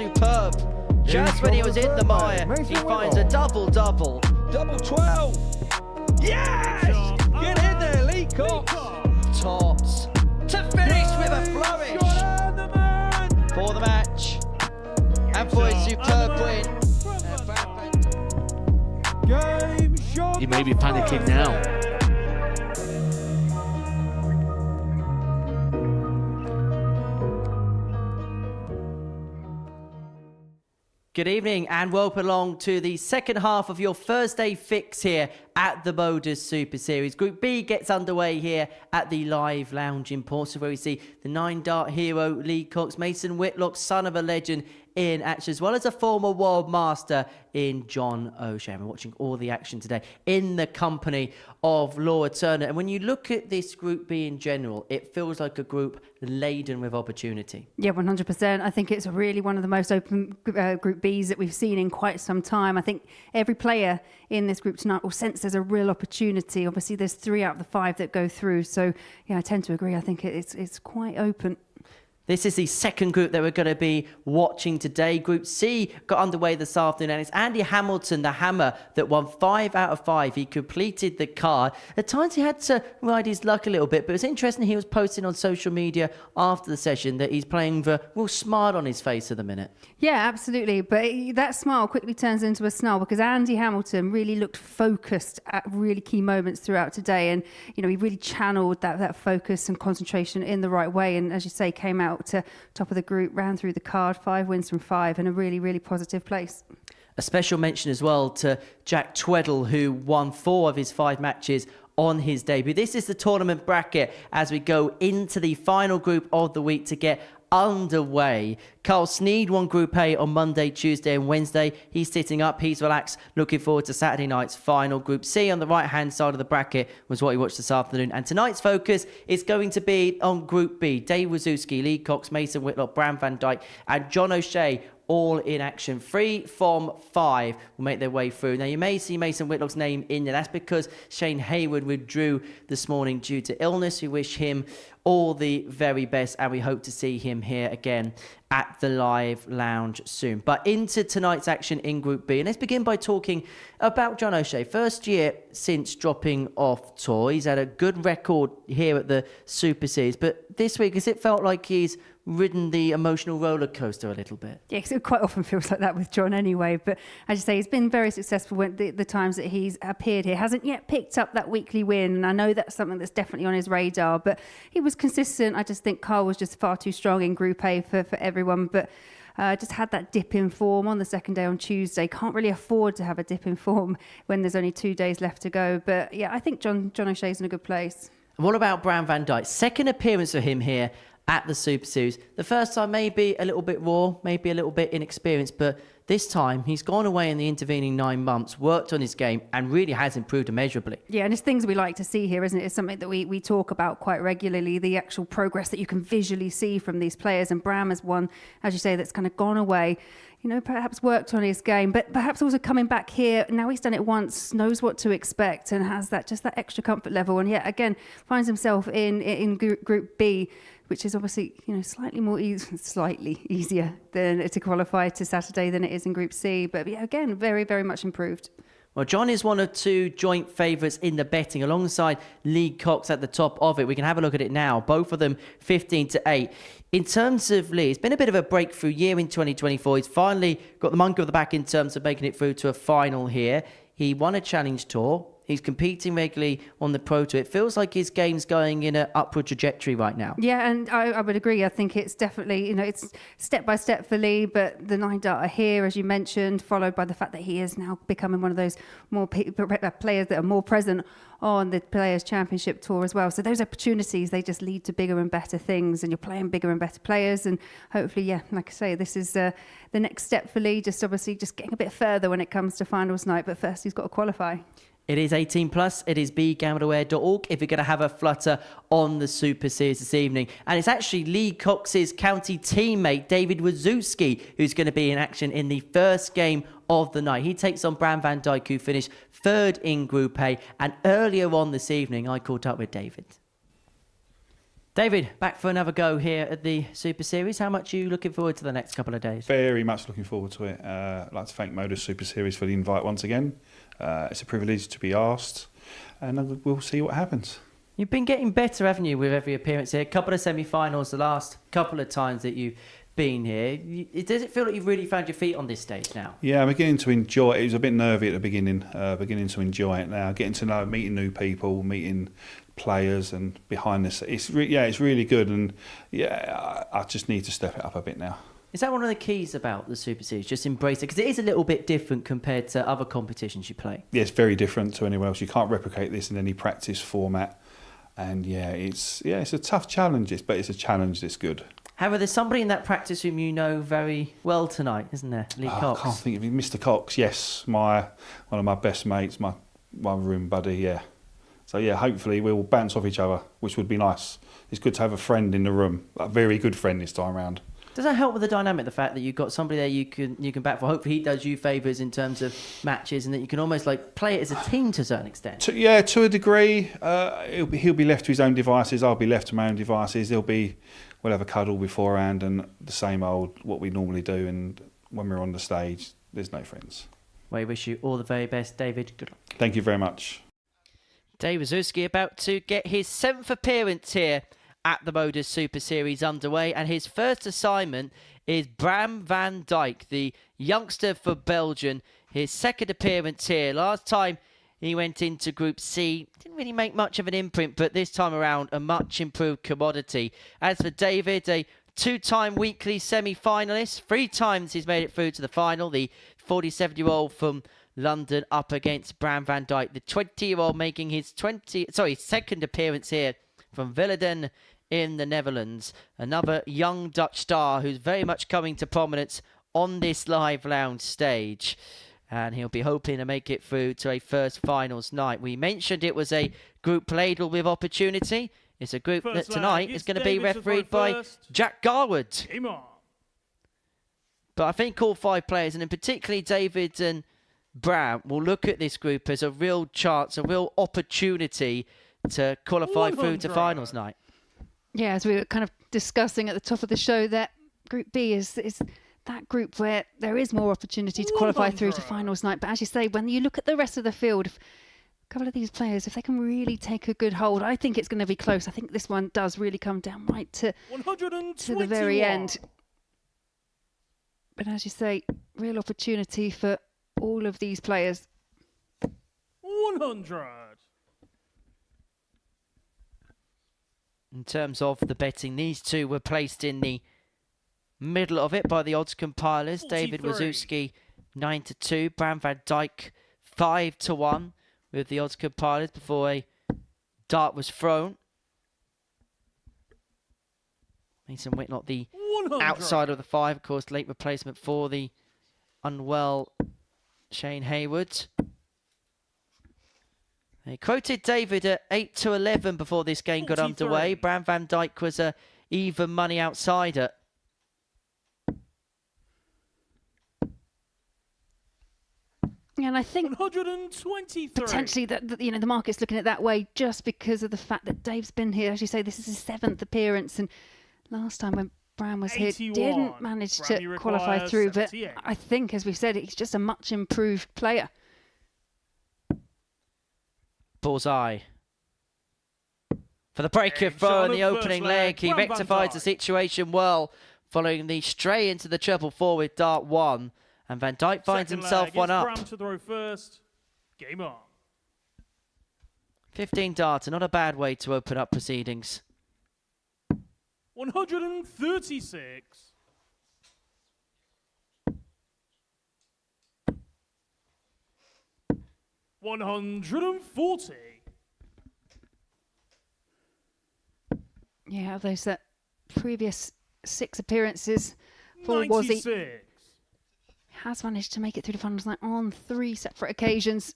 superb. Just when he was in the mire, he finds a double-double. Double 12. Yes! Get in there, Lee Cox. Tops to finish with a flourish for the match and for a superb win. He may be panicking now. Good evening and welcome along to the second half of your Thursday fix here at the Modus Super Series. Group B gets underway here at the Live Lounge in Portsmouth, where we see the 9-dart hero Lee Cox, Mason Whitlock, son of a legend, in action, as well as a former world master in John O'Shea. We're watching all the action today in the company of Laura Turner. And when you look at this Group B in general, it feels like a group laden with opportunity. Yeah, 100%. I think it's really one of the most open Group Bs that we've seen in quite some time. I think every player in this group tonight will sense there's a real opportunity. Obviously, there's 3 out of the 5 that go through. So, yeah, I tend to agree. I think it's quite open. This is the second group that we're going to be watching today. Group C got underway this afternoon, and it's Andy Hamilton, the Hammer, that won 5 out of 5. He completed the card. At times he had to ride his luck a little bit, but it's interesting he was posting on social media after the session that he's playing with a real smile on his face at the minute. Yeah, absolutely. But that smile quickly turns into a snarl because Andy Hamilton really looked focused at really key moments throughout today. And, you know, he really channeled that focus and concentration in the right way. And as you say, came out to top of the group, ran through the card, 5 wins from 5 in a really, really positive place. A special mention as well to Jack Tweddle, who won 4 of his 5 matches on his debut. This is the tournament bracket as we go into the final group of the week to get underway. Carl Sneed won Group A on Monday, Tuesday and Wednesday. He's sitting up, he's relaxed, looking forward to Saturday night's final. Group C on the right hand side of the bracket was what he watched this afternoon, and tonight's focus is going to be on Group B. Dave Wawrzewski, Lee Cox, Mason Whitlock, Bram van Dijk and John O'Shea all in action. 3 from 5 will make their way through. Now, you may see Mason Whitlock's name in there. That's because Shane Hayward withdrew this morning due to illness. We wish him all the very best, and we hope to see him here again at the Live Lounge soon. But into tonight's action in Group B, and let's begin by talking about John O'Shea. First year since dropping off tour. He's had a good record here at the Super Series, but this week, has it felt like he's ridden the emotional roller coaster a little bit? Yeah, because it quite often feels like that with John anyway. But as you say, he's been very successful when the times that he's appeared here. Hasn't yet picked up that weekly win, and I know that's something that's definitely on his radar. But he was consistent. I just think Carl was just far too strong in Group A for everyone. But just had that dip in form on the second day on Tuesday. Can't really afford to have a dip in form when there's only 2 days left to go. But yeah, I think John O'Shea's in a good place. And what about Bram van Dijk? Second appearance for him here at the Super Series. The first time maybe a little bit raw, maybe a little bit inexperienced, but this time he's gone away in the intervening 9 months, worked on his game and really has improved immeasurably. Yeah, and it's things we like to see here, isn't it? It's something that we talk about quite regularly, the actual progress that you can visually see from these players. And Bram is one, as you say, that's kind of gone away, you know, perhaps worked on his game, but perhaps also coming back here. Now he's done it once, knows what to expect and has that extra comfort level. And yet again, finds himself in Group B, which is obviously, you know, slightly easier than to qualify to Saturday than it is in Group C. But yeah, again, very, very much improved. Well, John is one of 2 joint favourites in the betting alongside Lee Cox at the top of it. We can have a look at it now. Both of them 15-8. In terms of Lee, it's been a bit of a breakthrough year in 2024. He's finally got the monkey off the back in terms of making it through to a final here. He won a Challenge Tour. He's competing regularly on the Pro Tour. It feels like his game's going in an upward trajectory right now. Yeah, and I would agree. I think it's definitely, you know, it's step by step for Lee, but the 9-dart are here, as you mentioned, followed by the fact that he is now becoming one of those more players that are more present on the Players' Championship Tour as well. So those opportunities, they just lead to bigger and better things, and you're playing bigger and better players. And hopefully, yeah, like I say, this is the next step for Lee, just obviously just getting a bit further when it comes to finals night. But first, he's got to qualify. It is 18 plus. It is begambleaware.org if you're going to have a flutter on the Super Series this evening. And it's actually Lee Cox's county teammate, David Wawrzewski, who's going to be in action in the first game of the night. He takes on Bram van Dijk, who finished 3rd in Group A. And earlier on this evening, I caught up with David. David, back for another go here at the Super Series. How much are you looking forward to the next couple of days? Very much looking forward to it. I'd like to thank Modus Super Series for the invite once again. It's a privilege to be asked, and we'll see what happens. You've been getting better, haven't you, with every appearance here? A couple of semi-finals the last couple of times that you've been here. Does it feel like you've really found your feet on this stage now? Yeah, I'm beginning to enjoy it. It was a bit nervy at the beginning, beginning to enjoy it now. Getting to know, meeting new people, meeting players and behind this. It's really good, and I just need to step it up a bit now. Is that one of the keys about the Super Series? Just embrace it, because it is a little bit different compared to other competitions you play. Yeah, it's very different to anywhere else. You can't replicate this in any practice format, and it's a tough challenge, but it's a challenge that's good. However, there's somebody in that practice whom you know very well tonight, isn't there? Lee Cox. I can't think of him. Mr. Cox, yes, one of my best mates, my room buddy, yeah. So yeah, hopefully we'll bounce off each other, which would be nice. It's good to have a friend in the room, a very good friend this time around. Does that help with the dynamic, the fact that you've got somebody there you can back for? Hopefully he does you favours in terms of matches, and that you can almost like play it as a team to a certain extent. To a degree. He'll be left to his own devices. I'll be left to my own devices. We'll have a cuddle beforehand and the same old what we normally do. And when we're on the stage, there's no friends. We wish you all the very best, David. Good luck. Thank you very much. Dave Wawrzewski about to get his 7th appearance here at the Modus Super Series underway, and his first assignment is Bram van Dijk, the youngster for Belgium. His second appearance here. Last time he went into Group C, didn't really make much of an imprint, but this time around a much improved commodity. As for David, a 2-time weekly semi-finalist, 3 times he's made it through to the final. The 47-year-old from London up against Bram van Dijk, the 20-year-old making his second appearance here from Villeden in the Netherlands. Another young Dutch star who's very much coming to prominence on this live lounge stage. And he'll be hoping to make it through to a first finals night. We mentioned it was a group played with opportunity. It's a group that tonight is going to be refereed by Jack Garwood. But I think all 5 players, and in particularly David and Bram, will look at this group as a real chance, a real opportunity to qualify through to finals night. Yeah, as we were kind of discussing at the top of the show, that Group B is that group where there is more opportunity to qualify through to finals night. But as you say, when you look at the rest of the field, a couple of these players, if they can really take a good hold, I think it's going to be close. I think this one does really come down right to the very end. But as you say, real opportunity for all of these players. 100. In terms of the betting, these two were placed in the middle of it by the odds compilers. 43. David Wawrzewski 9-2, Bram van Dijk 5-1 with the odds compilers before a dart was thrown. Mason Whitlock, the 100. outside of the 5, of course, late replacement for the unwell Shane Haywood. They quoted David at 8-11 before this game got 43. underway. Bram van Dijk was a even money outsider. Yeah, and I think 123. potentially that the market's looking at it that way just because of the fact that Dave's been here. As you say, this is his 7th appearance, and last time when Bram was here, 81. didn't manage to qualify through. But 78. I think, as we said, he's just a much improved player. Bullseye. For the breaker throw in the opening leg, he rectifies the situation well, following the stray into the treble 4 with dart 1. And Van Dijk finds himself one up. Bram to throw first. Game on. 15 darts, not a bad way to open up proceedings. 136. 140. Yeah, those previous 6 appearances for Wazzy 96. has managed to make it through the finals night on 3 separate occasions.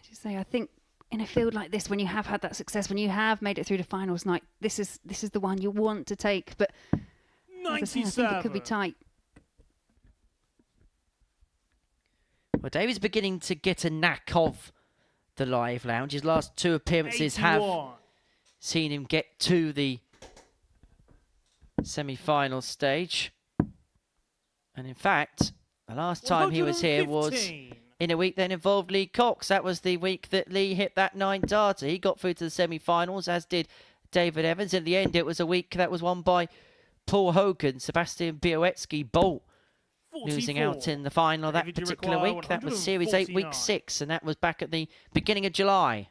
As you say, I think in a field like this, when you have had that success, when you have made it through the finals night, this is the one you want to take. But as I say, I think it could be tight. Well, David's beginning to get a knack of the live lounge. His last 2 appearances 81. have seen him get to the semi-final stage. And in fact, the last time he was here was in a week that involved Lee Cox. That was the week that Lee hit that 9-darter. He got through to the semi-finals, as did David Evans. In the end, it was a week that was won by Paul Hogan. Sebastian Wawrzewski Bolt losing out in the final of that particular week. That was Series 8, Week 6, and that was back at the beginning of July.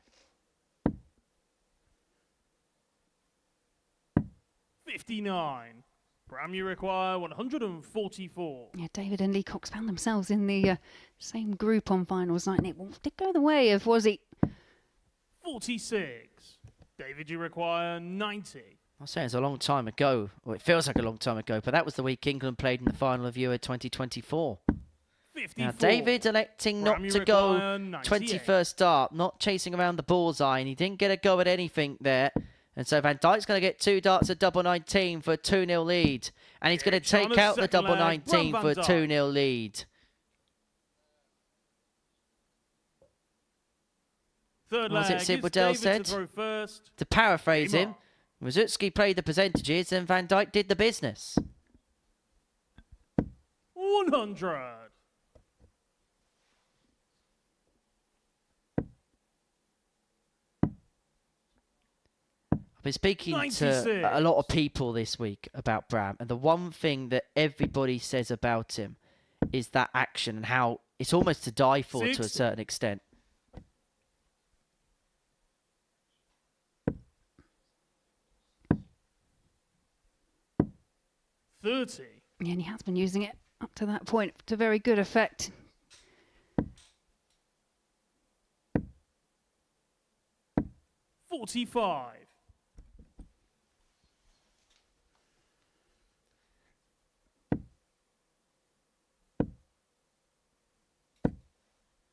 59. Bram, you require 144. Yeah, David and Lee Cox found themselves in the same group on finals night, and it did go the way of, was he? 46. David, you require 90. I'll say it's a long time ago. Well, it feels like a long time ago, but that was the week England played in the final of Euro 2024. 54. Now, David electing not to go 21st start, not chasing around the bullseye, and he didn't get a go at anything there. And so Van Dijk's going to get 2 darts at double 19 for a 2-0 lead. And he's going to take out the double 19 for a 2-0 lead. Third Was it Sid Waddell said? To paraphrase him, Wawrzewski played the percentages and Van Dijk did the business. 100. I've been speaking 96. to a lot of people this week about Bram, and the one thing that everybody says about him is that action and how it's almost to die for 60. to a certain extent. Yeah, and he has been using it up to that point to very good effect. $45.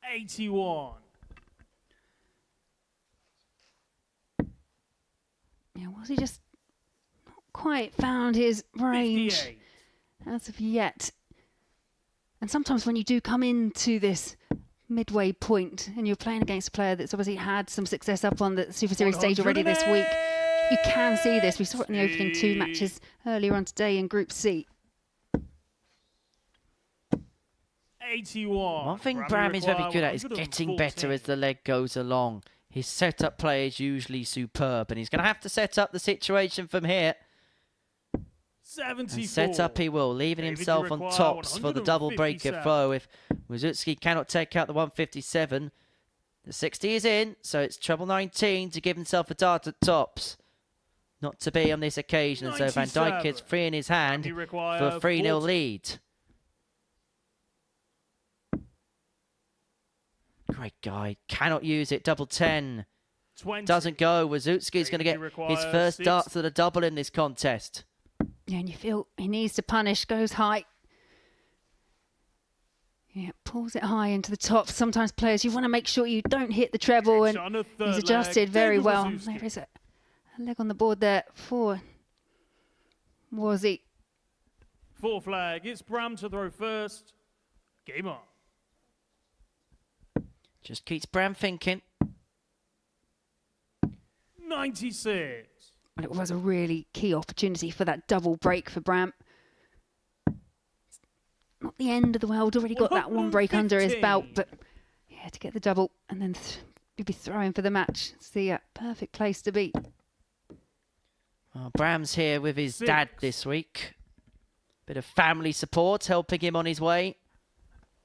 81. Yeah, was he just not quite found his range 58. as of yet? And sometimes when you do come into this midway point and you're playing against a player that's obviously had some success up on the Super Series stage already this week, you can see this. We saw it in the opening 2 matches earlier on today in Group C. 81. One thing Bram is very good at is getting better as the leg goes along. His setup play is usually superb, and he's going to have to set up the situation from here. 74. And set up he will, leaving himself on tops for the double breaker throw. If Wawrzewski cannot take out the 157, the 60 is in, so it's treble 19 to give himself a dart at tops. Not to be on this occasion, and so Van Dijk gets 3 in his hand for a 3-0 lead. Great guy, cannot use it, double 10. 20. Doesn't go, Wawrzewski's going to get his first dart to the double in this contest. Yeah, and you feel he needs to punish, goes high. Yeah, pulls it high into the top. Sometimes players, you want to make sure you don't hit the treble, and he's adjusted very well. There is a leg on the board there for Wazzy. 4 flag, it's Bram to throw first. Game on. Just keeps Bram thinking. 96. And it was a really key opportunity for that double break for Bram. Not the end of the world, already got that 1 break under his belt, but yeah, to get the double and then you'd be throwing for the match. It's the perfect place to be. Well, Bram's here with his dad this week. Bit of family support helping him on his way.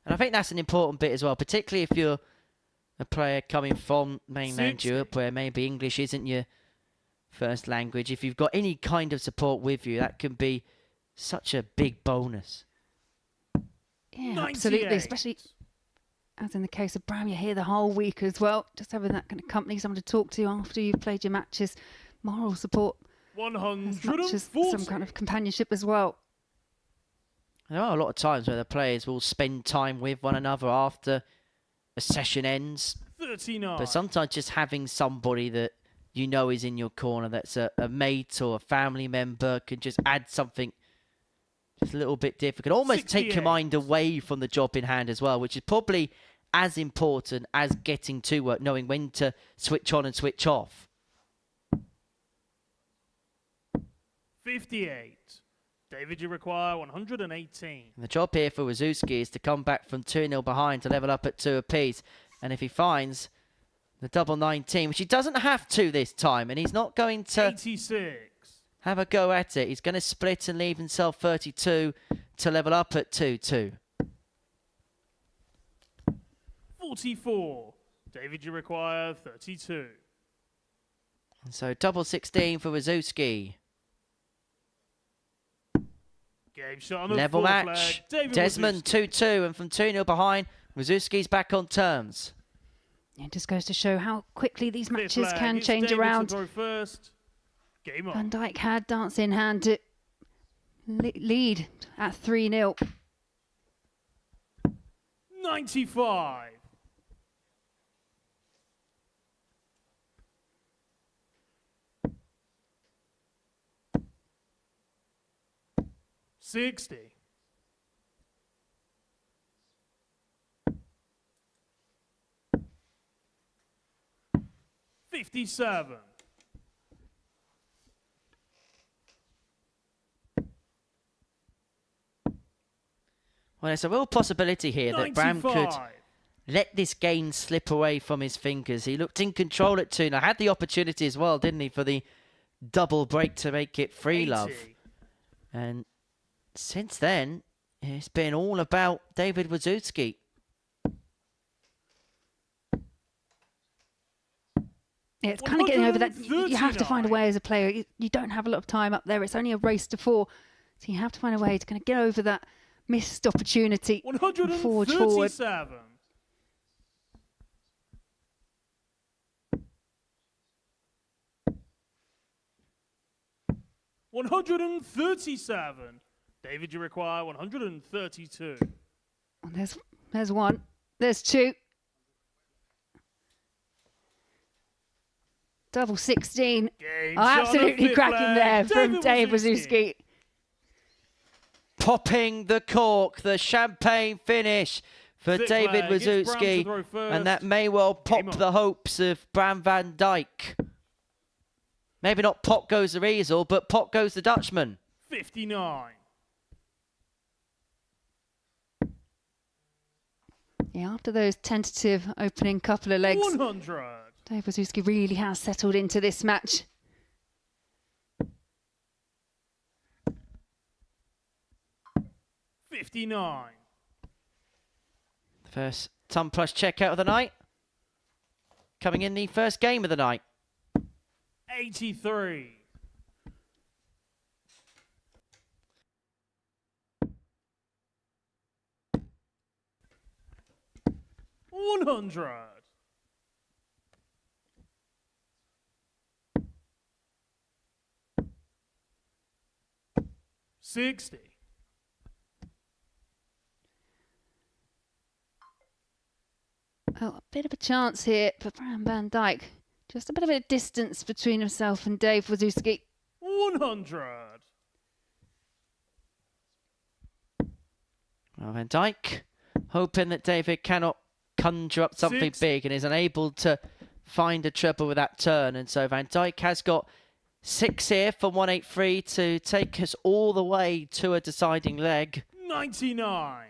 And I think that's an important bit as well, particularly if you're a player coming from mainland Europe where maybe English isn't your first language. If you've got any kind of support with you, that can be such a big bonus. Yeah, absolutely, especially as in the case of Bram, you're here the whole week as well. Just having that kind of company, someone to talk to after you've played your matches, moral support, as much as some kind of companionship as well. There are a lot of times where the players will spend time with one another after a session ends. 39. But sometimes just having somebody that you know is in your corner, that's a mate or a family member, can just add something just a little bit different. Almost 68. take your mind away from the job in hand as well, which is probably as important as getting to work, knowing when to switch on and switch off. 58. David, you require 118. And the job here for Wawrzewski is to come back from 2-0 behind to level up at 2 apiece. And if he finds the double 19, which he doesn't have to this time, and he's not going to 86. have a go at it. He's going to split and leave himself 32 to level up at 2-2. 44. David, you require 32. And so double 16 for Wawrzewski. Game shot on the Level full match. flag. David Desmond Wawrzewski. 2-2, and from 2-0 behind, Wawrzewski's back on terms. It just goes to show how quickly these Fifth matches flag. can It's change David to around. throw first. Game on. Van Dijk had dance in hand to lead at 3-0. 95. $60. $57. Well, there's a real possibility here that Bram could 95. let this game slip away from his fingers. He looked in control at 2-0. Had the opportunity as well, didn't he, for the double break to make it 3-love. 80. And since then, it's been all about David Wawrzewski. Yeah, it's kind of getting over that. You have to find a way as a player. You don't have a lot of time up there. It's only a race to 4. So you have to find a way to kind of get over that missed opportunity. and forge forward. 137. $137. David, you require 132. And there's one. There's 2. Double 16. Game Oh, shot on the absolutely fifth cracking flag. there from David Dave Wawrzewski. Wawrzewski. Popping the cork, the champagne finish for Fifth David flag. It's Bram to Wawrzewski. throw first. And that may well Game pop on. the hopes of Bram van Dijk. Maybe not pop goes the easel, but pop goes the Dutchman. 59. Yeah, after those tentative opening couple of legs, 100. Dave Wawrzewski really has settled into this match. $59. First ton plus checkout of the night. Coming in the first game of the night. 83. $100. $60. Oh, a bit of a chance here for Bram van Dijk. Just a bit of a distance between himself and Dave Wawrzewski. 100. Well, Van Dijk hoping that David cannot conjure up something 6. big and is unable to find a treble with that turn. And so Van Dijk has got 6 here for 183 to take us all the way to a deciding leg. 99.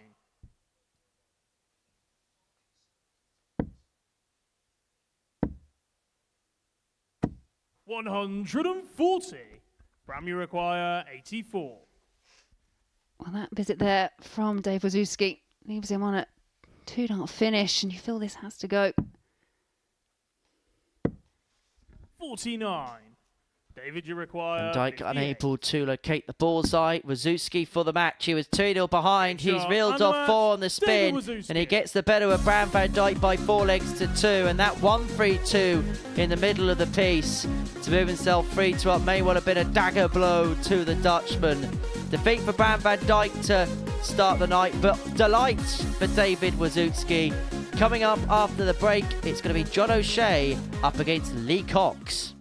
$140. Bram, you require 84. Well, that visit there from Dave Wawrzewski leaves him on a 2-0 finish, and you feel this has to go. 49. David, you require Van Dijk 58. unable to locate the bullseye. Wawrzewski for the match. He was 2-0 behind. Good He's shot. reeled And off the 4 on the match, spin. David Wawrzewski. And he gets the better of Bram van Dijk by 4 legs to 2. And that 1-3-2 in the middle of the piece to move himself 3-2 up may well have been a dagger blow to the Dutchman. Defeat for Bram van Dijk to start the night, but delight for David Wawrzewski. Coming up after the break, it's going to be John O'Shea up against Lee Cox.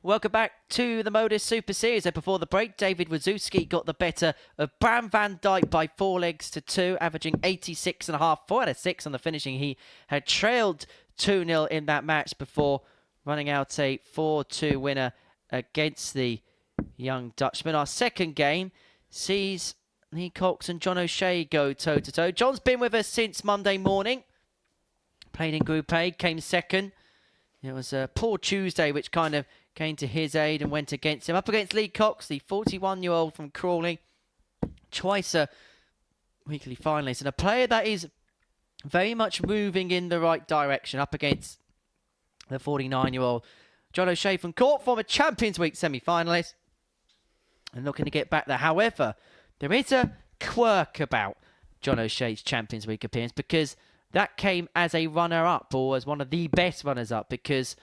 Welcome back to the Modus Super Series. So before the break, David Wawrzewski got the better of Bram van Dijk by 4-2, averaging 86.5, 4 out of 6 on the finishing. He had trailed 2-0 in that match before running out a 4-2 winner against the young Dutchman. Our second game sees Lee Cox and John O'Shea go toe-to-toe. John's been with us since Monday morning. Played in Group A, came second. It was a poor Tuesday, which kind of came to his aid and went against him. Up against Lee Cox, the 41-year-old from Crawley. Twice a weekly finalist. And a player that is very much moving in the right direction. Up against the 49-year-old John O'Shea from Court, former Champions Week semi-finalist. And looking to get back there. However, there is a quirk about John O'Shea's Champions Week appearance, because that came as a runner-up, or as one of the best runners-up, because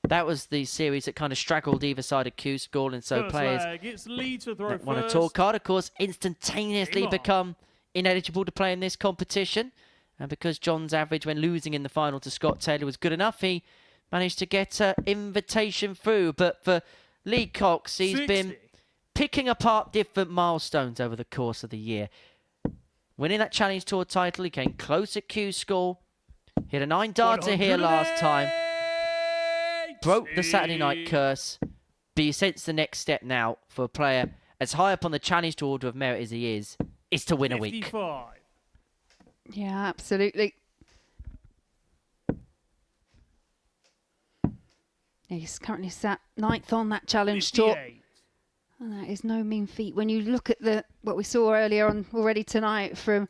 that was the series that kind of straggled either side of Q School, and so players that won a tour card, of course, instantaneously become ineligible to play in this competition. And because John's average when losing in the final to Scott Taylor was good enough, he managed to get an invitation through. But for Lee Cox, he's been picking apart different milestones over the course of the year. Winning that Challenge Tour title, he came close at Q School. Hit a 9-darter here last time. Broke the Saturday night curse. But you sense the next step now for a player as high up on the Challenge Tour order of merit as he is to win a week. 55. Yeah, absolutely. He's currently sat 9th on that Challenge Tour. 58. And that is no mean feat. When you look at what we saw earlier on already tonight from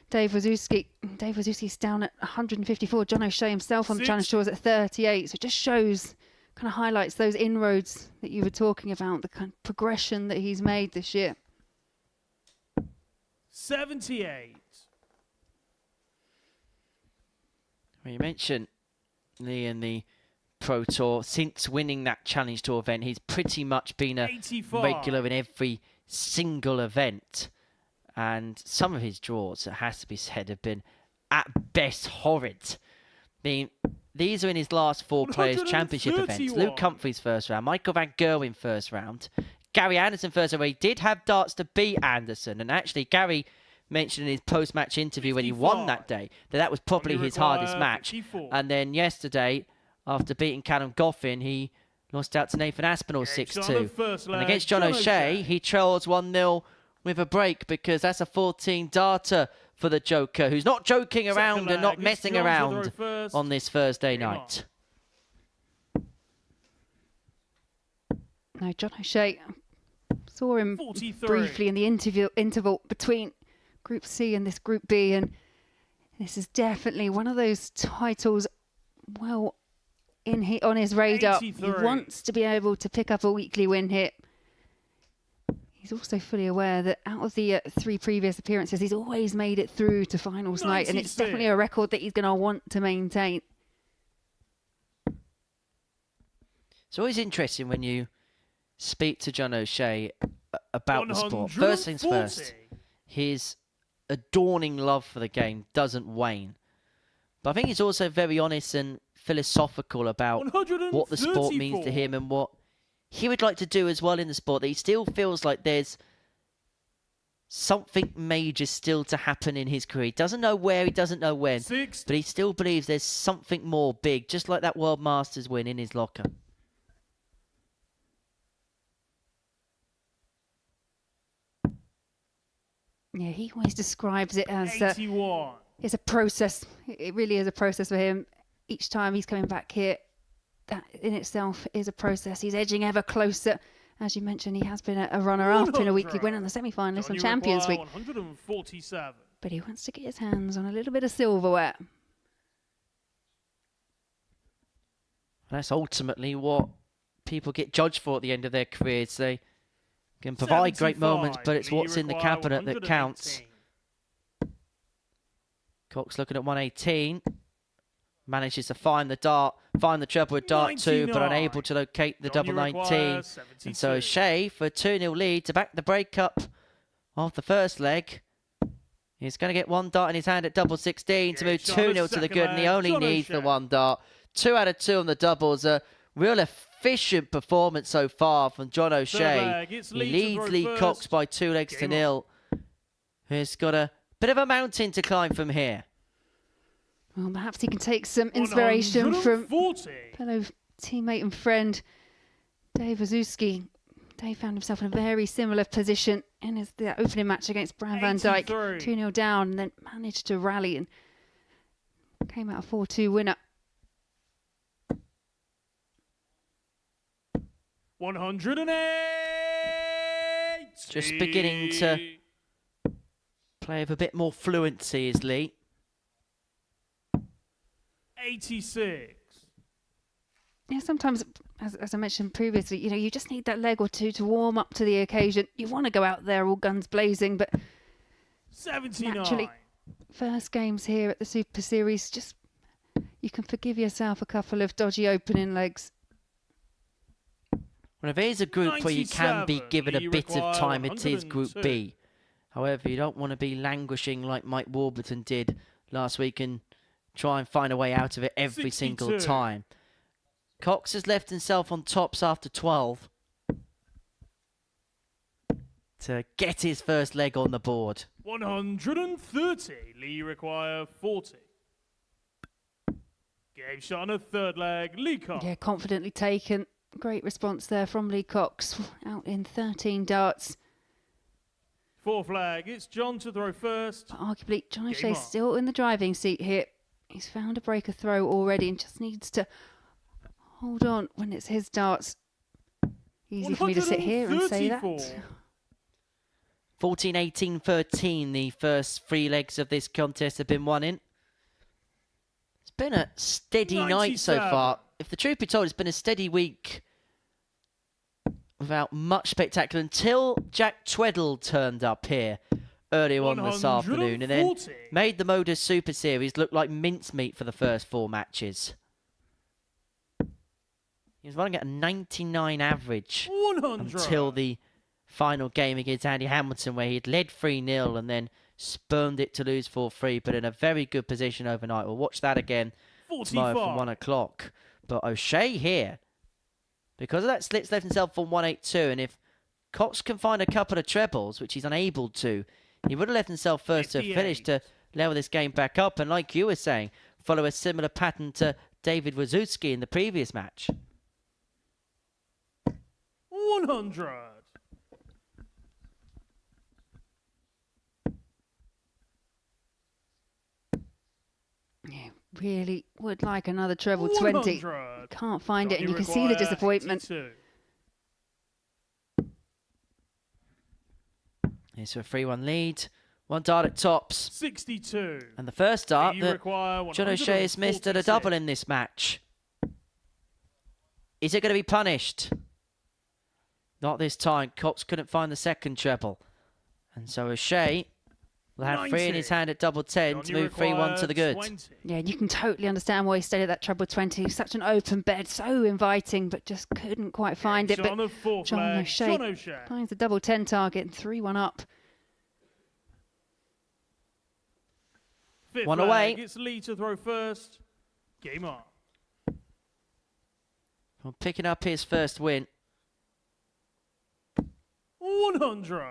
Dave Wawrzewski. Dave Wawrzewski's down at 154. John O'Shea himself on the Challenge Tour is at 38. So it just shows, kind of highlights those inroads that you were talking about, the kind of progression that he's made this year. 78. Well, you mentioned Lee in the Pro Tour. Since winning that Challenge Tour event, he's pretty much been a 85. regular in every single event. And some of his draws, it has to be said, have been at best horrid. I mean, these are in his last 4 Players' Championship events. Luke Humphries first round, Michael Van Gerwen first round, Gary Anderson first round. He did have darts to beat Anderson. And actually, Gary mentioned in his post-match interview 55. when he won that day that was probably his hardest match. 54. And then yesterday, after beating Callum Goffin, he lost out to Nathan Aspinall 6-2. And against John O'Shea, he trails 1-0 with a break, because that's a 14-darter for the Joker, who's not joking around and not messing around on this Thursday night. No, John O'Shea, saw him 43. briefly in the interval between Group C and this Group B, and this is definitely one of those titles, well, on his radar. 83. He wants to be able to pick up a weekly win here. He's also fully aware that out of the 3 previous appearances, he's always made it through to finals night, and it's definitely a record that he's going to want to maintain. It's always interesting when you speak to John O'Shea about the sport. First things first, his adorning love for the game doesn't wane. But I think he's also very honest and philosophical about what the sport means to him and what he would like to do as well in the sport. That he still feels like there's something major still to happen in his career. He doesn't know where, he doesn't know when, but he still believes there's something more big, just like that World Masters win, in his locker. Yeah, he always describes it as 81. it's a process. It really is a process for him. Each time he's coming back here, that in itself is a process. He's edging ever closer. As you mentioned, he has been a runner-up in a weekly win and the semi-finalist on Champions Week. 147. But he wants to get his hands on a little bit of silverware. That's ultimately what people get judged for at the end of their careers. They can provide great moments, but it's what's in the cabinet that counts. Cox looking at 118. Manages to find the dart, find the treble with dart 2, but unable to locate the double 19. And so O'Shea, for a 2-0 lead to back the breakup of the first leg, he's going to get 1 dart in his hand at double 16 to move 2-0 to the good, and he only needs the 1 dart. 2 out of 2 on the doubles. A real efficient performance so far from John Third O'Shea. leg, it's He Lee to leads throw Lee first. Cox by 2 legs to Game 0. He's got a bit of a mountain to climb from here. Well, perhaps he can take some inspiration from 140. fellow teammate and friend Dave Wawrzewski. Dave found himself in a very similar position in the opening match against Bram van Dijk. 83. 2-0 down, and then managed to rally and came out a 4-2 winner. 108. Just beginning to play with a bit more fluency is Lee. 86. Yeah, sometimes, as I mentioned previously, you just need that leg or two to warm up to the occasion. You want to go out there all guns blazing, but 79. naturally, first games here at the Super Series, just you can forgive yourself a couple of dodgy opening legs. Well, if it is a group where you can be 97, given a you bit of require time, it is Group 102. B. However, you don't want to be languishing like Mike Warburton did last week and try and find a way out of it every single 62. time. Cox has left himself on tops after 12 to get his first leg on the board. 130. Lee require 40. Game shot on a third leg. Lee Cox. Yeah, confidently taken. Great response there from Lee Cox. Out in 13 darts. Fourth leg. It's John to throw first. But arguably, John Game O'Shea's on. still in the driving seat here. He's found a breaker throw already and just needs to hold on when it's his darts. Easy for me to sit here and say that. 134. 14, 18, 13, the first 3 legs of this contest have been won in. It's been a steady night so 97. far. If the truth be told, it's been a steady week without much spectacular until Jack Tweddle turned up here earlier on this afternoon and then 140. made the Modus Super Series look like mincemeat for the first 4 matches. He was running at a 99 average 100. until the final game against Andy Hamilton, where he'd led 3-0 and then spurned it to lose 4-3, but in a very good position overnight. We'll watch that again tomorrow 45. from 1 o'clock. But O'Shea here, because of that slits, left himself on 182, and if Cox can find a couple of trebles, which he's unable to, he would have left himself first to 58. finish to level this game back up, and like you were saying, follow a similar pattern to David Wawrzewski in the previous match. 100. Yeah, really would like another treble 20. 100. Can't find it, and Johnny you can see the require disappointment. 82. Here's a 3-1 lead. 1 dart at tops. 62. And the first dart You that require John O'Shea has missed at a 146. double in this match. Is it going to be punished? Not this time. Cox couldn't find the second treble. And so O'Shea will have 3 in 90. his hand at double 10 to Johnny move 3-1 to the good. require 20. Yeah, you can totally understand why he stayed at that treble 20. Such an open bed, so inviting, but just couldn't quite find it. Shot But on the fourth John leg. O'Shea John O'Shea. finds the double 10 target and 3-1 up. Fifth 1 leg. away. It's Lee to throw first. Game on. Well, picking up his first win. 100.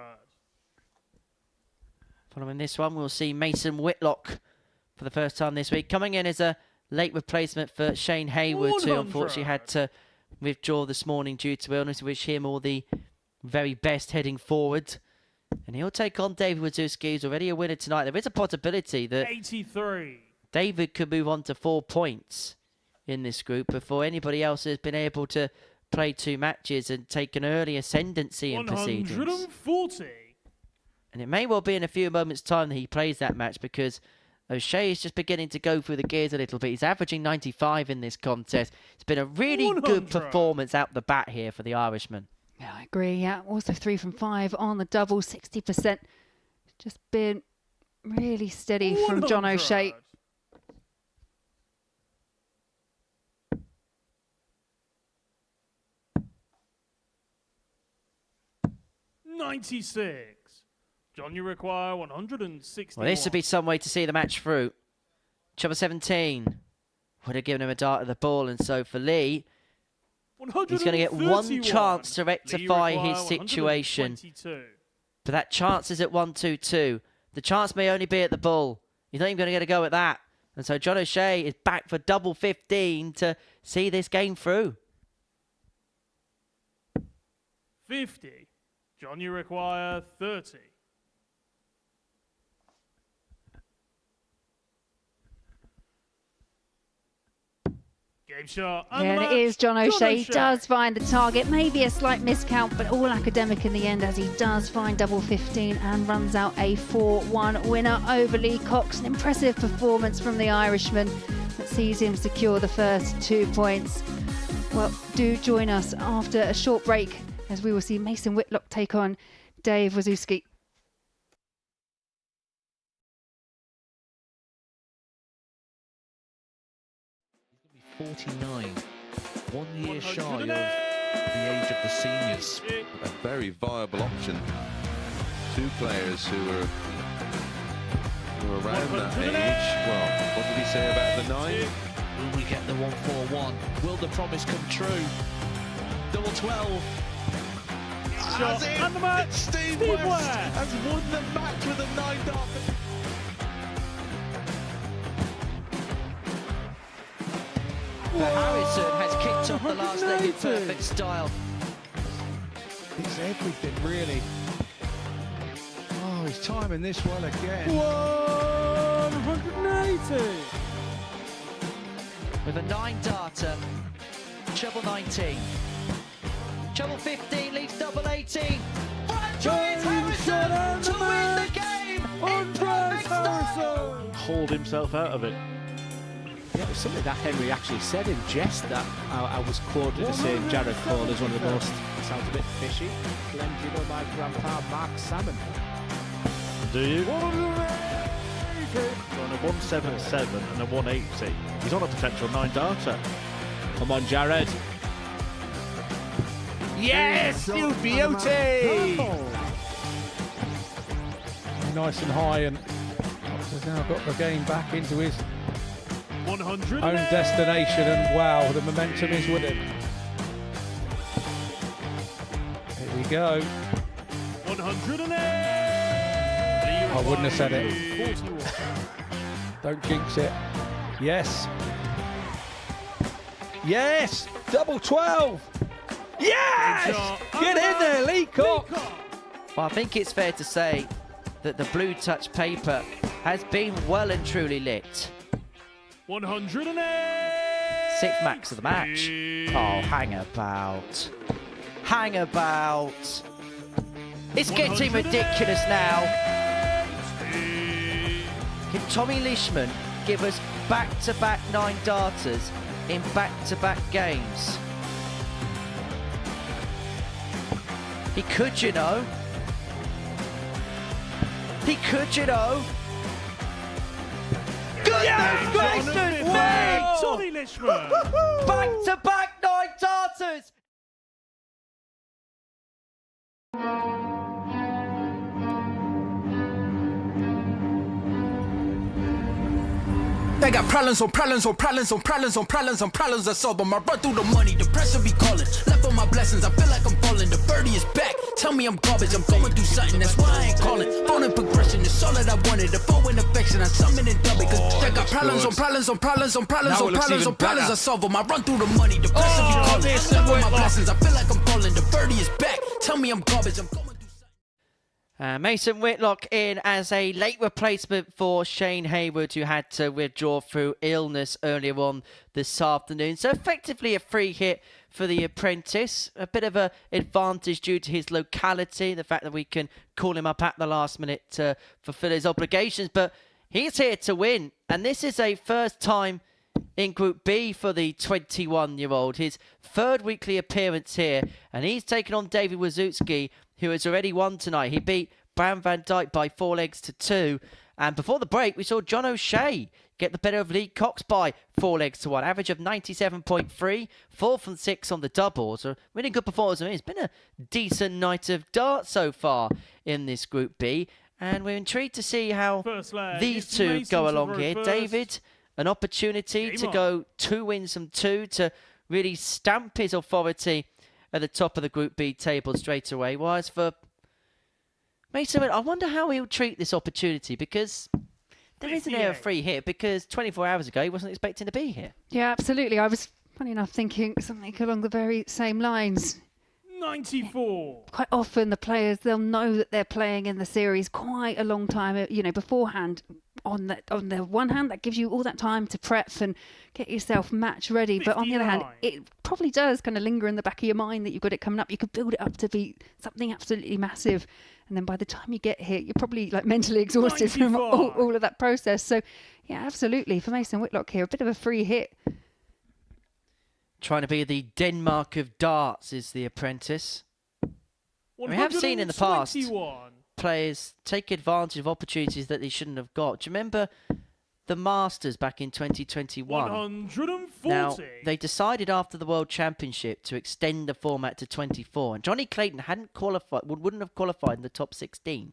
Following this one, we'll see Mason Whitlock for the first time this week, coming in as a late replacement for Shane Hayward, who 100. unfortunately had to withdraw this morning due to illness. We wish him all the very best heading forward. And he'll take on David Wawrzewski, who's already a winner tonight. There is a possibility that 83. David could move on to 4 points in this group before anybody else has been able to play 2 matches and take an early ascendancy in proceedings. 140. And it may well be in a few moments' time that he plays that match, because O'Shea is just beginning to go through the gears a little bit. He's averaging 95 in this contest. It's been a really 100. good performance out the bat here for the Irishman. Yeah, I agree. Yeah, also 3 from 5 on the double, 60%. Just been really steady from John 100. O'Shea. 96. John, you require 160. Well, this would be some way to see the match through. Trouble 17 would have given him a dart at the ball, and so for Lee, He's going to get one chance to rectify his situation. But that chance is at 1-2-2. The chance may only be at the bull. He's not even going to get a go at that. And so John O'Shea is back for double 15 to see this game through. 50. John, you require 30. Game shot. Yeah, and it is John O'Shea. He does find the target. Maybe a slight miscount, but all academic in the end as he does find double 15 and runs out a 4-1 winner over Lee Cox. An impressive performance from the Irishman that sees him secure the first 2 points. Well, do join us after a short break as we will see Mason Whitlock take on Dave Wawrzewski. 49, 1 year shy of the age of the seniors. A very viable option. Two players who are around that age. Well, what did he say about the 9? Will we get the 1-4-1? Will the promise come true? Double 12. Shot and the match. Steve West has won the match with a 9 dart. Harrison has kicked off the last leg in perfect style. It's everything, really. Oh, he's timing this well again. 180. With a 9-darter, treble 19. Treble 15 leaves double 18. Franchise Harrison to win the game in perfect style. Hauled himself out of it. Yeah, it was something that Henry actually said in jest that I was quoted as saying Jared Cole is one of the most, sounds a bit fishy. Glenn, do you know my grandpa Mark Salmon? Do you? On a 177 and a 180. He's on a potential 9-darter. Come on, Jared. Yes, you beauty! Nice and high, and Cox has now got the game back into his 100. own destination, and wow, the momentum is with him. Here we go. 108. I wouldn't have said it. Don't jinx it. Yes. Yes! Double 12! Yes! Get in there, Lee Cox! Well, I think it's fair to say that the blue touch paper has been well and truly lit. 108. 6th max of the match. Oh, hang about. Hang about. It's getting ridiculous now. Can Tommy Leishman give us back-to-back 9-darters in back-to-back games? He could, you know. He could, you know. Goodness gracious me! Tommy Leishman. Back-to-back 9-darters! They got problems on problems on problems on problems on problems on problems I solve them. I run through the money, the pressure be calling. Left on my blessings, I feel like I'm falling. The birdie is back, tell me I'm garbage. I'm going through something, that's why I ain't calling. Phone and progression, it's all that I wanted. The phone and affection, I summon and dub it. Cause they got problems on problems on problems on problems on problems on problems I solve them. I run through the money, the pressure be calling. Left on my blessings, I feel like I'm falling. The birdie is back, tell me I'm garbage. I'm going through something. Mason Whitlock in as a late replacement for Shane Hayward, who had to withdraw through illness earlier on this afternoon. So effectively a free hit for the apprentice. A bit of an advantage due to his locality, the fact that we can call him up at the last minute to fulfill his obligations. But he's here to win. And this is a first time in Group B for the 21-year-old. His third weekly appearance here. And he's taken on David Wawrzewski, who has already won tonight. He beat Bram van Dijk by 4 legs to 2. And before the break, we saw John O'Shea get the better of Lee Cox by 4 legs to 1. Average of 97.3, 4 from 6 on the doubles. A really good performance. I mean, it's been a decent night of darts so far in this Group B. And we're intrigued to see how these two go along here. David, an opportunity to go 2 wins from 2 to really stamp his authority at the top of the Group B table straight away. Whereas for Mason, I wonder how he'll treat this opportunity, because there is an air of free hit, because 24 hours ago he wasn't expecting to be here. Yeah, absolutely. I was, funny enough, thinking something along the very same lines. 94. Quite often the players, they'll know that they're playing in the series quite a long time, beforehand. On the one hand, that gives you all that time to prep and get yourself match ready. 59. But on the other hand, it probably does kind of linger in the back of your mind that you've got it coming up. You could build it up to be something absolutely massive. And then by the time you get here, you're probably like mentally exhausted 95. From all of that process. So, yeah, absolutely. For Mason Whitlock here, a bit of a free hit. Trying to be the Denmark of darts is the apprentice. We have seen in the past players take advantage of opportunities that they shouldn't have got. Do you remember the Masters back in 2021? 140. Now, they decided after the World Championship to extend the format to 24. And Johnny Clayton wouldn't have qualified in the top 16.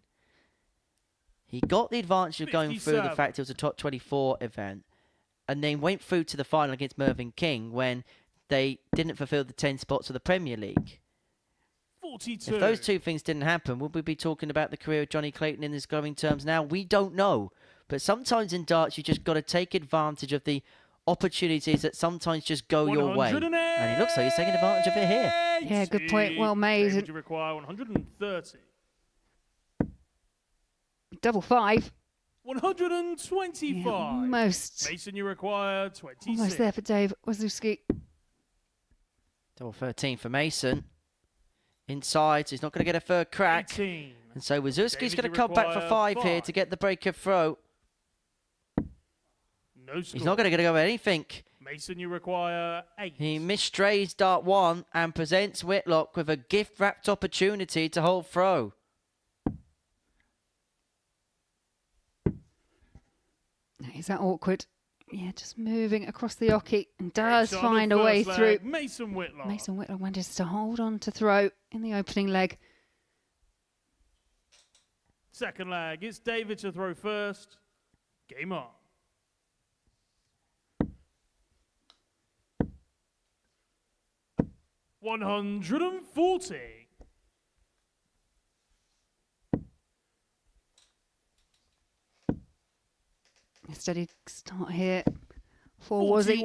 He got the advantage of going through the fact it was a top 24 event, and then went through to the final against Mervyn King when they didn't fulfill the 10 spots of the Premier League. 42. If those two things didn't happen, would we be talking about the career of Johnny Clayton in his glowing terms now? We don't know. But sometimes in darts, you just got to take advantage of the opportunities that sometimes just go your way. And it looks like he's taking advantage of it here. Yeah, good point. Well made. David, you require 130. Double five. 125. Yeah, almost. Mason, you require 26. Almost there for Dave Wawrzewski. Double 13 for Mason. Inside, so he's not going to get a third crack. 18. And so Wawrzewski's going to come back for 5 here to get the break of throw. No score. He's not going to go anything. Mason, you require 8. He misstrays dart 1 and presents Whitlock with a gift-wrapped opportunity to hold throw. Is that awkward? Yeah, just moving across the oche and does find a way through. Mason Whitlock. Mason Whitlock manages to hold on to throw in the opening leg. Second leg, it's David to throw first. Game on. $140. Steady start here for Wazzy.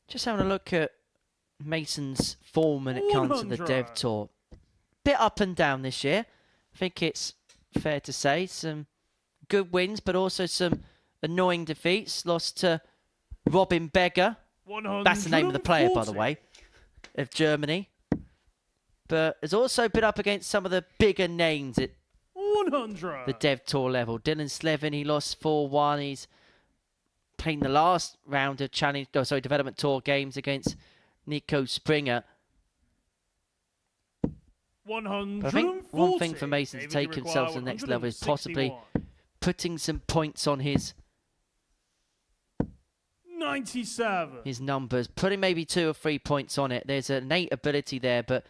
Just having a look at Mason's form when it comes to the Dev Tour. Bit up and down this year. I think it's fair to say. Some good wins, but also some annoying defeats. Lost to Robin Beggar. That's the name of the player, by the way, of Germany. But has also been up against some of the bigger names at 100. The Dev Tour level. Dylan Slevin, he lost 4-1. He's playing the last round of Development Tour games against Nico Springer. 140. But I think one thing for Mason to take himself to the next level is possibly putting some points on his 97. His numbers, putting maybe 2 or 3 points on it. There's an innate ability there, but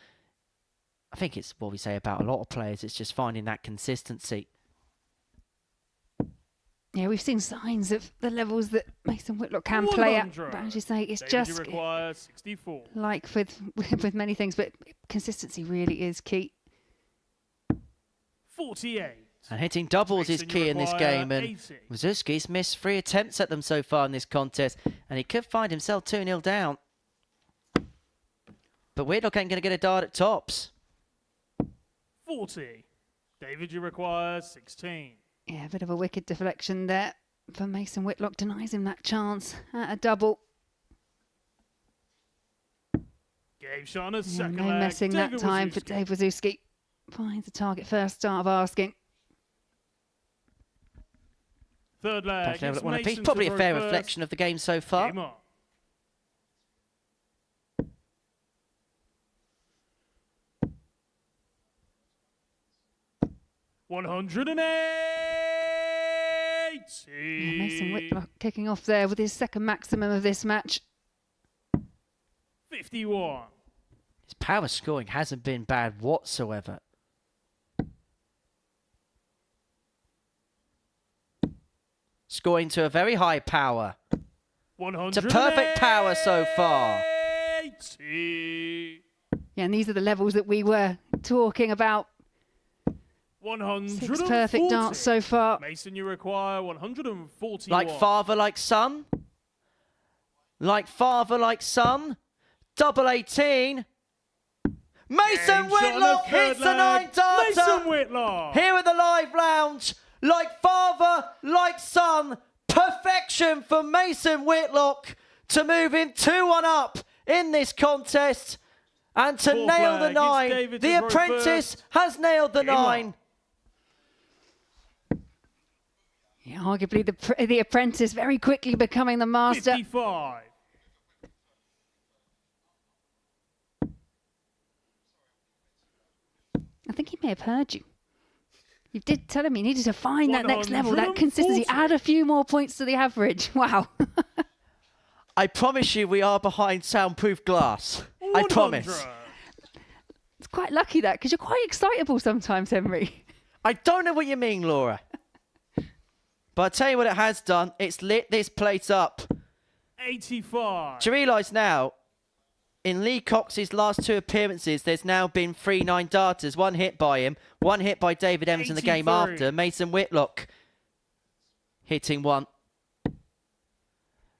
I think it's what we say about a lot of players. It's just finding that consistency. Yeah, we've seen signs of the levels that Mason Whitlock can play at. But as you say, it's just 64. Like with many things, but consistency really is key. 48. And hitting doubles is key in this game. And Wawrzewski's missed 3 attempts at them so far in this contest. And he could find himself 2-0 down. But Whitlock ain't going to get a dart at tops. 40. David, you require 16. Yeah, a bit of a wicked deflection there for Mason Whitlock. Denies him that chance at a double. Gave Sean a second no leg. messing that time for Dave Wawrzewski. Finds the target first, start of asking. Third leg. Probably a fair reflection of the game so far. Game on. $180. Yeah, Mason Whitlock kicking off there with his second maximum of this match. 51. His power scoring hasn't been bad whatsoever. scoring to a very high power. 100. It's a perfect power so far. 80. Yeah, and these are the levels that we were talking about. 140. 6 perfect darts so far. Mason, you require 141. Like father, like son. Like father, like son. Double 18. Mason Whitlock hits the 9-darter. Mason Whitlock. Here at the Live Lounge. Like father, like son. Perfection for Mason Whitlock to move him 2-1 up in this contest and to Fourth nail the flag. 9. It's David The to throw apprentice first. has nailed the Game on. 9. Yeah, arguably the apprentice very quickly becoming the master. 55. I think he may have heard you. You did tell him he needed to find that next level, that consistency, 140. add a few more points to the average. Wow. I promise you we are behind soundproof glass. I 100. promise. It's quite lucky that, because you're quite excitable sometimes, Henry. I don't know what you mean, Laura. But I'll tell you what it has done. It's lit this place up. 85. Do you realise now, in Lee Cox's last 2 appearances, there's now been 3 9-darters. 1 hit by him, 1 hit by David Evans in the game 83. after. Mason Whitlock hitting 1.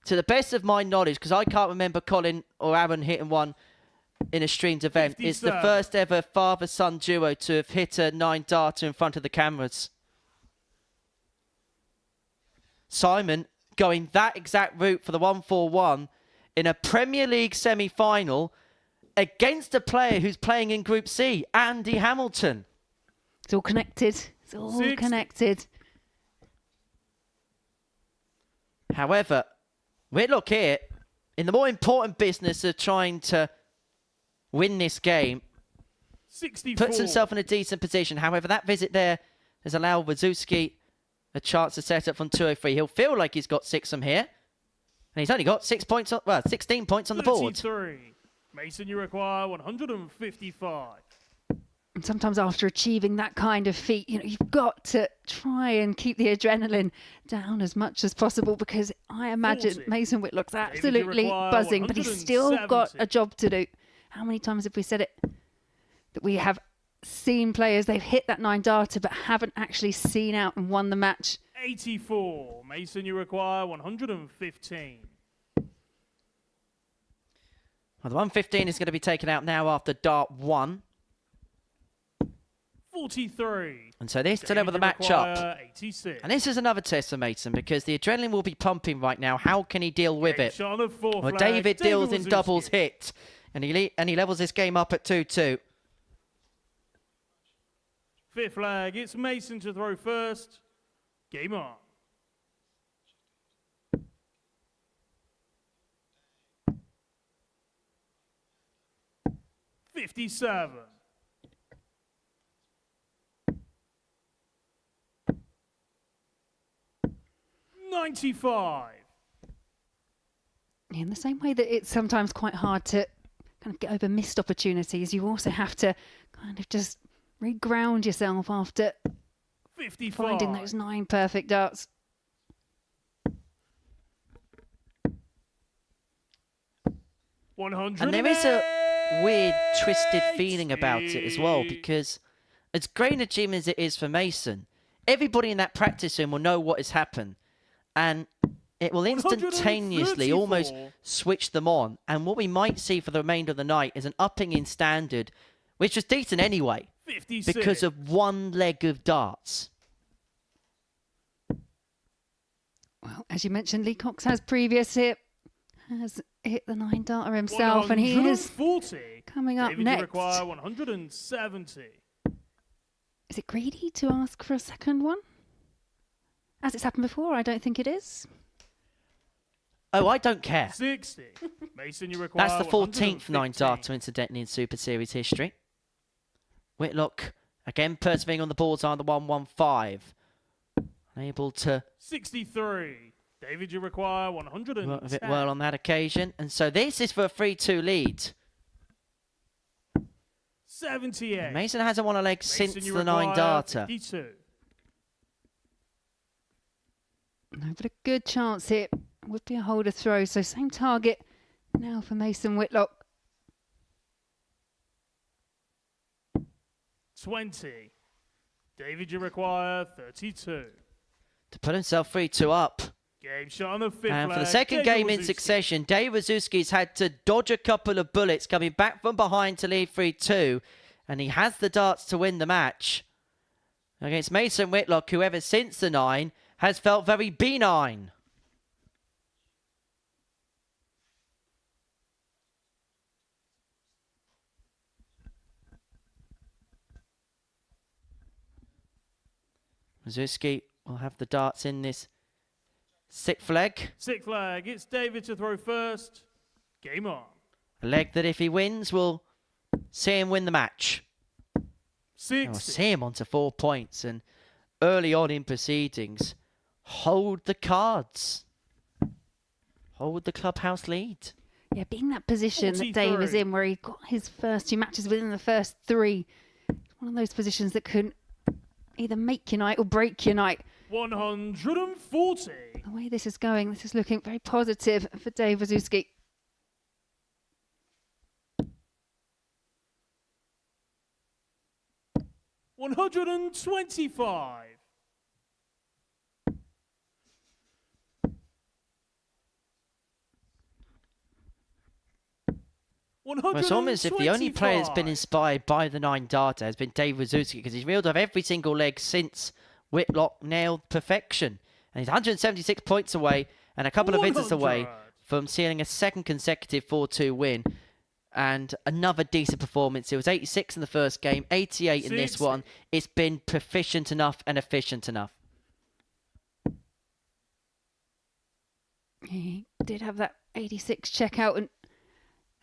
To the best of my knowledge, because I can't remember Colin or Aaron hitting 1 in a streamed event, it's the 57. first ever father-son duo to have hit a 9-darter in front of the cameras. Simon going that exact route for the 141 in a Premier League semi-final against a player who's playing in Group C, Andy Hamilton. It's all connected. It's all 60. connected. However, Whitlock here, in the more important business of trying to win this game, 64. puts himself in a decent position. However, that visit there has allowed Wawrzewski a chance to set up from 203. He'll feel like he's got 6 from here. And he's only got 6 points, 16 points on the board. 33. Mason, you require 155. And sometimes after achieving that kind of feat, you've got to try and keep the adrenaline down as much as possible, because I imagine 40. Mason Whitlock's David, you absolutely require buzzing, but he's still got 170. a job to do. How many times have we said it? That we have seen players, they've hit that 9-darter but haven't actually seen out and won the match. 84. Mason, you require 115. Well, the 115 is going to be taken out now after dart 1. 43. And so this to David, level the you match up. require 86. And this is another test for Mason, because the adrenaline will be pumping right now. How can he deal with Game it? shot on the fourth Well, flag. David deals in Wawrzewski. doubles hit. And he levels this game up at 2-2. Fifth flag. It's Mason to throw first. Game on. $57. $95. In the same way that it's sometimes quite hard to kind of get over missed opportunities, you also have to kind of just reground yourself after 55. finding those 9 perfect darts. And there is a weird, twisted feeling about it as well, because as great an achievement as it is for Mason, everybody in that practice room will know what has happened. And it will instantaneously 134. almost switch them on. And what we might see for the remainder of the night is an upping in standard, which was decent anyway, 56. because of 1 leg of darts. Well, as you mentioned, Lee Cox has hit the 9-darter himself, and he is 140. coming up David, you next. require 170. Is it greedy to ask for a second one? As it's happened before, I don't think it is. Oh, I don't care. 60. Mason, you require That's the 14th 115. 9-darter, incidentally, in Super Series history. Whitlock, again, persevering on the boards on the 115. Unable to 63. David, you require 110. work a bit well on that occasion. And so this is for a 3-2 lead. 78. Mason hasn't won a leg Mason, since you the require 9-darter. 52. No, but a good chance here. Would be a holder throw. So same target now for Mason Whitlock. 20. David, you require 32. To put himself 3-2 up. Game shot on the fifth And for the leg, second David game in Wawrzewski. succession, Dave Wawrzewski's had to dodge a couple of bullets coming back from behind to lead 3-2. And he has the darts to win the match against Mason Whitlock, who ever since the 9 has felt very benign. Wawrzewski will have the darts in this sixth leg. Sixth leg, it's David to throw first. Game on. A leg that if he wins will see him win the match. 60. We'll see him onto 4 points, and early on in proceedings, hold the cards. Hold the clubhouse lead. Yeah, being that position that Dave is 43. in, where he got his first 2 matches within the first 3. It's one of those positions that can either make your night or break your night. 140. The way this is going, this is looking very positive for Dave Wawrzewski. $125. Well, it's almost as if the only player that's been inspired by the 9 darter has been Dave Wawrzewski, because he's reeled off every single leg since Whitlock nailed perfection. And he's 176 points away and a couple of visits away 100. from sealing a second consecutive 4-2 win. And another decent performance. It was 86 in the first game, 88 in this 60. one. It's been proficient enough and efficient enough. He did have that 86 checkout, and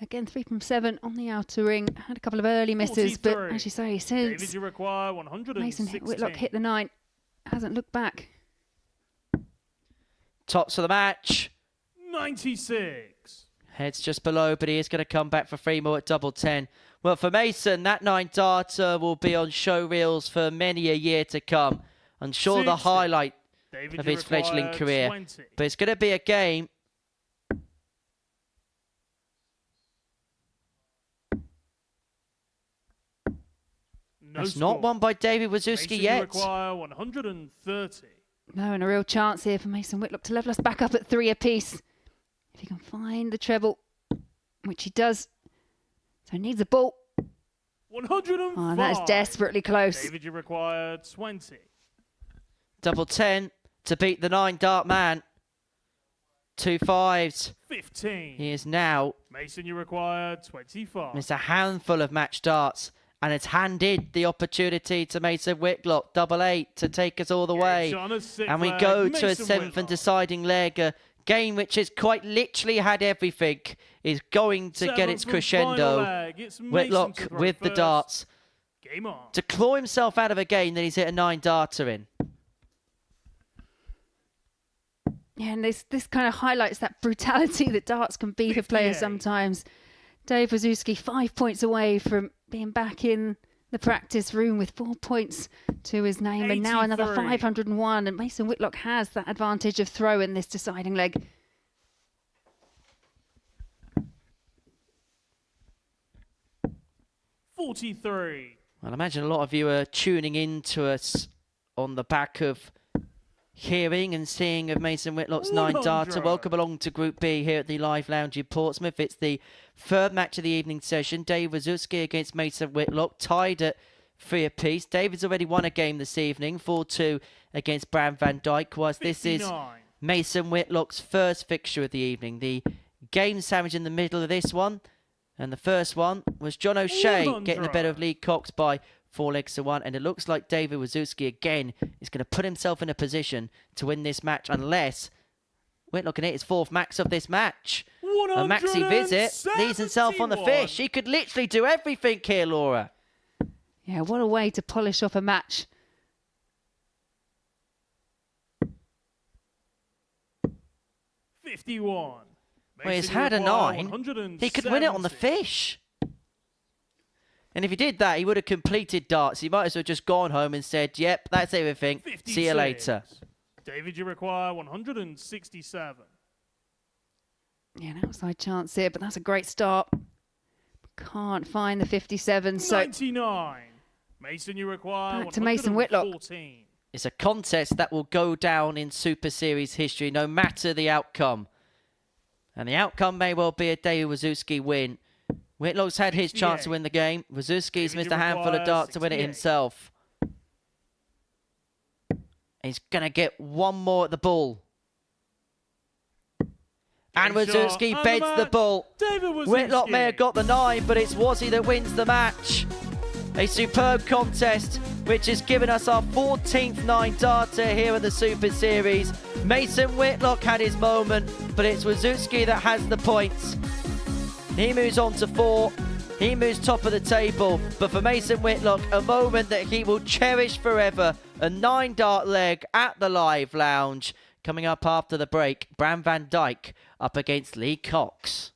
again 3 from 7 on the outer ring. Had a couple of early misses, but 43. as you say, David, since you require 116. Mason Whitlock hit the 9, hasn't looked back. Tops of the match. 96. Heads just below, but he is going to come back for 3 more at double 10. Well, for Mason, that 9 darter will be on show reels for many a year to come. I'm sure the 60. highlight David, of you his fledgling require career. 20. But it's going to be a game. No That's score. not won by David Wawrzewski Mason, you yet. require 130. No, and a real chance here for Mason Whitlock to level us back up at 3 apiece. If he can find the treble, which he does. So he needs a ball. 105. Oh, that is desperately close. David, you require 20. Double 10 to beat the 9 dart man. 2 5s. 15. He is now Mason, you require 25. missed a handful of match darts, and it's handed the opportunity to Mason Whitlock. Double 8 to take us all the way. Shot on a sixth And we leg, go to a Mason 7th and Whitlock. deciding leg. A game which has quite literally had everything is going to get Seventh its and crescendo. final leg. It's Mason Whitlock to throw with the first. darts Game on. to claw himself out of a game that he's hit a 9 darter in. Yeah, and this kind of highlights that brutality that darts can be for players 58. sometimes. Dave Wawrzewski 5 points away from being back in the practice room with 4 points to his name, and now another 83. 501. And Mason Whitlock has that advantage of throw in this deciding leg. $43. Well, I imagine a lot of you are tuning in to us on the back of hearing and seeing of Mason Whitlock's 9 darter. 100. Welcome along to Group B here at the Live Lounge in Portsmouth. It's the third match of the evening session. Dave Wawrzewski against Mason Whitlock, tied at 3 apiece. David's already won a game this evening, 4-2 against Bram van Dijk, whilst this is 59. Mason Whitlock's first fixture of the evening. The game sandwich in the middle of this one. And the first one was John O'Shea 100. getting the better of Lee Cox by 4 legs to 1. And it looks like David Wawrzewski again is going to put himself in a position to win this match, unless Whitlock can hit his 4th max of this match. A maxi visit leaves himself on the 171. fish. He could literally do everything here, Laura. Yeah, what a way to polish off a match. $51. Well, he's Mason, had you a require 9. He could win it on the 170. fish. And if he did that, he would have completed darts. He might as well just gone home and said, yep, that's everything. See you 56. later. David, you require 167. Yeah, an outside chance here, but that's a great start. Can't find the 57, so 99. Mason, you require back to Mason Whitlock. 114. It's a contest that will go down in Super Series history, no matter the outcome. And the outcome may well be a David Wawrzewski win. Whitlock's had his chance to win the game. Wawrzewski's missed a handful of darts to win it himself. He's going to get one more at the ball. And Wawrzewski beds the ball. Whitlock may have got the 9, but it's Wazzy that wins the match. A superb contest, which has given us our 14th 9-darter here in the Super Series. Mason Whitlock had his moment, but it's Wawrzewski that has the points. He moves on to 4. He moves top of the table. But for Mason Whitlock, a moment that he will cherish forever. A 9-dart leg at the Live Lounge. Coming up after the break, Bram van Dijk up against Lee Cox.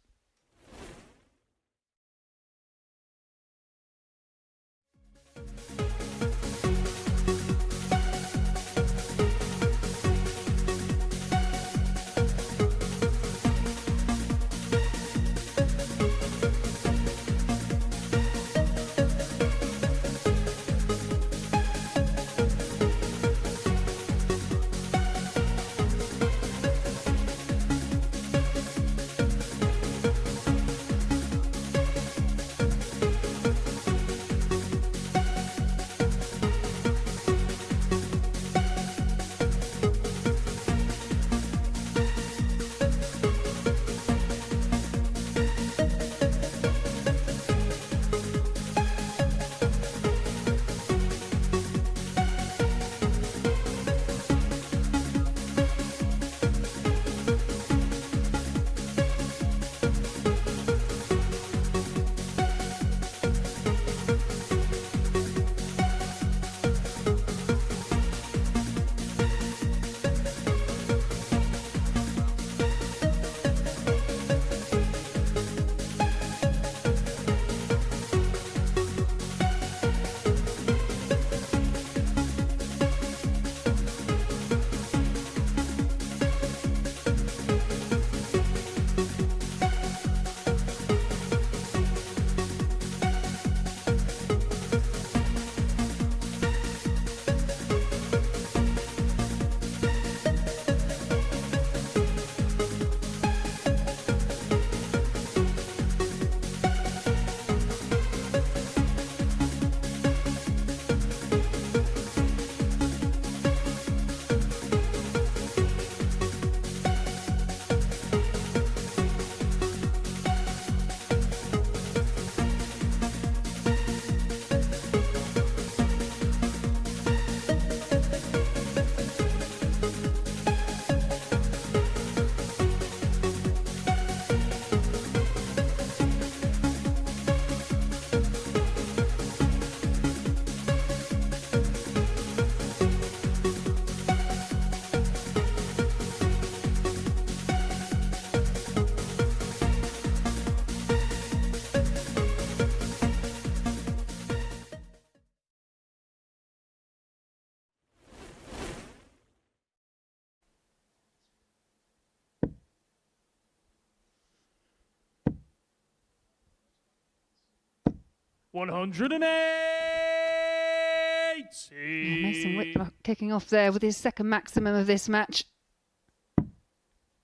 Mason Whitlock kicking off there with his second maximum of this match.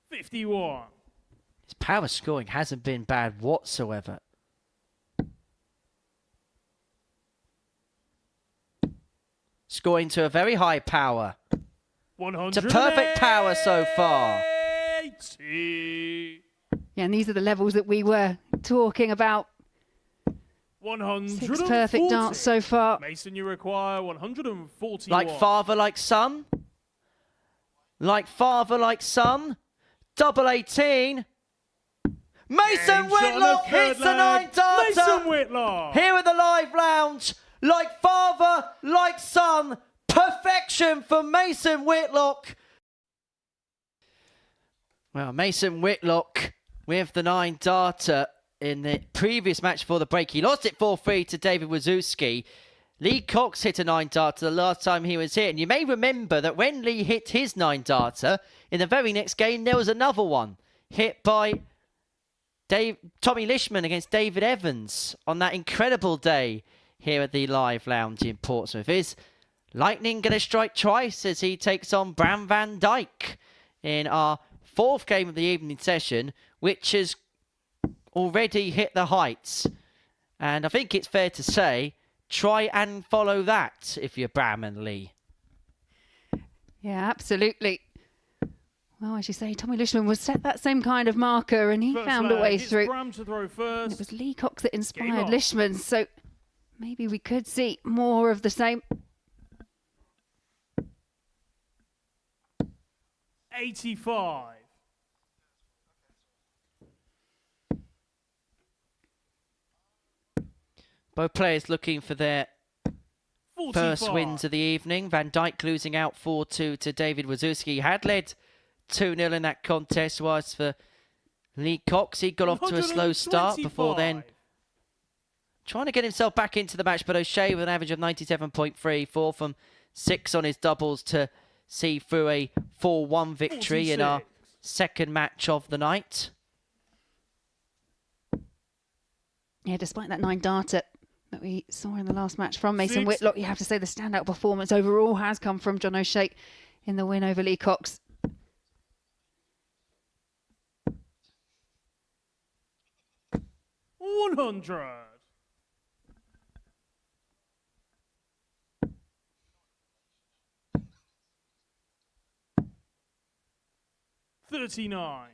51. His power scoring hasn't been bad whatsoever. Scoring to a very high power. To perfect power so far. Yeah, and these are the levels that we were talking about. 6 perfect darts so far. Mason, you require 141. Like father, like son. Like father, like son. Double 18. Mason Whitlock hits the 9-darter. Mason Whitlock. Here at the Live Lounge. Like father, like son. Perfection for Mason Whitlock. Well, Mason Whitlock with the 9-darter in the previous match for the break. He lost it 4-3 to David Wawrzewski. Lee Cox hit a 9-darter the last time he was here. And you may remember that when Lee hit his 9-darter, in the very next game, there was another one hit by Tommy Lishman against David Evans on that incredible day here at the Live Lounge in Portsmouth. Is lightning going to strike twice as he takes on Bram van Dijk in our 4th game of the evening session, which has already hit the heights? And I think it's fair to say, try and follow that if you're Bram and Lee. Yeah, absolutely. Well, as you say, Tommy Lishman was set that same kind of marker and he found a way through. Bram to throw first. It was Lee Cox that inspired Lishman, so maybe we could see more of the same. 85. Both players looking for their 45. first wins of the evening. Van Dijk losing out 4-2 to David Wawrzewski. He had led 2-0 in that contest, whilst for Lee Cox, he got off to a slow start before then trying to get himself back into the match, but SHEA with an average of 97.3, 4 from 6 on his doubles to see through a 4-1 victory 46. in our second match of the night. Yeah, despite that 9-darter that we saw in the last match from Mason 60. Whitlock, you have to say the standout performance overall has come from John O'Shea in the win over Lee Cox. $100. 39.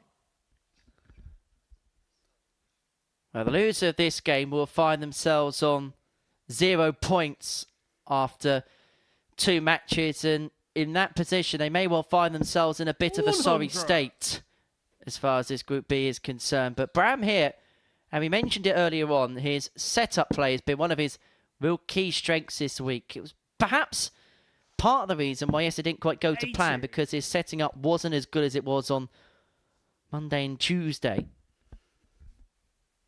Well, the loser of this game will find themselves on 0 points after 2 matches, and in that position they may well find themselves in a bit of a sorry 100. state as far as this Group B is concerned. But Bram here, and we mentioned it earlier on, his setup play has been one of his real key strengths this week. It was perhaps part of the reason why, yes, it didn't quite go to plan, 80. because his setting up wasn't as good as it was on Monday and Tuesday.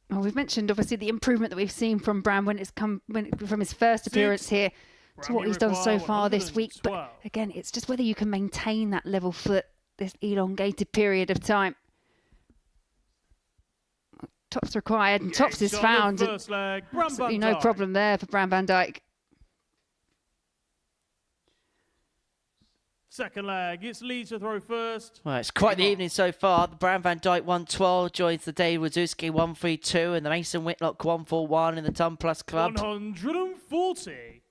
Well, we've mentioned obviously the improvement that we've seen from Bram from his first appearance here to what he's done so far this week. But again, it's just whether you can maintain that level for this elongated period of time. Tops required and tops is found. First leg, Bram Absolutely van no Dijk. problem there for Bram van Dijk. Second leg, it's Lee to throw first. Well, it's quite the evening so far. The Bram van Dijk 112 joins the David Wawrzewski 132 and the Mason Whitlock 141 in the Ton Plus Club. 140.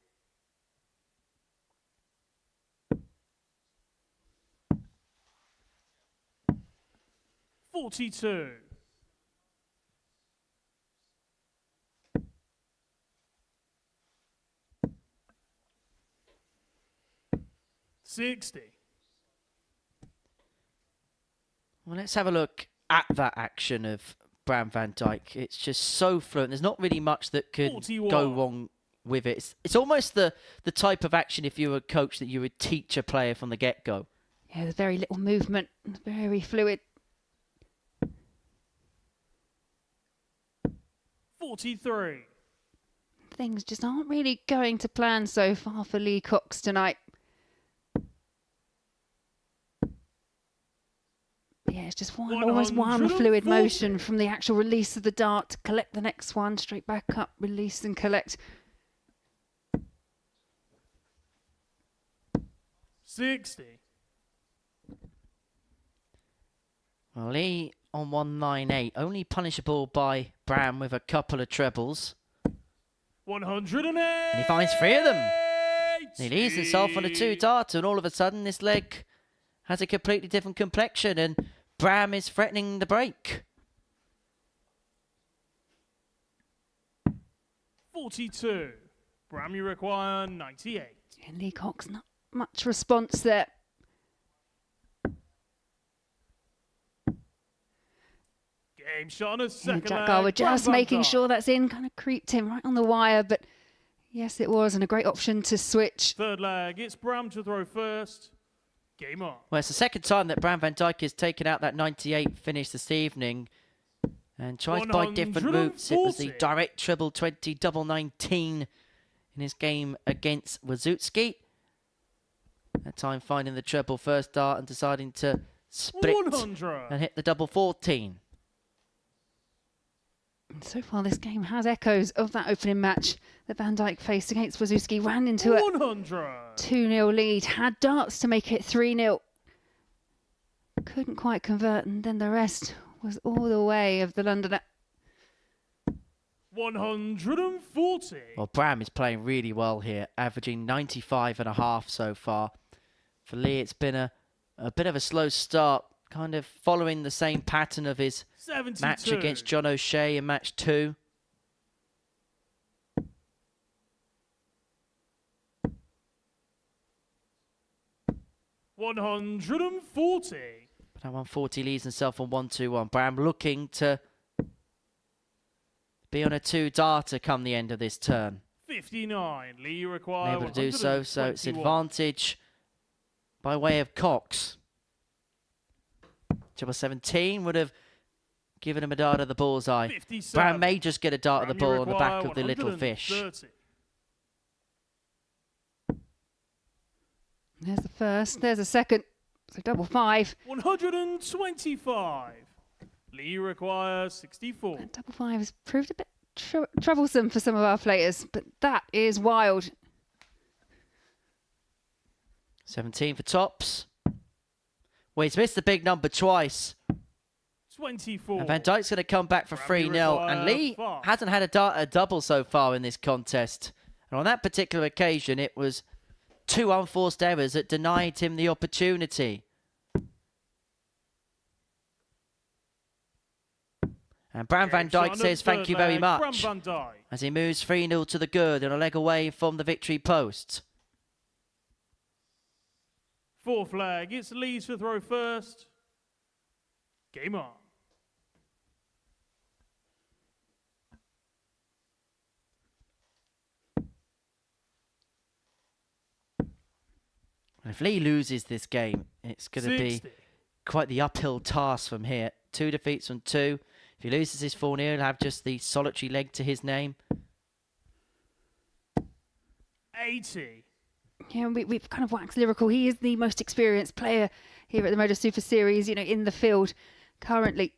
$42. 60. Well, let's have a look at that action of Bram van Dijk. It's just so fluent. There's not really much that could 41. go wrong with it. It's almost the type of action, if you were a coach, that you would teach a player from the get-go. Yeah, there's very little movement. It's very fluid. 43. Things just aren't really going to plan so far for Lee Cox tonight. Yeah, it's just almost one fluid 140. motion from the actual release of the dart to collect the next one, straight back up, release and collect. 60. Well, Lee on 198, only punishable by Bram with a couple of trebles. 108. And he finds 3 of them. He leaves himself on a 2-darter, and all of a sudden this leg has a completely different complexion, and Bram is threatening the break. 42. Bram, you require 98. And Lee Cox, not much response there. Game shot on a Yeah, second Jack leg. Garwood Bram just van making Dijk. sure that's in, kind of creeped him right on the wire, but yes, it was, and a great option to switch. Third leg, it's Bram to throw first. Game on. Well, it's the second time that Bram van Dijk has taken out that 98 finish this evening and tries by different routes. It was the 140. direct treble 20, double 19 in his game against Wawrzewski. That time finding the treble first dart and deciding to split 100. and hit the double 14. So far, this game has echoes of that opening match that Van Dijk faced against Wawrzewski. Ran into a 100. 2-0 lead, had darts to make it 3-0. Couldn't quite convert, and then the rest was all the way of the Londoner. 140. Well, Bram is playing really well here, averaging 95.5 so far. For Lee, it's been a bit of a slow start, kind of following the same pattern of his 72. match against John O'Shea in match 2. $140. But at 140 leaves himself on 1-2-1. Bram looking to be on a 2-darter come the end of this turn. 59. Lee require Able to do so, so it's advantage by way of Cox. Double 17 would have given him a dart at the bullseye. 57. Bram may just get a dart at the Bram, you ball on the back require of the little fish. 130. There's the first, there's a second. So double 5. 125. Lee requires 64. And double 5 has proved a bit troublesome for some of our players, but that is wild. 17 for tops. Well, he's missed the big number twice. 24. And Van Dijk's going to come back for Bram, you 3-0. And require Lee 5. hasn't had a double so far in this contest. And on that particular occasion, it was 2 unforced errors that denied him the opportunity. And Bram Van Dijk says thank you very Bram much Van Dijk. as he moves 3-0 to the good and a leg away from the victory post. Fourth flag. It's Lee's to throw first. Game on. And if Lee loses this game, it's going to be 60. quite the uphill task from here. 2 defeats from 2. If he loses his 4-0, he'll have just the solitary leg to his name. 80. Yeah, we've kind of waxed lyrical. He is the most experienced player here at the Modus Super Series, in the field currently.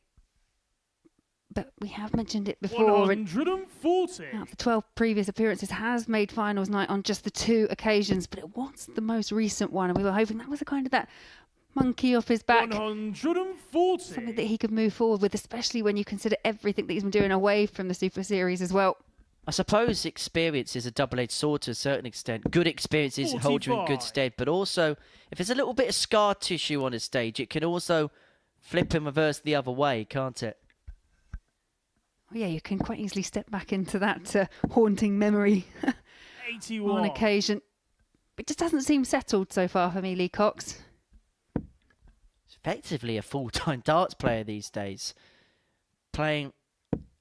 But we have mentioned it before. 140. Out of the 12 previous appearances, has made finals night on just the 2 occasions, but it was the most recent one, and we were hoping that was that monkey off his back. 140. Something that he could move forward with, especially when you consider everything that he's been doing away from the Super Series as well. I suppose experience is a double-edged sword to a certain extent. Good experiences hold you in good 45. stead, but also if there's a little bit of scar tissue on a stage, it can also flip and reverse the other way, can't it? Well, yeah, you can quite easily step back into that haunting memory 81. on occasion. It just doesn't seem settled so far for me, Lee Cox. He's effectively a full-time darts player these days. Playing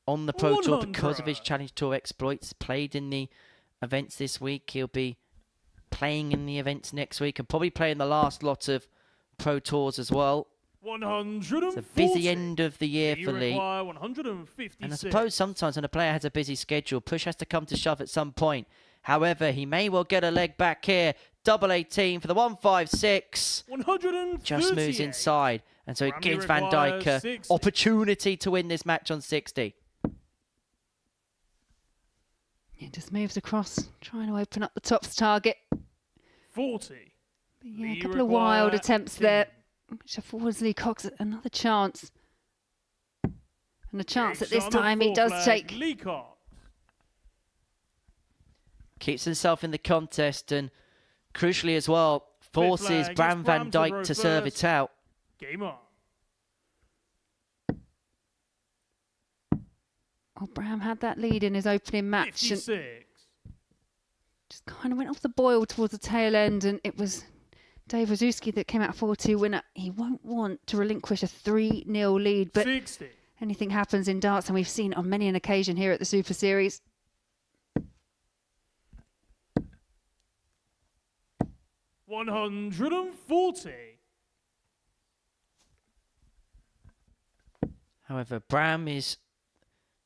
on the Pro Tour because of his 100. Challenge Tour exploits. Played in the events this week. He'll be playing in the events next week and probably playing the last lot of Pro Tours as well. 140. It's a busy end of the year for Lee. Require 156. And I suppose sometimes when a player has a busy schedule, push has to come to shove at some point. However, he may well get a leg back here. Double 18 for the 156. 138. Just moves inside. And so it Bram, gives you Van require Dijk 60. opportunity to win this match on 60. It just moves across, trying to open up the tops target. 40. Yeah, a Lee couple of wild require attempts 10. there, which affords Lee Cox another chance. And a chance that this On the time he fourth does flag, take. Lee Cox. Keeps himself in the contest and crucially as well, forces flag, Bram it's Van Bram to Dijk throw to serve first. it out. Game on. Well, Bram had that lead in his opening match and 56. just kind of went off the boil towards the tail end, and it was Dave Wawrzewski that came out 4-2 winner. He won't want to relinquish a 3-0 lead, but 60. anything happens in darts, and we've seen on many an occasion here at the Super Series. $140. However, Bram is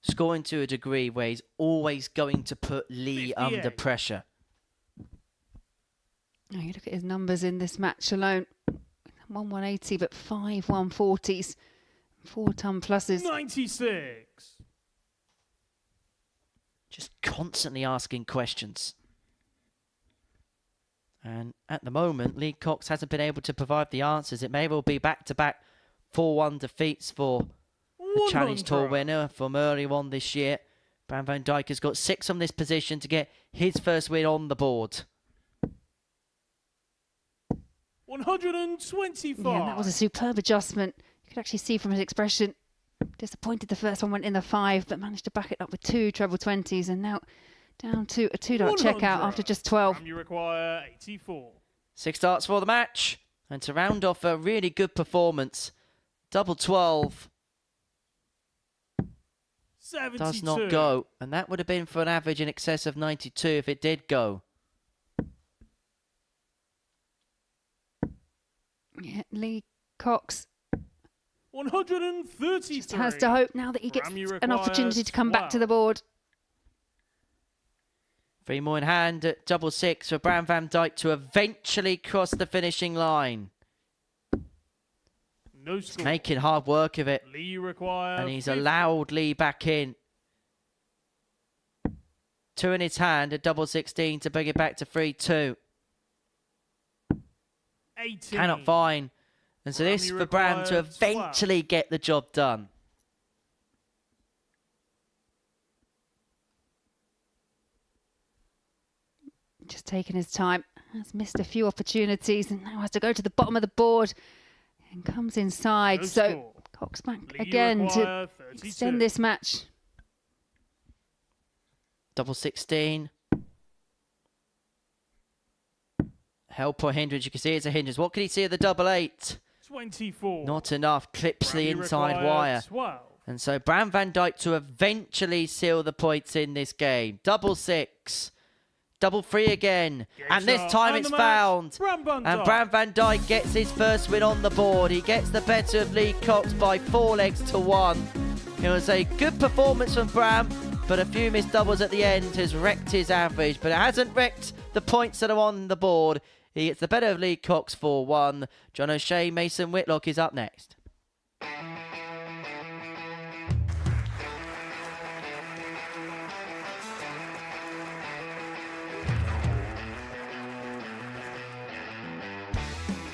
scoring to a degree where he's always going to put Lee 58. under pressure. Oh, you look at his numbers in this match alone. 180, but 5 140s. 4-ton pluses. 96. Just constantly asking questions. And at the moment, Lee Cox hasn't been able to provide the answers. It may well be back-to-back 4-1 defeats for the Challenge Tour winner from early on this year. Bram van Dijk has got 6 on this position to get his first win on the board. 125. Yeah, that was a superb adjustment. You could actually see from his expression, disappointed the first one went in the 5, but managed to back it up with 2 treble 20s, and now down to a 2-dart checkout after just 12. You require 84. 6 darts for the match. And to round off a really good performance, double 12 72. does not go. And that would have been for an average in excess of 92 if it did go. Yeah, Lee Cox 133. just has to hope now that he gets an opportunity to come back to the board. 3 more in hand at double 6 for Bram van Dijk to eventually cross the finishing line. No score. Making hard work of it. Lee require. And he's 50. allowed Lee back in. 2 in his hand at double 16 to bring it back to 3-2. 18. Cannot find. And so this for Bram to eventually get the job done. Just taking his time. Has missed a few opportunities and now has to go to the bottom of the board. And comes inside. No So score. Cox back Lee again to require 32. extend this match. Double 16. Help or hindrance. You can see it's a hindrance. What can he see of the double 8? 24. Not enough. Clips the Bram, you inside require wire. 12. And so Bram van Dijk to eventually seal the points in this game. Double 6. Double 3 again. And this time it's found. Bram van And Dijk. Bram van Dijk gets his first win on the board. He gets the better of Lee Cox by 4 legs to 1. It was a good performance from Bram, but a few missed doubles at the end has wrecked his average. But it hasn't wrecked the points that are on the board. He gets the better of Lee Cox 4-1. John O'Shea, Mason Whitlock is up next.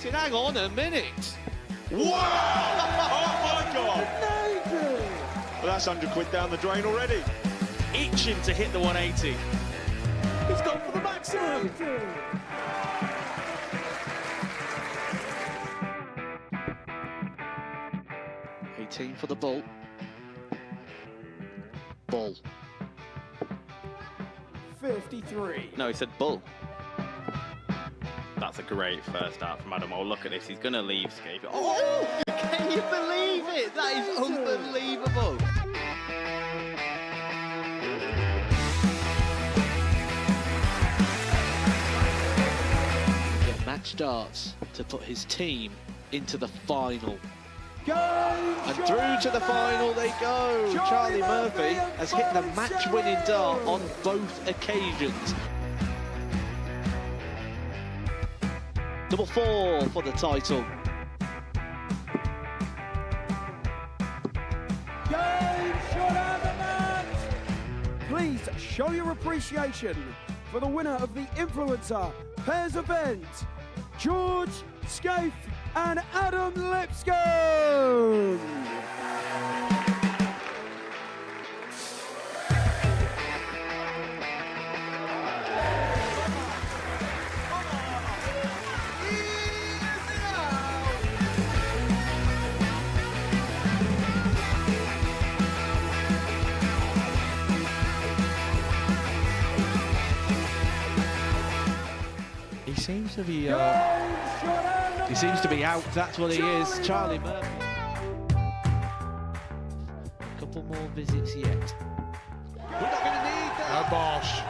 Hang on a minute. Wow! Oh my God! Well, that's £100 down the drain already. Itching to hit the 180. He's gone for the maximum. Team for the ball. Ball. 53. No, he said bull. That's a great first out from Adam. Oh, look at this. He's going to leave Scape. Oh, can you believe it? That is unbelievable. Get match darts to put his team into the final. And through to the final they go. Charlie Murphy has hit the match-winning dart on both occasions. Double 4 for the title. Please show your appreciation for the winner of the Influencer Pairs event, George Scaife and Adam Lipscomb. He seems to be out. That's what he is. Charlie Murphy. A couple more visits yet. We're not going to need that. No Bosch.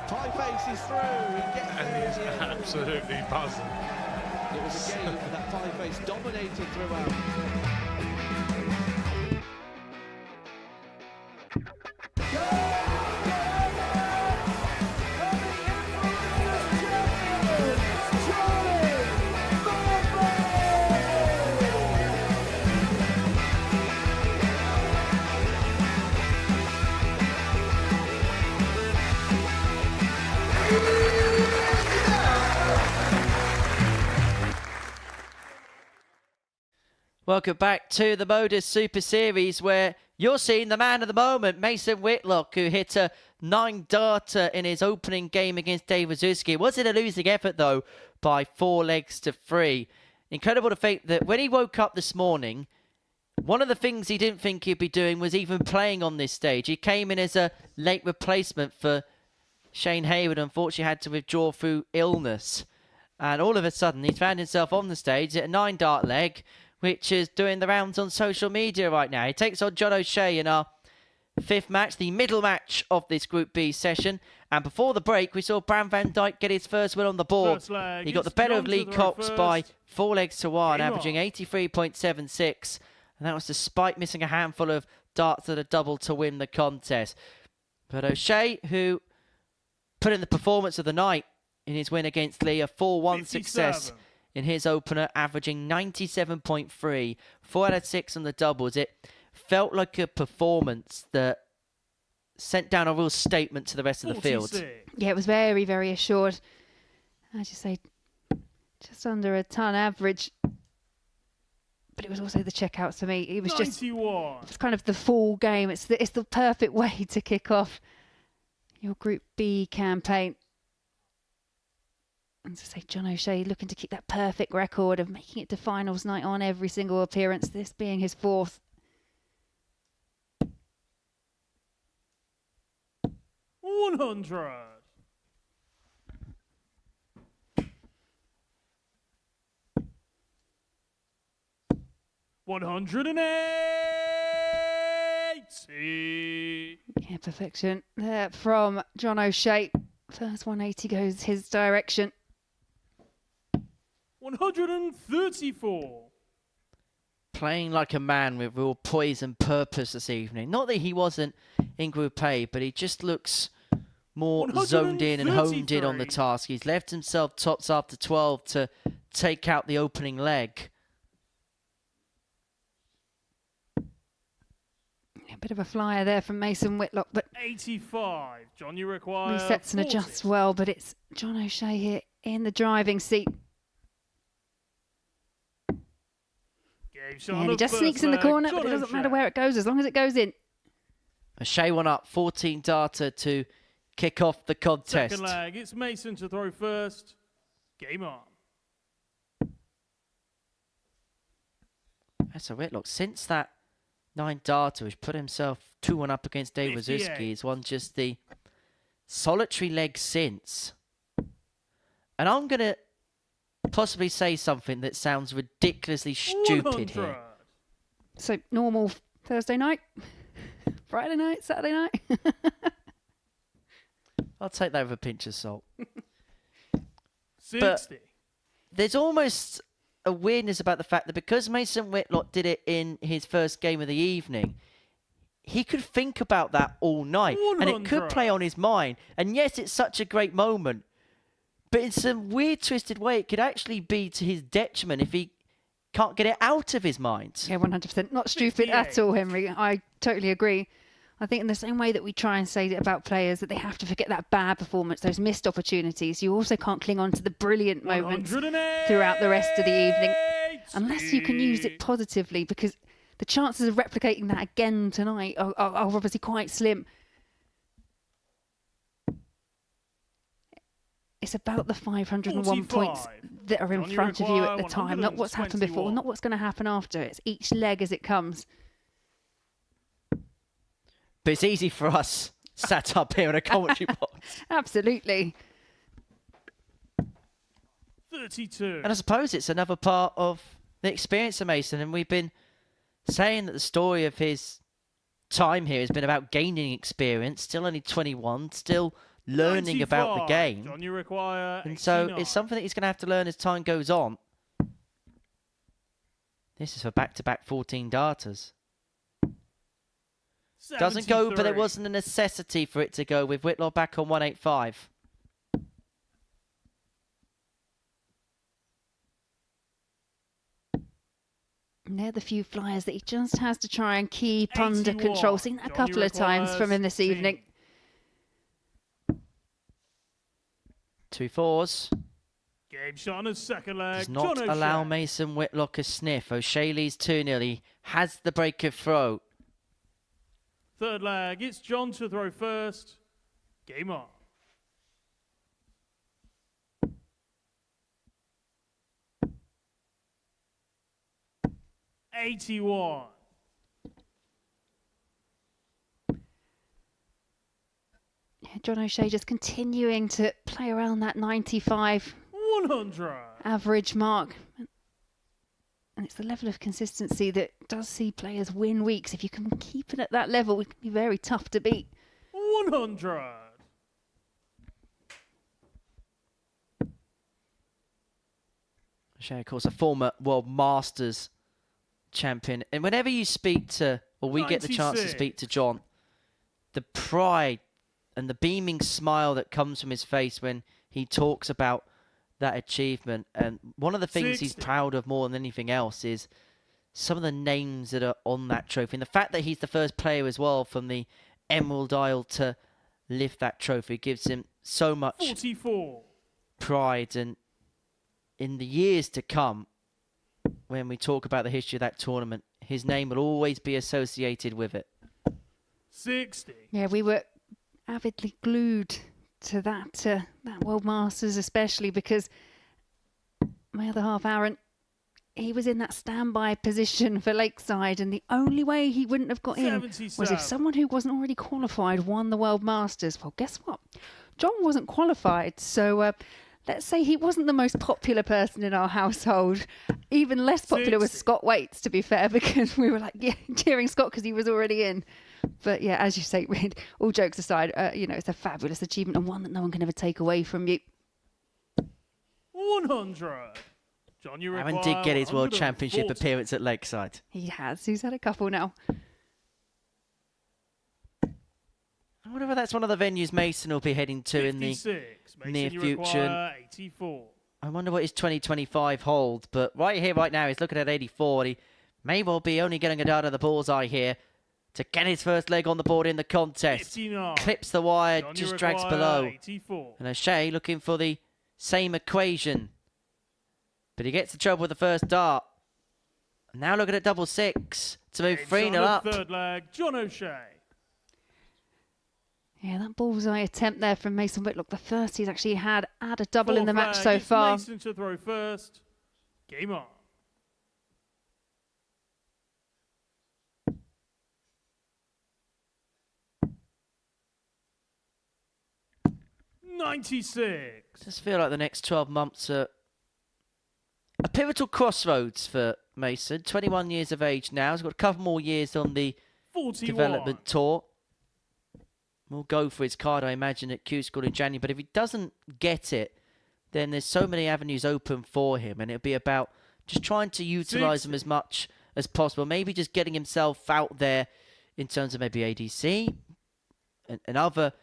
Pie face is through. And he's absolutely buzzing. It was a game that Pie face dominated throughout. Welcome back to the Modus Super Series, where you're seeing the man of the moment, Mason Whitlock, who hit a 9-darter in his opening game against Wawrzewski. Was it a losing effort, though, by 4 legs to 3? Incredible to think that when he woke up this morning, one of the things he didn't think he'd be doing was even playing on this stage. He came in as a late replacement for Shane Hayward, unfortunately had to withdraw through illness. And all of a sudden, he's found himself on the stage at a 9-dart leg, which is doing the rounds on social media right now. He takes on John O'Shea in our 5th match, the middle match of this Group B session. And before the break, we saw Bram van Dijk get his first win on the board. He got the better of Lee Cox by 4 legs to 1, averaging 83.76. And that was despite missing a handful of darts at a double to win the contest. But O'Shea, who put in the performance of the night in his win against Lee, a 4-1 success in his opener, averaging 97.3, 4 out of 6 on the doubles. It felt like a performance that sent down a real statement to the rest of the field. Yeah, it was very, very assured. As you say, just under a ton average. But it was also the checkouts for me. It was 91. It's kind of the full game. It's the perfect way to kick off your Group B campaign. And to say, John O'Shea looking to keep that perfect record of making it to finals night on every single appearance, this being his 4th. $100. $180. Yeah, perfection there from John O'Shea. First 180 goes his direction. 134. Playing like a man with real poise and purpose this evening. Not that he wasn't in Group A, but he just looks more zoned in and honed in on the task. He's left himself tops after 12 to take out the opening leg. A bit of a flyer there from Mason Whitlock, but 85. John, you require resets and adjusts well, but it's John O'Shea here in the driving seat. And he just sneaks in the corner, but it doesn't matter where it goes as long as it goes in. O'Shea won up 14-darter to kick off the contest. Second leg, it's Mason to throw first. Game on. That's a Whitlock. Since that 9-darter, which put himself 2-1 up against Wawrzewski, he's won just the solitary leg since. And I'm going to possibly say something that sounds ridiculously stupid here. So, normal Thursday night? Friday night? Saturday night? I'll take that with a pinch of salt. 60. But there's almost a weirdness about the fact that because Mason Whitlock did it in his first game of the evening, he could think about that all night. 100. And it could play on his mind. And yes, it's such a great moment. But in some weird, twisted way, it could actually be to his detriment if he can't get it out of his mind. Yeah, 100%. Not stupid at all, Henry. I totally agree. I think in the same way that we try and say about players that they have to forget that bad performance, those missed opportunities, you also can't cling on to the brilliant moments throughout the rest of the evening unless you can use it positively, because the chances of replicating that again tonight are obviously quite slim. It's about the 501 points that are in front of you at the time, not what's happened before, not what's going to happen after. It's each leg as it comes. But it's easy for us sat up here in a commentary box. Absolutely. 32. And I suppose it's another part of the experience of Mason. And we've been saying that the story of his time here has been about gaining experience. Still only 21, still learning 95. about the game. John, you require 89. And so it's something that he's going to have to learn as time goes on. This is for back-to-back 14-darters. 73. Doesn't go, but there wasn't a necessity for it to go with Whitlock back on 185. And they're the few flyers that he just has to try and keep under control. Seen that a couple of times from him this evening. 2 4s. Game shot on his second leg. Does not John allow O'Shea. Mason Whitlock a sniff. O'Shea leads 2-0. He has the break of throw. Third leg, it's John to throw first. Game on. $81. John O'Shea just continuing to play around that 95 $100. average mark. And it's the level of consistency that does see players win weeks. If you can keep it at that level, it can be very tough to beat. 100. O'Shea, of course, a former World Masters champion. And whenever you speak to, or we get the chance to 96. speak to John, the pride and the beaming smile that comes from his face when he talks about that achievement. And one of the things he's 60. proud of more than anything else is some of the names that are on that trophy. And the fact that he's the first player as well from the Emerald Isle to lift that trophy gives him so much 44. pride. And in the years to come, when we talk about the history of that tournament, his name will always be associated with it. 60. Yeah, we were avidly glued to that World Masters, especially because my other half, Aaron, he was in that standby position for Lakeside, and the only way he wouldn't have got in was 77. if someone who wasn't already qualified won the World Masters. Well, guess what? John wasn't qualified, so let's say he wasn't the most popular person in our household. Even less popular was 60. Scott Waits, to be fair, because we were like, yeah, cheering Scott because he was already in. But yeah, as you say, all jokes aside, it's a fabulous achievement and one that no one can ever take away from you. 100. John, you Aaron require did get his World 140. Championship appearance at Lakeside. He has. He's had a couple now. I wonder if that's one of the venues Mason will be heading to in the 56. Mason, near you future. require 84. I wonder what his 2025 holds. But right here, right now, he's looking at 84. And he may well be only getting it out of the bullseye here to get his first leg on the board in the contest. 59. Clips the wire, John, you just drags require below. 84. And O'Shea looking for the same equation. But he gets the trouble with the first dart. And now looking at double six to move Game 3-0 shot on up. the third leg, John O'Shea. Yeah, that bullseye attempt there from Mason Whitlock, the first he's actually had at a double in the Fourth match leg, so it's far. Mason to throw first. Game on. $96. Just feel like the next 12 months are a pivotal crossroads for Mason. 21 years of age now. He's got a couple more years on the 41. development tour. We'll go for his card, I imagine, at Q School in January. But if he doesn't get it, then there's so many avenues open for him. And it'll be about just trying to utilise them as much as possible. Maybe just getting himself out there in terms of maybe ADC and other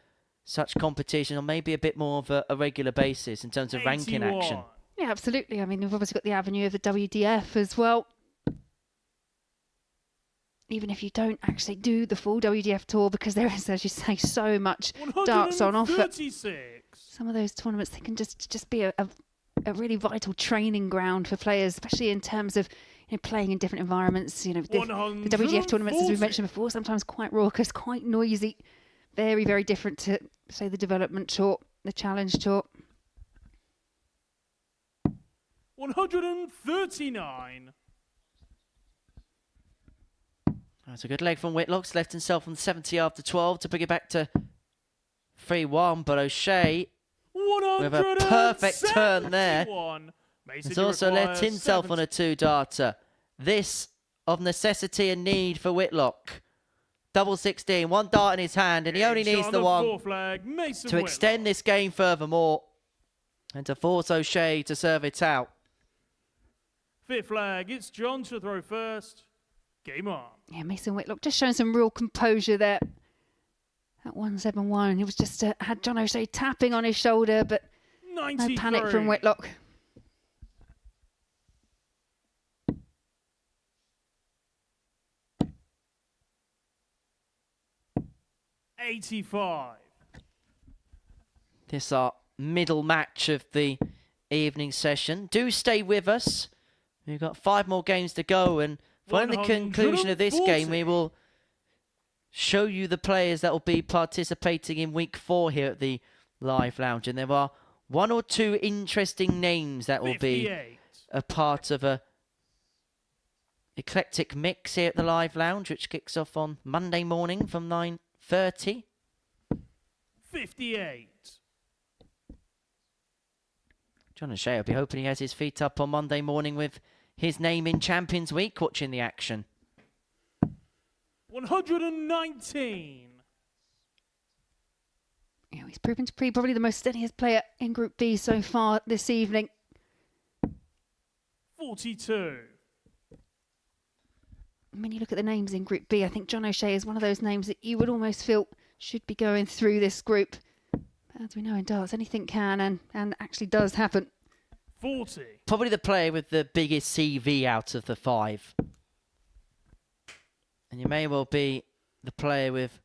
such competition, or maybe a bit more of a regular basis in terms of ranking 81. action. Yeah, absolutely. I mean, we've obviously got the avenue of the WDF as well. Even if you don't actually do the full WDF tour, because there is, as you say, so much darts on offer. 136. Some of those tournaments, they can just be a really vital training ground for players, especially in terms of playing in different environments. The WDF tournaments, as we mentioned before, sometimes quite raucous, quite noisy, very, very different to, say, the development tour, the challenge tour. 139. That's a good leg from Whitlock's left himself on 70 after 12 to bring it back to 3-1. But O'Shea with a perfect turn there. He's also let himself on a 2-darter. This of necessity and need for Whitlock. Double 16, one dart in his hand, and he only needs the one to extend this game furthermore and to force O'Shea to serve it out. Fifth flag, it's John to throw first. Game on. Yeah, Mason Whitlock just showing some real composure there at 171. He was just had John O'Shea tapping on his shoulder, but 93. no panic from Whitlock. $85. This our middle match of the evening session. Do stay with us. We've got 5 more games to go, and following the conclusion of this game, we will show you the players that will be participating in week 4 here at the Live Lounge. And there are 1 or 2 interesting names that will be a part of a eclectic mix here at the Live Lounge, which kicks off on Monday morning from 9:30. 58. John O'Shea will be hoping he has his feet up on Monday morning with his name in Champions Week, watching the action. 119. Yeah, he's proven to be probably the most steadiest player in Group B so far this evening. 42. When you look at the names in Group B, I think John O'Shea is one of those names that you would almost feel should be going through this group. But as we know in darts, anything can and actually does happen. 40. Probably the player with the biggest CV out of the 5. And you may well be the player with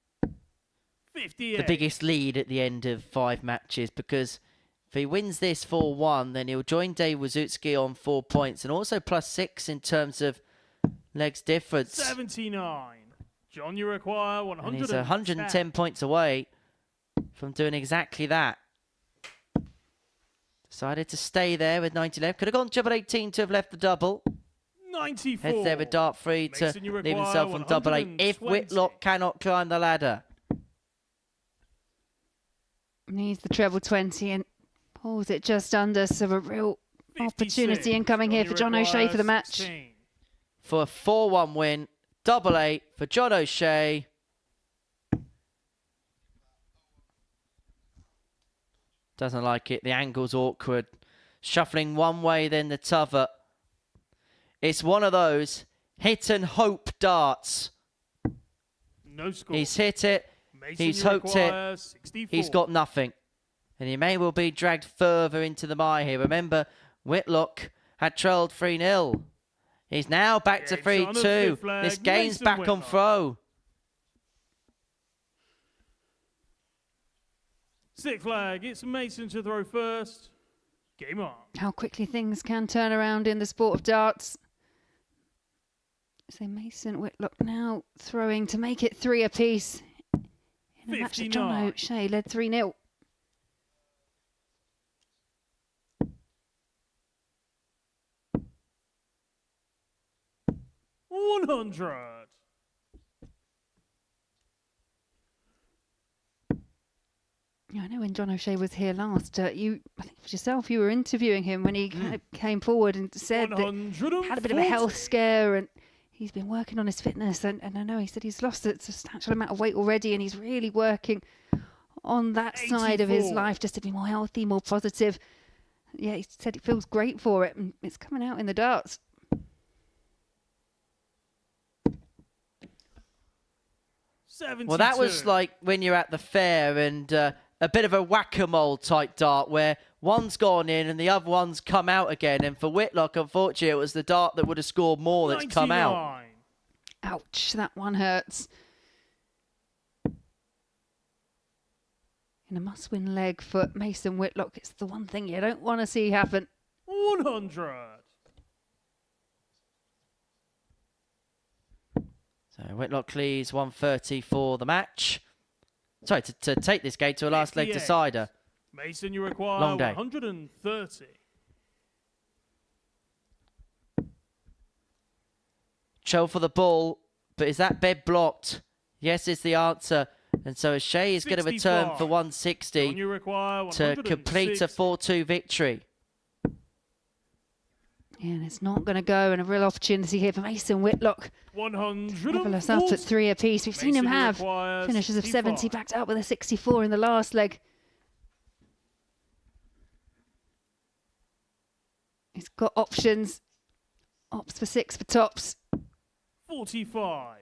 58. the biggest lead at the end of 5 matches, because if he wins this 4-1, then he'll join Dave Wawrzewski on 4 points and also +6 in terms of legs difference. 79. John, you require 110. And he's 110 points away from doing exactly that. Decided to stay there with 90 left. Could have gone double 18 to have left the double. 94. Heads there with dart free to leave himself on double 8 if Whitlock cannot climb the ladder. Needs the treble 20 and pulls it just under, so a real opportunity incoming here for John O'Shea for the match. 16. For a 4-1 win, double 8 for John O'Shea. Doesn't like it. The angle's awkward. Shuffling one way, then the t'other. It's one of those hit and hope darts. No score. He's hit it. Mason, He's you hoped require it. 64. He's got nothing. And he may well be dragged further into the mire here. Remember, Whitlock had trailed 3-0. He's now back to 3-2. This game's back on throw. 6th flag. It's Mason to throw first. Game on. How quickly things can turn around in the sport of darts. So Mason Whitlock now throwing to make it 3 apiece. In a match that John O'Shea led 3-0. $100. Yeah, I know when John O'Shea was here last, I think it was yourself, you were interviewing him when he kind of came forward and said that he had a bit of a health scare and he's been working on his fitness. And I know he said he's lost a substantial amount of weight already and he's really working on that side of his life just to be more healthy, more positive. Yeah, he said it feels great for it and it's coming out in the darts. 72. Well, that was like when you're at the fair and a bit of a whack-a-mole type dart where one's gone in and the other one's come out again. And for Whitlock, unfortunately, it was the dart that would have scored more that's come out. Ouch, that one hurts. In a must-win leg for Mason Whitlock, it's the one thing you don't want to see happen. 100. So Whitlock leads 130 for the match. Sorry, to take this game to a last leg decider. Mason, you require Long day. 130. Cho for the ball, but is that bed blocked? Yes, is the answer. And so O'Shea is going to return for 160 to complete a 4-2 victory. Yeah, and it's not going to go, and a real opportunity here for Mason Whitlock. 100. Level us up at 3 apiece. We've seen him have finishes of 70, backed up with a 64 in the last leg. He's got options. Opts for 6 for tops. 45.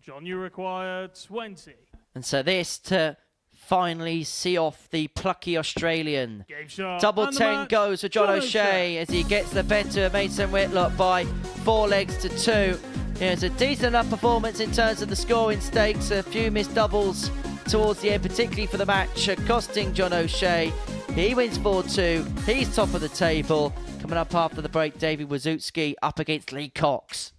John, you require 20. And so this to finally see off the plucky Australian. Game shot. Double 10 goes for John O'Shea as he gets the better of Mason Whitlock by 4 legs to 2. It's a decent enough performance in terms of the scoring stakes. A few missed doubles towards the end, particularly for the match, costing John O'Shea He wins 4-2. He's top of the table. Coming up after the break, David Wawrzewski up against Lee Cox.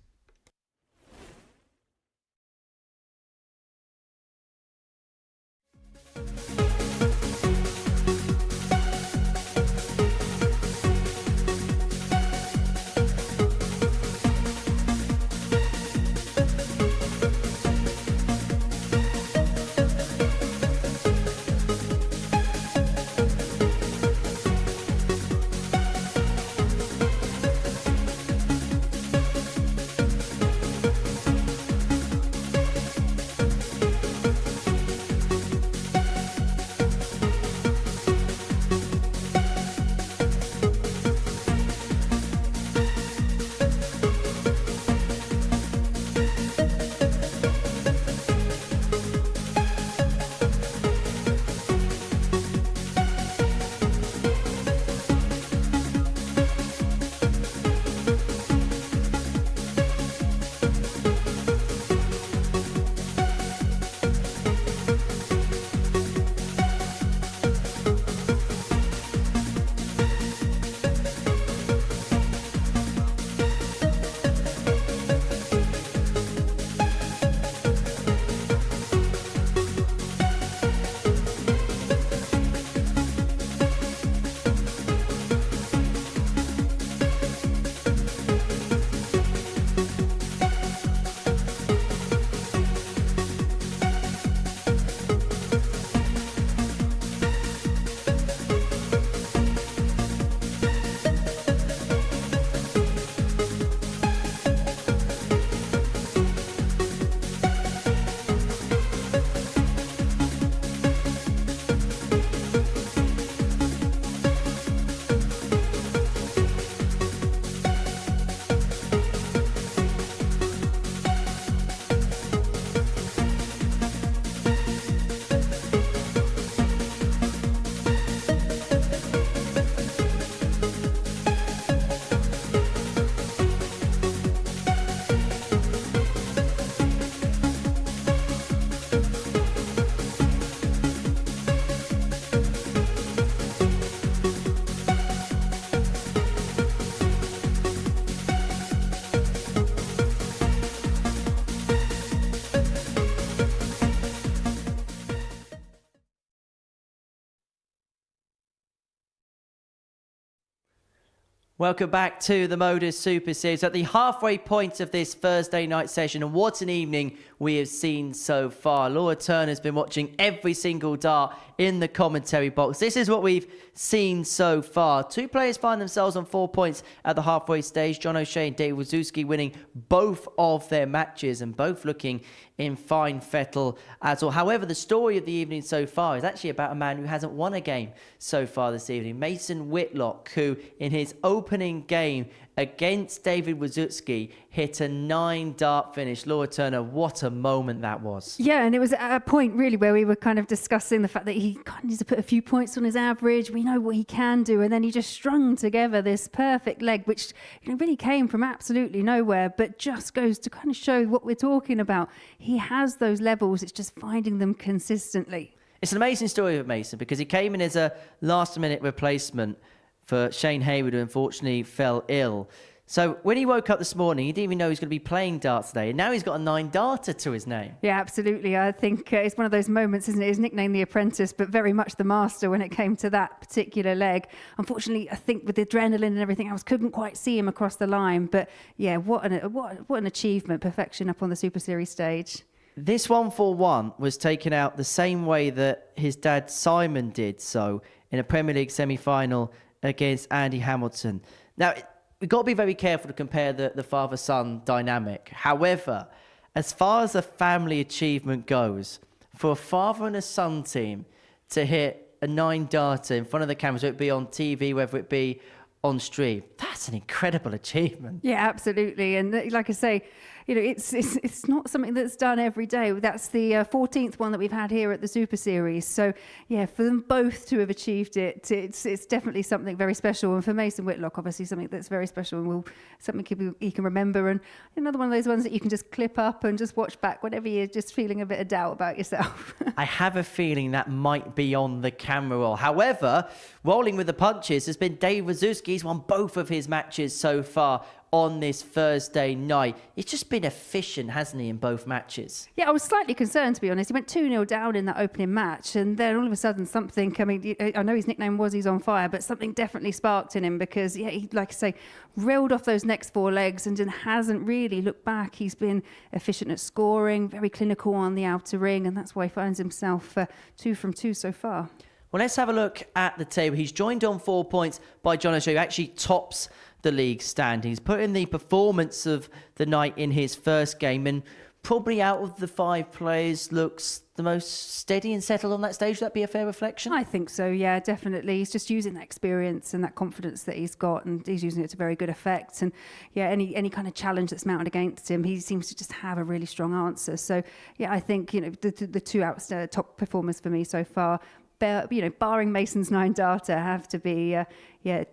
Welcome back to the Modus Super Series at the halfway point of this Thursday night session, and what an evening we have seen so far. Laura Turner's been watching every single dart in the commentary box. This is what we've seen so far. Two players find themselves on 4 points at the halfway stage. John O'Shea and David Wawrzewski winning both of their matches and both looking in fine fettle as well. However, the story of the evening so far is actually about a man who hasn't won a game so far this evening. Mason Whitlock, who in his opening game against David Wawrzewski hit a 9-dart finish. Laura Turner, what a moment that was. Yeah, and it was at a point really where we were kind of discussing the fact that he kind of needs to put a few points on his average. We know what he can do, and then he just strung together this perfect leg, which really came from absolutely nowhere, but just goes to kind of show what we're talking about. He has those levels, it's just finding them consistently. It's an amazing story of Mason because he came in as a last-minute replacement for Shane Hayward, who unfortunately fell ill. So when he woke up this morning, he didn't even know he was going to be playing darts today. And now he's got a 9-darter to his name. Yeah, absolutely. I think it's one of those moments, isn't it? His nickname, the apprentice, but very much the master when it came to that particular leg. Unfortunately, I think with the adrenaline and everything else, couldn't quite see him across the line. But yeah, what an achievement, perfection up on the Super Series stage. This 1-4-1 was taken out the same way that his dad Simon did so in a Premier League semi-final against Andy Hamilton. Now, we've got to be very careful to compare the father-son dynamic. However, as far as a family achievement goes, for a father and a son team to hit a 9-darter in front of the cameras, whether it be on TV, whether it be on stream, that's an incredible achievement. Yeah, absolutely. And like I say, it's not something that's done every day. That's the 14th one that we've had here at the Super Series. So yeah, for them both to have achieved it, it's definitely something very special. And for Mason Whitlock, obviously something that's very special and something he can remember. And another one of those ones that you can just clip up and just watch back whenever you're just feeling a bit of doubt about yourself. I have a feeling that might be on the camera roll. However, rolling with the punches has been Dave Wawrzewski. He's won both of his matches so far on this Thursday night. He's just been efficient, hasn't he, in both matches? Yeah, I was slightly concerned, to be honest. He went 2-0 down in that opening match, and then all of a sudden something, I mean, I know his nickname was He's on Fire, but something definitely sparked in him because, yeah, he, like I say, reeled off those next 4 legs and hasn't really looked back. He's been efficient at scoring, very clinical on the outer ring, and that's why he finds himself 2 from 2 so far. Well, let's have a look at the table. He's joined on 4 points by John O'Shea, who actually tops the league standings. Put in the performance of the night in his first game, and probably out of the 5 players looks the most steady and settled on that stage. Would that be a fair reflection? I think so, yeah, definitely. He's just using that experience and that confidence that he's got, and he's using it to very good effect. And yeah, any kind of challenge that's mounted against him, he seems to just have a really strong answer. So yeah, I think, the 2 top performers for me so far, barring Mason's 9 data, have to be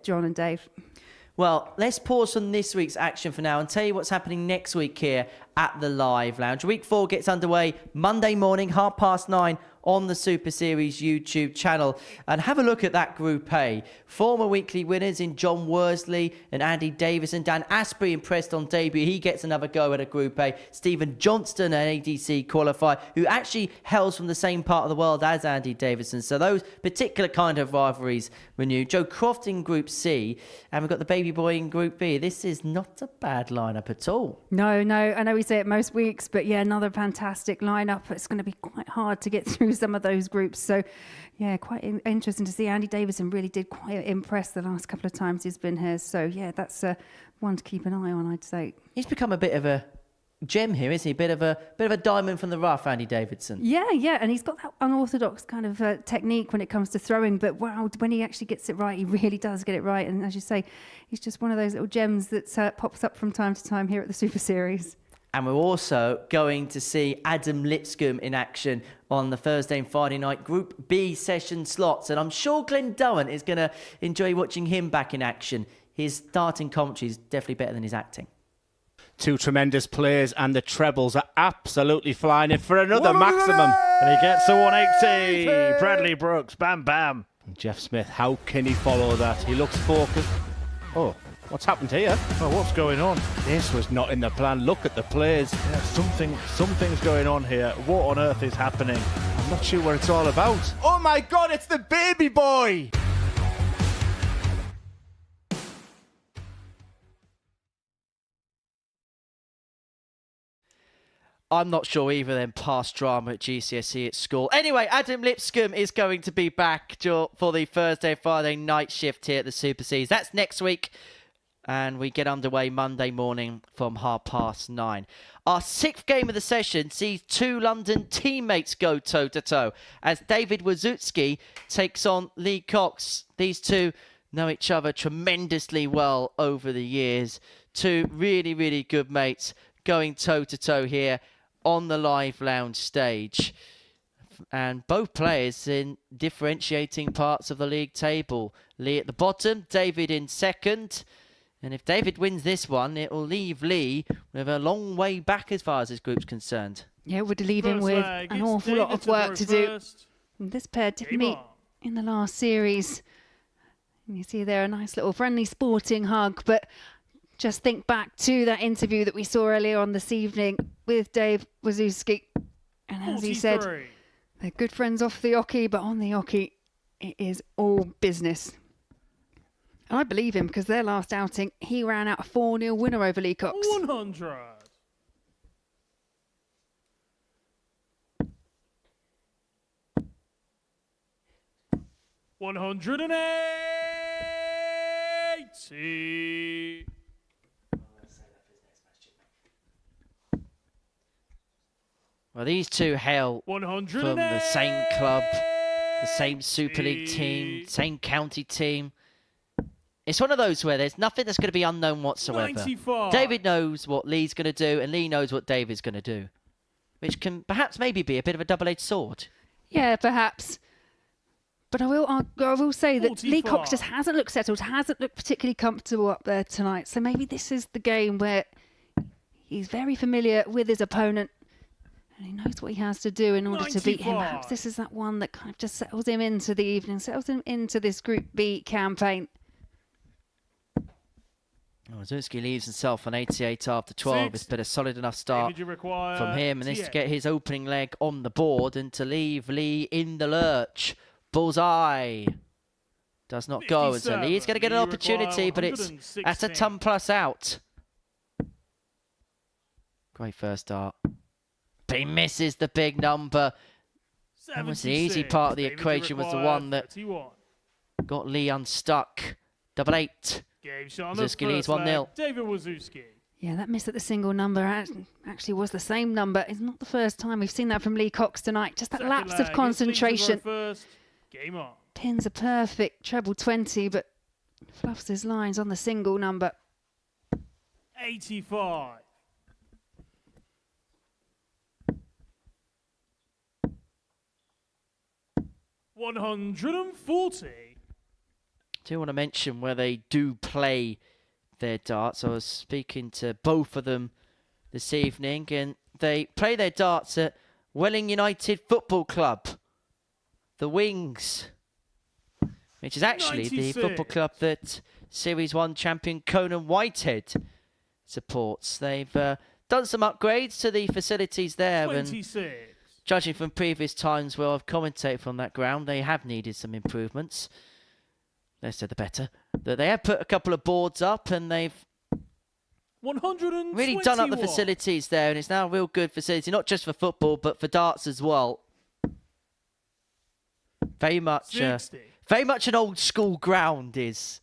John and Dave. Well, let's pause on this week's action for now and tell you what's happening next week here at the Live Lounge. Week 4 gets underway Monday morning, 9:30 on the Super Series YouTube channel. And have a look at that Group A. Former weekly winners in John Worsley and Andy Davison. Dan Asprey impressed on debut. He gets another go at a Group A. Stephen Johnston, an ADC qualifier, who actually hails from the same part of the world as Andy Davison. So those particular kind of rivalries renewed. Joe Croft in Group C. And we've got the baby boy in Group B. This is not a bad lineup at all. No. I know we say it most weeks, but yeah, another fantastic lineup. It's going to be quite hard to get through some of those groups. So yeah, quite interesting to see. Andy Davison really did quite impress the last couple of times he's been here. So yeah, that's one to keep an eye on, I'd say. He's become a bit of a gem here, isn't he? Bit of a diamond from the rough, Andy Davison. Yeah, and he's got that unorthodox kind of technique when it comes to throwing. But wow, when he actually gets it right, he really does get it right. And as you say, he's just one of those little gems that pops up from time to time here at the Super Series. And we're also going to see Adam Lipscomb in action on the Thursday and Friday night Group B session slots. And I'm sure Glenn Dowen is going to enjoy watching him back in action. His starting commentary is definitely better than his acting. 2 tremendous players, and the trebles are absolutely flying in for another maximum. And he gets a 180. Bradley Brooks, bam, bam. And Jeff Smith, how can he follow that? He looks focused. Oh, what's happened here? Oh, what's going on? This was not in the plan. Look at the players. Yeah, something's going on here. What on earth is happening? I'm not sure what it's all about. Oh my God, it's the baby boy! I'm not sure either then, past drama at GCSE at school. Anyway, Adam Lipscomb is going to be back for the Thursday, Friday night shift here at the Super Series. That's next week. And we get underway Monday morning from 9:30. Our 6th game of the session sees 2 London teammates go toe-to-toe as David Wawrzewski takes on Lee Cox. These 2 know each other tremendously well over the years. 2 really, really good mates going toe-to-toe here on the Live Lounge stage. And both players in differentiating parts of the league table. Lee at the bottom, David in second. And if David wins this one, it will leave Lee with a long way back as far as his group's concerned. Yeah, it would leave him with an awful lot of work to do. And this pair did meet in the last series. And you see there a nice little friendly sporting hug, but just think back to that interview that we saw earlier on this evening with Dave Wawrzewski. And as he said, they're good friends off the oche, but on the oche, it is all business. And I believe him because their last outing, he ran out a 4-0 winner over Lee Cox. 100. $180. Well, these 2 hail from the same club, the same Super League team, same county team. It's one of those where there's nothing that's going to be unknown whatsoever. 95. David knows what Lee's going to do, and Lee knows what David's going to do, which can perhaps maybe be a bit of a double-edged sword. Yeah, perhaps. But I will say that 45. Lee Cox just hasn't looked settled, hasn't looked particularly comfortable up there tonight. So maybe this is the game where he's very familiar with his opponent and he knows what he has to do in order to beat him. Perhaps this is that one that kind of just settles him into the evening, settles him into this Group B campaign. Wawrzewski leaves himself on 88 after 12. It's been a solid enough start from him, and this to get his opening leg on the board and to leave Lee in the lurch. Bullseye does not go, and so Lee's going to get an opportunity, but it's at a ton plus out. Great first dart, but he misses the big number. That was the easy part of the equation, was the one that got Lee unstuck. Double 8. Wawrzewski leads 1-0. David Wawrzewski. Yeah, that miss at the single number actually was the same number. It's not the first time we've seen that from Lee Cox tonight. Just that lapse of concentration. Game on. Pins a perfect treble 20, but fluffs his lines on the single number. 85. $140. I do want to mention where they do play their darts. I was speaking to both of them this evening, and they play their darts at Welling United Football Club, the Wings, which is actually 96. The football club that Series 1 champion Conan Whitehead supports. They've done some upgrades to the facilities there, 26. And judging from previous times where I've commentated from that ground, they have needed some improvements. Less said the better. That they have put a couple of boards up, and they've 121. really done up the facilities there, and it's now a real good facility, not just for football, but for darts as well. Very much an old school ground is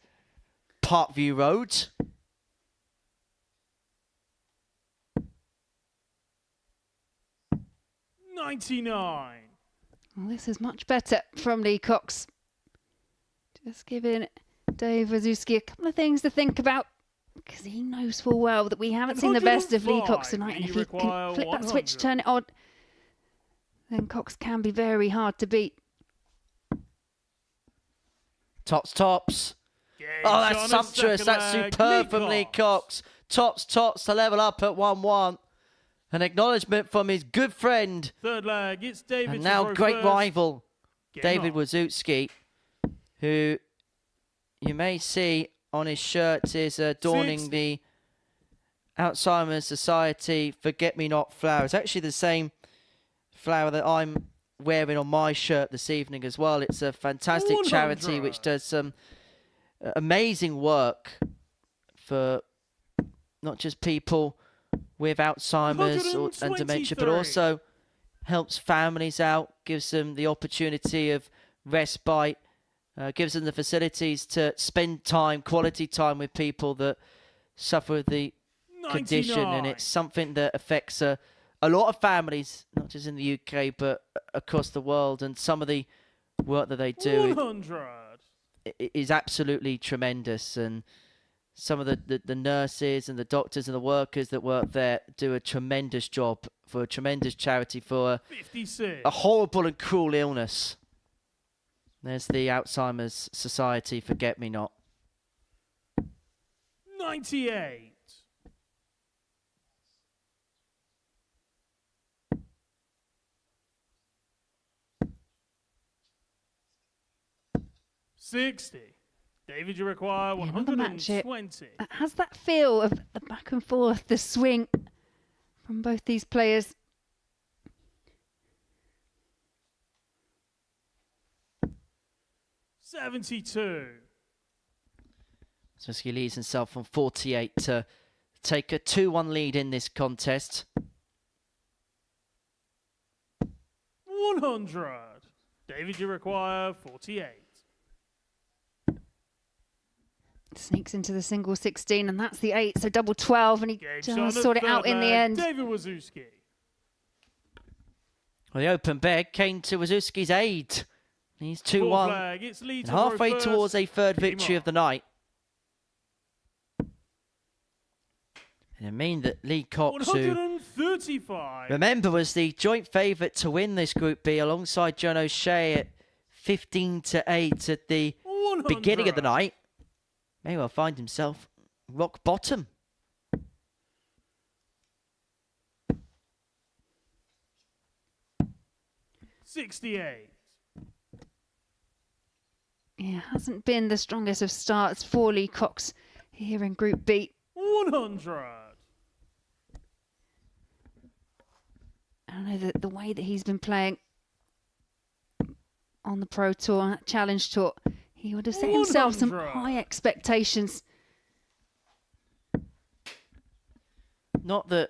Parkview Road. $99. Well, this is much better from Lee Cox. Just giving Dave Wawrzewski a couple of things to think about, because he knows full well that we haven't seen the best of Lee Cox tonight. And if he can flip that switch, turn it on, then Cox can be very hard to beat. Tops. Oh, that's sumptuous. That's superb from Lee Cox. Tops to level up at 1-1. An acknowledgement from his good friend. Third leg, it's David. And now great rival, David Wawrzewski, who you may see on his shirt is adorning the Alzheimer's Society Forget-Me-Not flower. It's actually the same flower that I'm wearing on my shirt this evening as well. It's a fantastic charity which does some amazing work for not just people with Alzheimer's and dementia, but also helps families out, gives them the opportunity of respite, gives them the facilities to spend time, quality time with people that suffer with the condition. And it's something that affects a lot of families, not just in the UK, but across the world. And some of the work that they do is absolutely tremendous. And some of the nurses and the doctors and the workers that work there do a tremendous job for a tremendous charity for a horrible and cruel illness. There's the Alzheimer's Society Forget-Me-Not. 98. $60. David, you require 120. It has that feel of the back and forth, the swing from both these players. $72. Wawrzewski leads himself on 48 to take a 2-1 lead in this contest. 100. David, you require 48. Sneaks into the single 16, and that's the 8, so double 12, and he just sort it out in the end. David Wawrzewski. Well, the open beg came to Wawrzewski's aid. He's 2-1 and halfway towards a third victory of the night. I mean that Lee Cox, who 135. remember was the joint favourite to win this Group B alongside John O'Shea at 15-8 at the 100. beginning of the night, may well find himself rock bottom. $68. Yeah, hasn't been the strongest of starts for Lee Cox here in Group B. 100. I know that the way that he's been playing on the Pro Tour, Challenge Tour, he would have set himself some 100. high expectations. Not that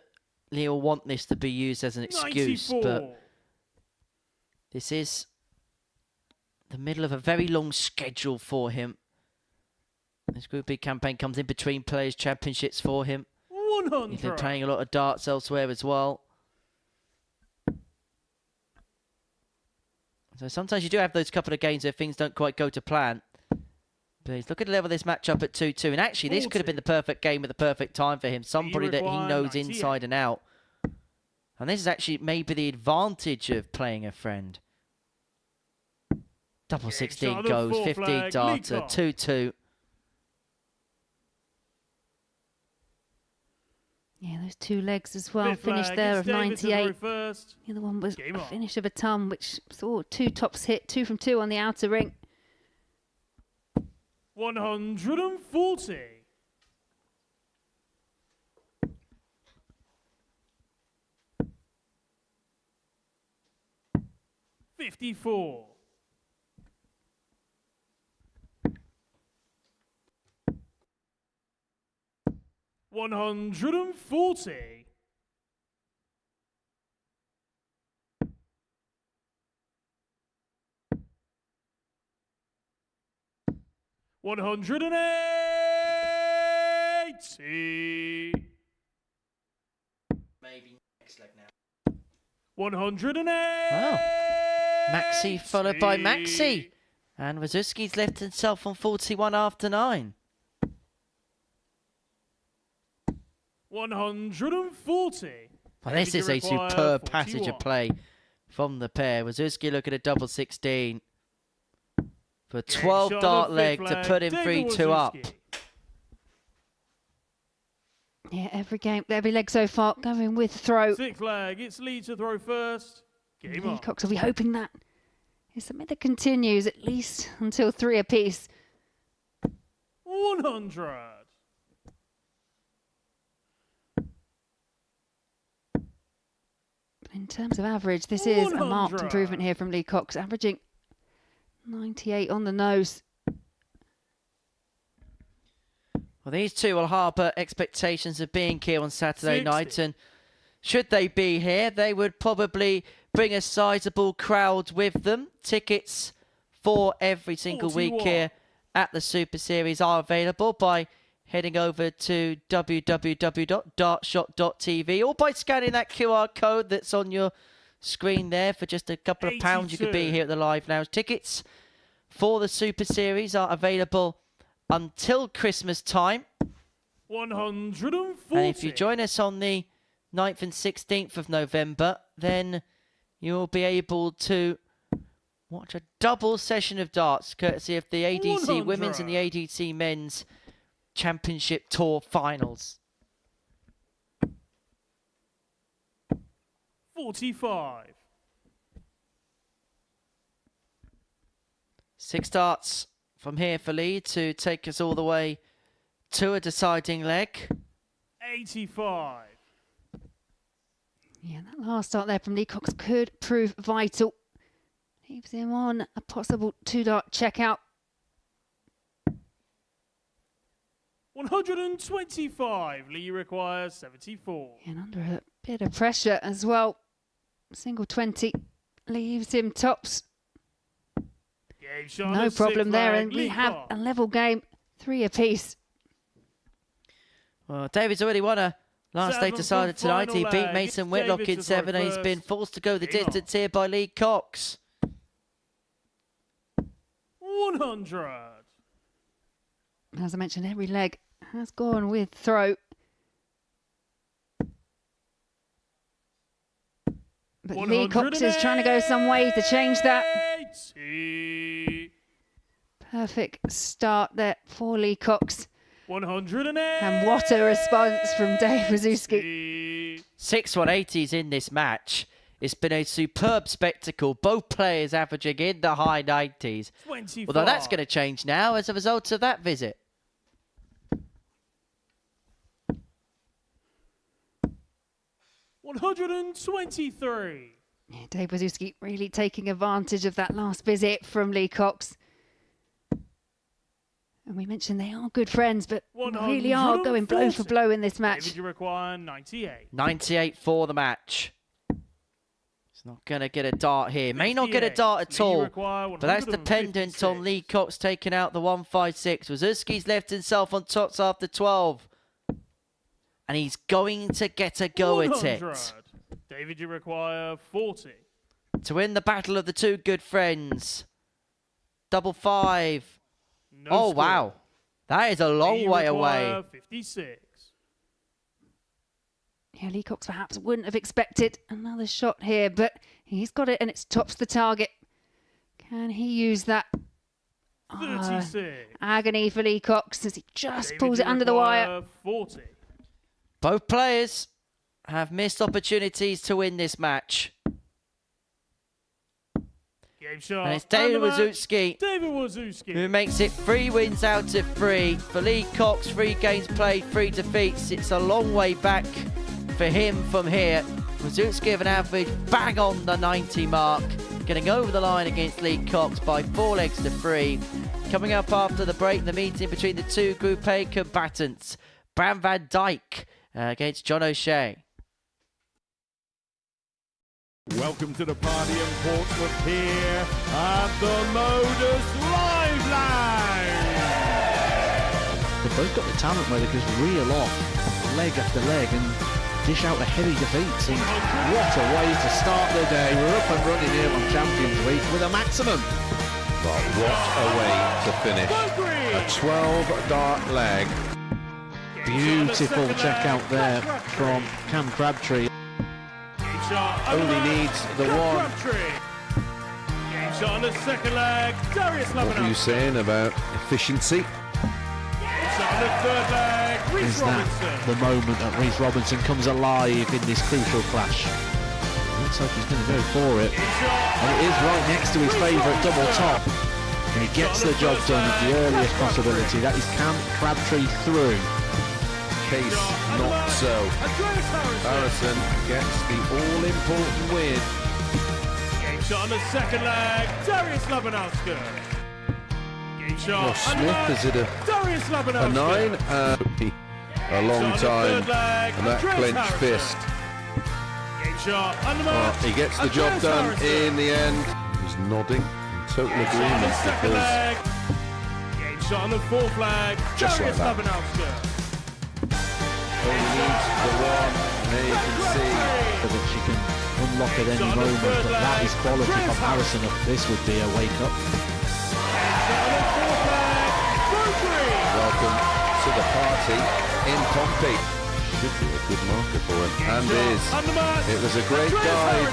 Lee will want this to be used as an excuse, 94. but this is the middle of a very long schedule for him. This Group B campaign comes in between Players' Championships for him. 100. He's been playing a lot of darts elsewhere as well. So sometimes you do have those couple of games where things don't quite go to plan. But he's looking to level this match up at 2-2. And actually, this could have been the perfect game at the perfect time for him. Somebody that he knows inside and out. And this is actually maybe the advantage of playing a friend. Double 16 goes, 15 darter, 2-2. Yeah, those two legs as well. Finish there of 98. The other one was Game a on. finish of a ton, which saw two tops hit, 2 from 2 on the outer ring. 140. $54. 140. 180. Maybe next leg now. 180. Wow. Maxi followed by Maxi. And Wawrzewski's left himself on 41 after 9. 140. Well, this is a superb passage of play from the pair. Wawrzewski looking at double 16. For a 12 dart leg to put him 3-2 up. Yeah, every leg so far going with throw. 6th leg, it's Lee to throw first. Game on. Cox will be hoping that is something that continues at least until 3 apiece. 100. In terms of average, this is a marked improvement here from Lee Cox, averaging 98 on the nose. Well, these two will harbour expectations of being here on Saturday night, and should they be here, they would probably bring a sizable crowd with them. Tickets for every single week here at the Super Series are available by heading over to www.dartshot.tv or by scanning that QR code that's on your screen there. For just a couple of pounds, you could be here at the Live Lounge. Tickets for the Super Series are available until Christmas time. 140. And if you join us on the 9th and 16th of November, then you'll be able to watch a double session of darts, courtesy of the ADC 100. Women's and the ADC Men's Championship Tour Finals. 45. 6 darts from here for Lee to take us all the way to a deciding leg. 85. Yeah, that last start there from Lee Cox could prove vital. Leaves him on a possible 2-dart checkout. 125. Lee requires 74. And under a bit of pressure as well. Single 20 leaves him tops. No problem there, and we have a level game, 3 apiece. Well, David's already won a last day decider tonight. He beat Mason Whitlock in 7, and he's been forced to go the distance here by Lee Cox. 100. As I mentioned, every leg has gone with throw. But Lee Cox is trying to go some way to change that. Perfect start there for Lee Cox. 108. And what a response from Dave Wawrzewski. 6 180s in this match. It's been a superb spectacle. Both players averaging in the high 90s. 25. Although that's going to change now as a result of that visit. $123. Yeah, Dave Wawrzewski really taking advantage of that last visit from Lee Cox. And we mentioned they are good friends, but really are going blow for blow in this match. David, you require 98. 98 for the match. He's not going to get a dart here. May not get a dart at all. But that's dependent on Lee Cox taking out the 156. Wawrzewski's left himself on tops after 12. And he's going to get a go 100. at it. David, you require 40. To win the battle of the two good friends. Double 5. No oh, score. wow. That is a long way away. 56. Yeah, Lee Cox perhaps wouldn't have expected another shot here, but he's got it and it's tops the target. Can he use that? 36. Agony for Lee Cox as he just David, pulls you it under the wire. require 40. Both players have missed opportunities to win this match. Game shot. And it's David And the match, Wawrzewski David Wawrzewski. who makes it 3 wins out of 3. For Lee Cox, 3 games played, 3 defeats. It's a long way back for him from here. Wawrzewski have an average bang on the 90 mark, getting over the line against Lee Cox by 4 legs to 3. Coming up after the break, the meeting between the two Group A combatants. Bram van Dijk against John O'Shea. Welcome to the party in Portsmouth here at the Modus Live Lounge. They've both got the talent where they can just reel off leg after leg and dish out a heavy defeats. And what a way to start the day. We're up and running here on Champions Week with a maximum. But what a way to finish. A 12-dart leg. Beautiful check out there from Cam Crabtree. Only needs the one. Game shot on the second leg. Darius What were you saying about efficiency? Game shot on the third leg. Reece Is that Robinson. the moment that Reece Robinson comes alive in this crucial clash? Looks like he's going to go for it. And it is right next to his favourite double top. And he gets the job done at the earliest possibility. That is Cam Crabtree through. Case not so. Harrison gets the all-important win. Game shot on the second leg. Darius Labanowski. Game shot. Well, Smith is it Darius a Labanowski. 9? A long time. And that clenched fist. Game shot on the Well, mark. he gets the job Andreas done Harrison. in the end. He's nodding in total Game shot on the agreement second because leg. Game shot on the fourth leg. Just like Darius that. Labanowski. only needs the one. There you can see. That she can unlock at any moment, but that is quality from Harrison. This would be a wake-up. Welcome to the party in Pompey. Should be a good marker for him, and is. It was a great dive.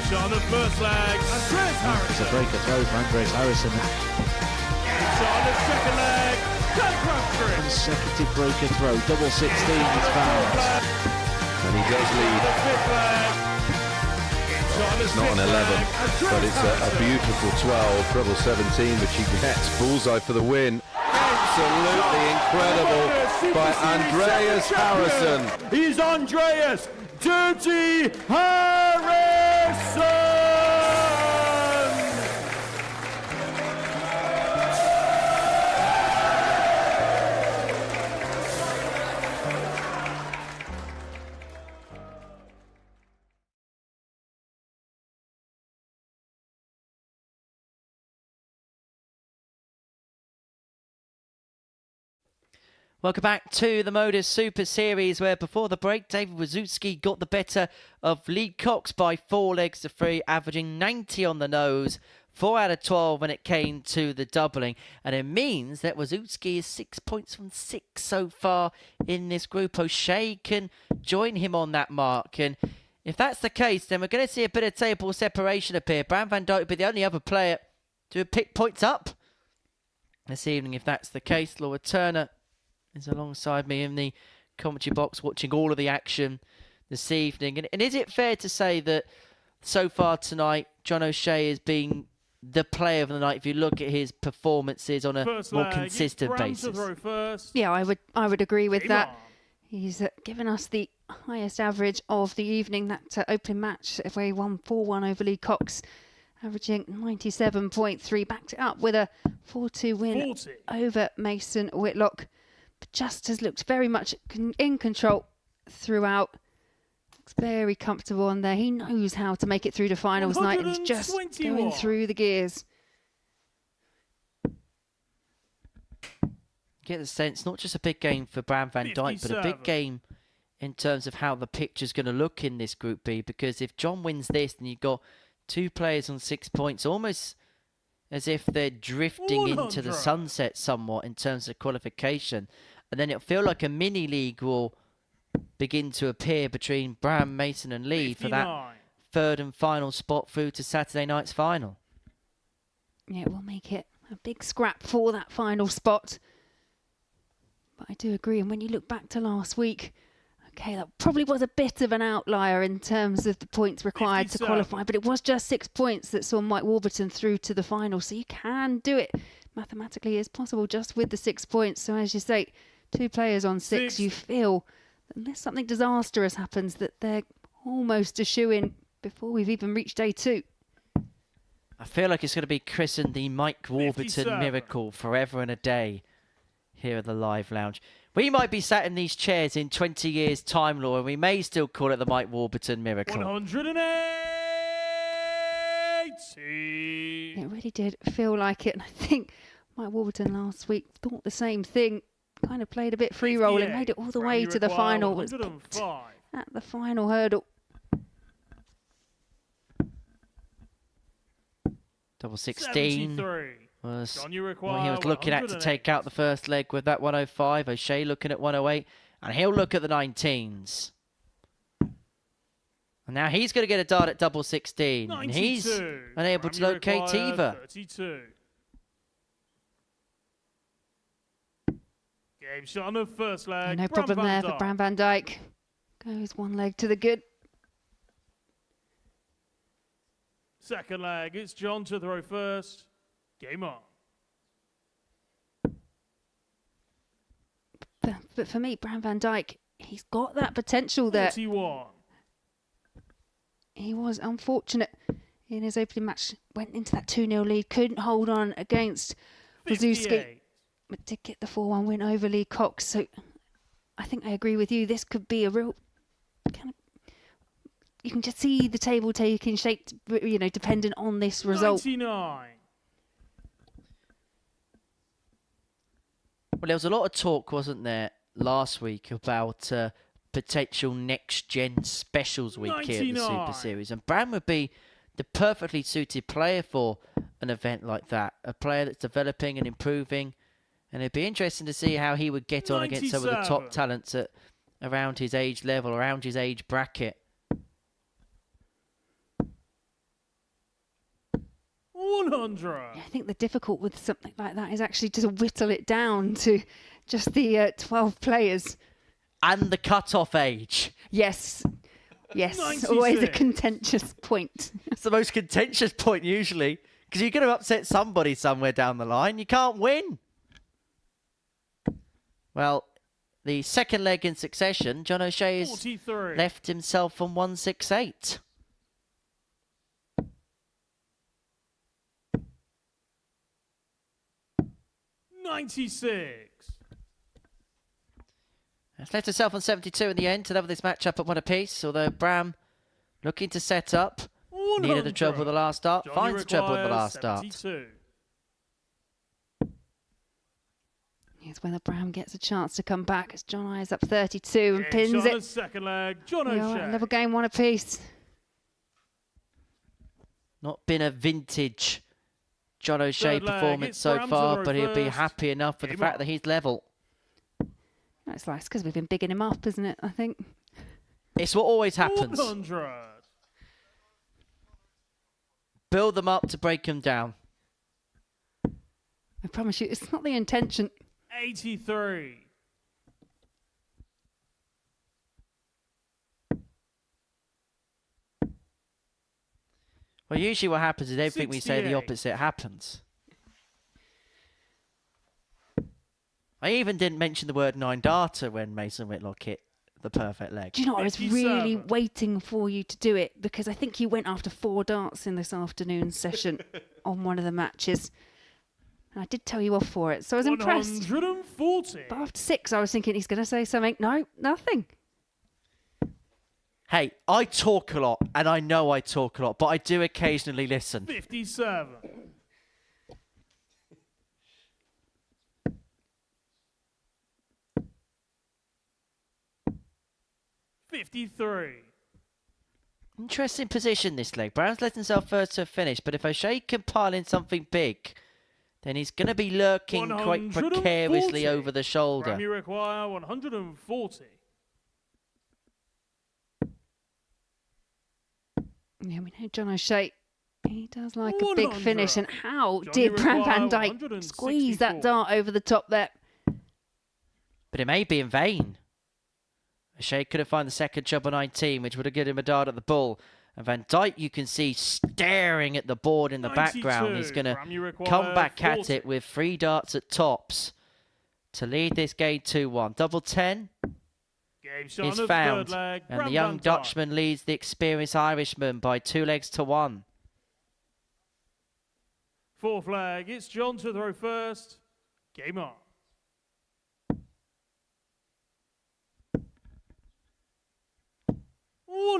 Shot on the first leg. Andreas It's a Harrison. breaker throw for Andreas Harrison. Shot on the second leg. Cam Crabtree. Consecutive breaker throw. Double 16 is found. And he does lead. It's not an 11, but it's a beautiful 12, treble 17, which he gets. Bullseye for the win. Absolutely incredible by Andreas Harrison. He's Andreas Dirty Harrison! Welcome back to the Modus Super Series, where before the break, David Wawrzewski got the better of Lee Cox by 4 legs to 3, averaging 90 on the nose, 4 out of 12 when it came to the doubling. And it means that Wawrzewski is 6 points from 6 so far in this group. O'Shea can join him on that mark. And If that's the case, then we're going to see a bit of table separation appear. Bram van Dijk will be the only other player to pick points up this evening. If that's the case, Laura Turner is alongside me in the commentary box watching all of the action this evening. And is it fair to say that so far tonight, John O'Shea has been the player of the night if you look at his performances on a more consistent basis? Yeah, I would agree with that. He's given us the highest average of the evening. That opening match where he won 4-1 over Lee Cox, averaging 97.3. Backed it up with a 4-2 win over Mason Whitlock. But just has looked very much in control throughout. Looks very comfortable on there. He knows how to make it through the finals night, and he's just going through the gears. Get the sense, not just a big game for Bram van Dijk, but a big game in terms of how the picture's going to look in this Group B. Because if John wins this, then you've got 2 players on 6 points, almost as if they're drifting into the sunset somewhat in terms of qualification. And then it'll feel like a mini league will begin to appear between Bram, Mason and Lee for that third and final spot through to Saturday night's final. Yeah, it will make it a big scrap for that final spot. But I do agree, and when you look back to last week, okay, that probably was a bit of an outlier in terms of the points required to qualify, but it was just 6 points that saw Mike Warburton through to the final, so you can do it. Mathematically, it's possible just with the 6 points. So as you say, 2 players on 6, you feel that unless something disastrous happens, that they're almost a shoe-in before we've even reached day 2. I feel like it's going to be christened the Mike Warburton miracle forever and a day here at the Live Lounge. We might be sat in these chairs in 20 years' time, Laura, and we may still call it the Mike Warburton miracle. 180! It really did feel like it, and I think Mike Warburton last week thought the same thing. Kind of played a bit free rolling, made it all the way to the final, was picked at the final hurdle. Double 16 was what he was looking at to take out the first leg with that 105. O'Shea looking at 108, and he'll look at the 19s. And now he's going to get a dart at double 16, and he's unable to locate either. 32. Game shot on the first leg. No problem there for Bram van Dijk. Goes one leg to the good. Second leg, it's John to throw first. Game on. But for me, Bram van Dijk, he's got that potential there. 41. He was unfortunate in his opening match. Went into that 2-0 lead, couldn't hold on against Wawrzewski, but did get the 4-1 win over Lee Cox. So I think I agree with you. This could be a real kind of... You can just see the table taking shape, you know, dependent on this result. 99. Well, there was a lot of talk, wasn't there, last week about potential next-gen specials week here at the Super Series. And Bram would be the perfectly suited player for an event like that. A player that's developing and improving. And it'd be interesting to see how he would get on against some of the top talents at around his age level, around his age bracket. 100. I think the difficult with something like that is actually to whittle it down to just the 12 players. And the cut-off age. Yes. Yes, 96. Always a contentious point. It's the most contentious point usually, because you're going to upset somebody somewhere down the line. You can't win. Well, the second leg in succession, John O'Shea has 43. left himself on 168. $96. Has left himself on 72 in the end to level this matchup at one apiece, although Bram looking to set up. 100. Needed the trouble at the last start. Johnny Finds the trouble at the last 72. start. Here's whether Bram gets a chance to come back as John Eyes up 32 and pins shot on it. the second leg, John Yeah, O'Shea. level game, one apiece. Not been a vintage John O'Shea Third leg, performance it's so Bram far, to but he'll be first. happy enough with the Game fact on. that he's level. That's nice because we've been bigging him up, isn't it? I think. It's what always happens. 100. Build them up to break them down. I promise you, it's not the intention. 83. Well, usually what happens is everything we say the 68. opposite happens. I even didn't mention the word 9 darter when Mason Whitlock hit the perfect leg. Do you know what? I was 57. really waiting for you to do it because I think you went after 4 darts in this afternoon session on one of the matches. And I did tell you off for it, so I was impressed. 140. But after 6, I was thinking he's going to say something. No, nothing. Hey, I talk a lot, and I know I talk a lot, but I do occasionally listen. 57. $53. Interesting position this leg. Brown's let himself first to a finish, but if O'Shea can pile in something big, then he's going to be lurking quite 140. precariously over the shoulder. Ram, you require 140. Yeah, we know John O'Shea. He does like a big 100. finish. And how Johnny did Bram require van Dijk 164. squeeze that dart over the top there? But it may be in vain. O'Shea could have found the second treble 19, which would have given him a dart at the bull. And Van Dijk, you can see staring at the board in the 92. background. He's going to Ram, you require come back 40. at it with 3 darts at tops to lead this game 2-1. Double 10 Game shot is on the found. third leg. And Bram the young van Dijk. Dutchman leads the experienced Irishman by 2 legs to 1. Fourth leg. It's John to throw first. Game on.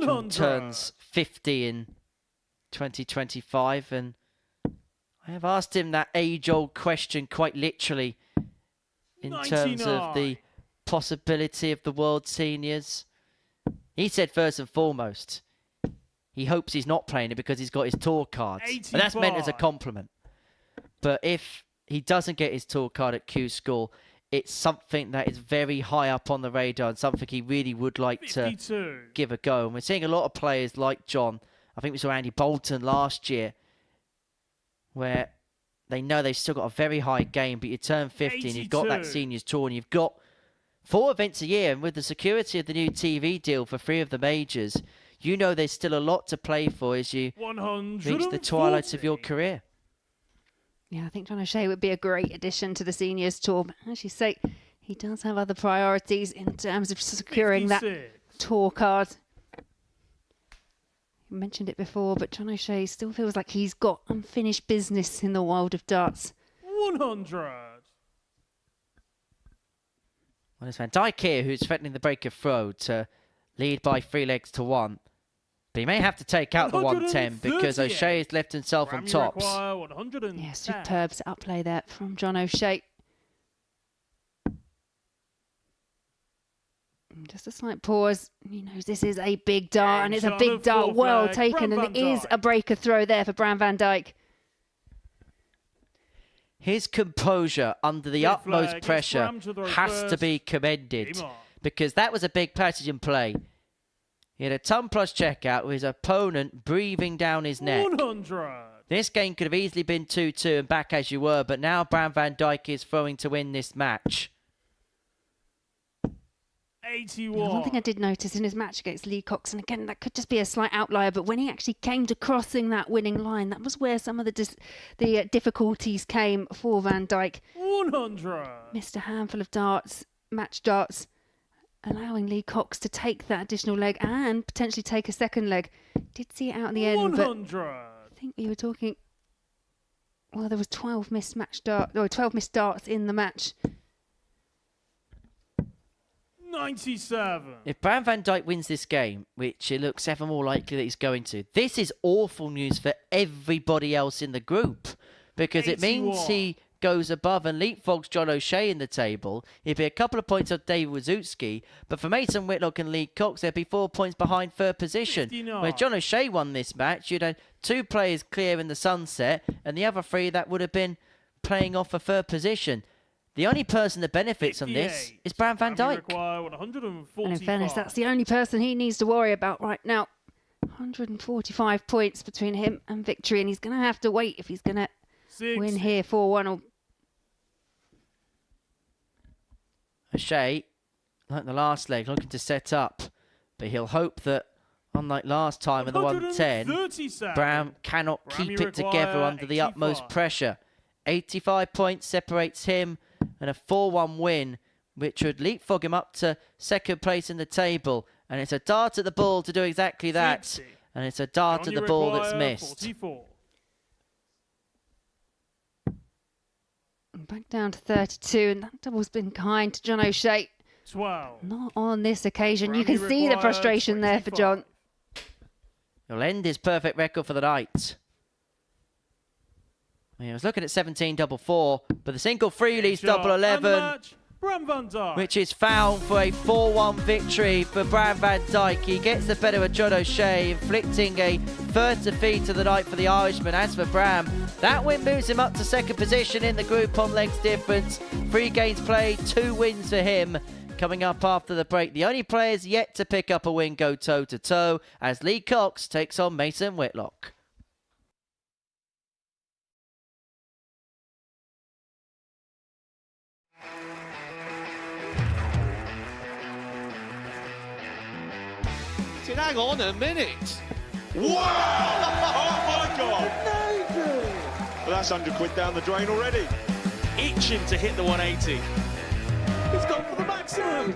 John 100. turns 50 in 2025, and I have asked him that age-old question quite literally in terms of the 99. possibility of the World Seniors. He said first and foremost, he hopes he's not playing it because he's got his tour cards. And that's meant as a 85. compliment. But if he doesn't get his tour card at Q School, it's something that is very high up on the radar and something he really would like to 52. give a go. And we're seeing a lot of players like John. I think we saw Andy Bolton last year, where they know they've still got a very high game, but you turn 50 and you've got that 82. seniors tour and you've got 4 events a year. And with the security of the new TV deal for 3 of the majors, you know there's still a lot to play for as you 140. reach the twilight of your career. Yeah, I think John O'Shea would be a great addition to the seniors tour. But as you say, he does have other priorities in terms of securing that 56. tour card. You mentioned it before, but John O'Shea still feels like he's got unfinished business in the world of darts. 100. Well, it's Van Dijk here who's threatening the break of throw to lead by 3 legs to 1. But he may have to take out the 110 because 138. O'Shea has left himself on Ram, you tops. require 110. Yeah, superb set up play there from John O'Shea. Just a slight pause. He knows this is a big dart, and it's a Shot on big the dart, fourth well leg, taken, Bram and van it is Dijk. a breaker throw there for Bram van Dijk. His composure under the Fifth utmost leg, it's pressure Bram to throw has to first. be commended Game on. because that was a big passage in play. He had a ton plus checkout with his opponent breathing down his neck. 100. This game could have easily been 2-2 and back as you were, but now Bram van Dijk is throwing to win this match. 81. One thing I did notice in his match against Lee Cox, and again, that could just be a slight outlier, but when he actually came to crossing that winning line, that was where some of the difficulties came for Van Dijk. 100. Missed a handful of darts, match darts, allowing Lee Cox to take that additional leg and potentially take a second leg. Did see it out in the end, but 100. I think we were talking. Well, there was 12 missed darts in the match. 97. If Bram van Dijk wins this game, which it looks ever more likely that he's going to, this is awful news for everybody else in the group because it means 81. he goes above and leapfrogs John O'Shea in the table. It'd be a couple of points of David Wawrzewski, but for Mason Whitlock and Lee Cox, there'd be 4 points behind third position. 59. Where John O'Shea won this match, you'd had 2 players clear in the sunset, and the other 3 that would have been playing off a third position. The only person that benefits from this is Bram van Dijk. And in fairness, that's the only person he needs to worry about right now. 145 points between him and victory, and he's going to have to wait if he's going to win here 4-1 or... SHEA, like the last leg, looking to set up, but he'll hope that, unlike last time with the 110, Bram cannot keep it together under the utmost pressure. 85 points separates him, and a 4-1 win, which would leapfrog him up to second place in the table. And it's a dart at the ball to do exactly that. And it's a dart at the ball that's missed. 44. Back down to 32, and that double's been kind to John O'Shea. 12. Not on this occasion. You can see the frustration there for John. He'll end his perfect record for the night. He was looking at 17 double 4, but the single free leaves double 11, which is found for a 4-1 victory for Bram van Dijk. He gets the better of John O'Shea, inflicting a first defeat of the night for the Irishman. As for Bram, that win moves him up to second position in the group on legs difference. 3 games played, 2 wins for him. Coming up after the break, the only players yet to pick up a win go toe-to-toe as Lee Cox takes on Mason Whitlock. Hang on a minute. Wow! Oh my God! Well, that's £100 down the drain already. Itching to hit the 180. He's gone for the maximum.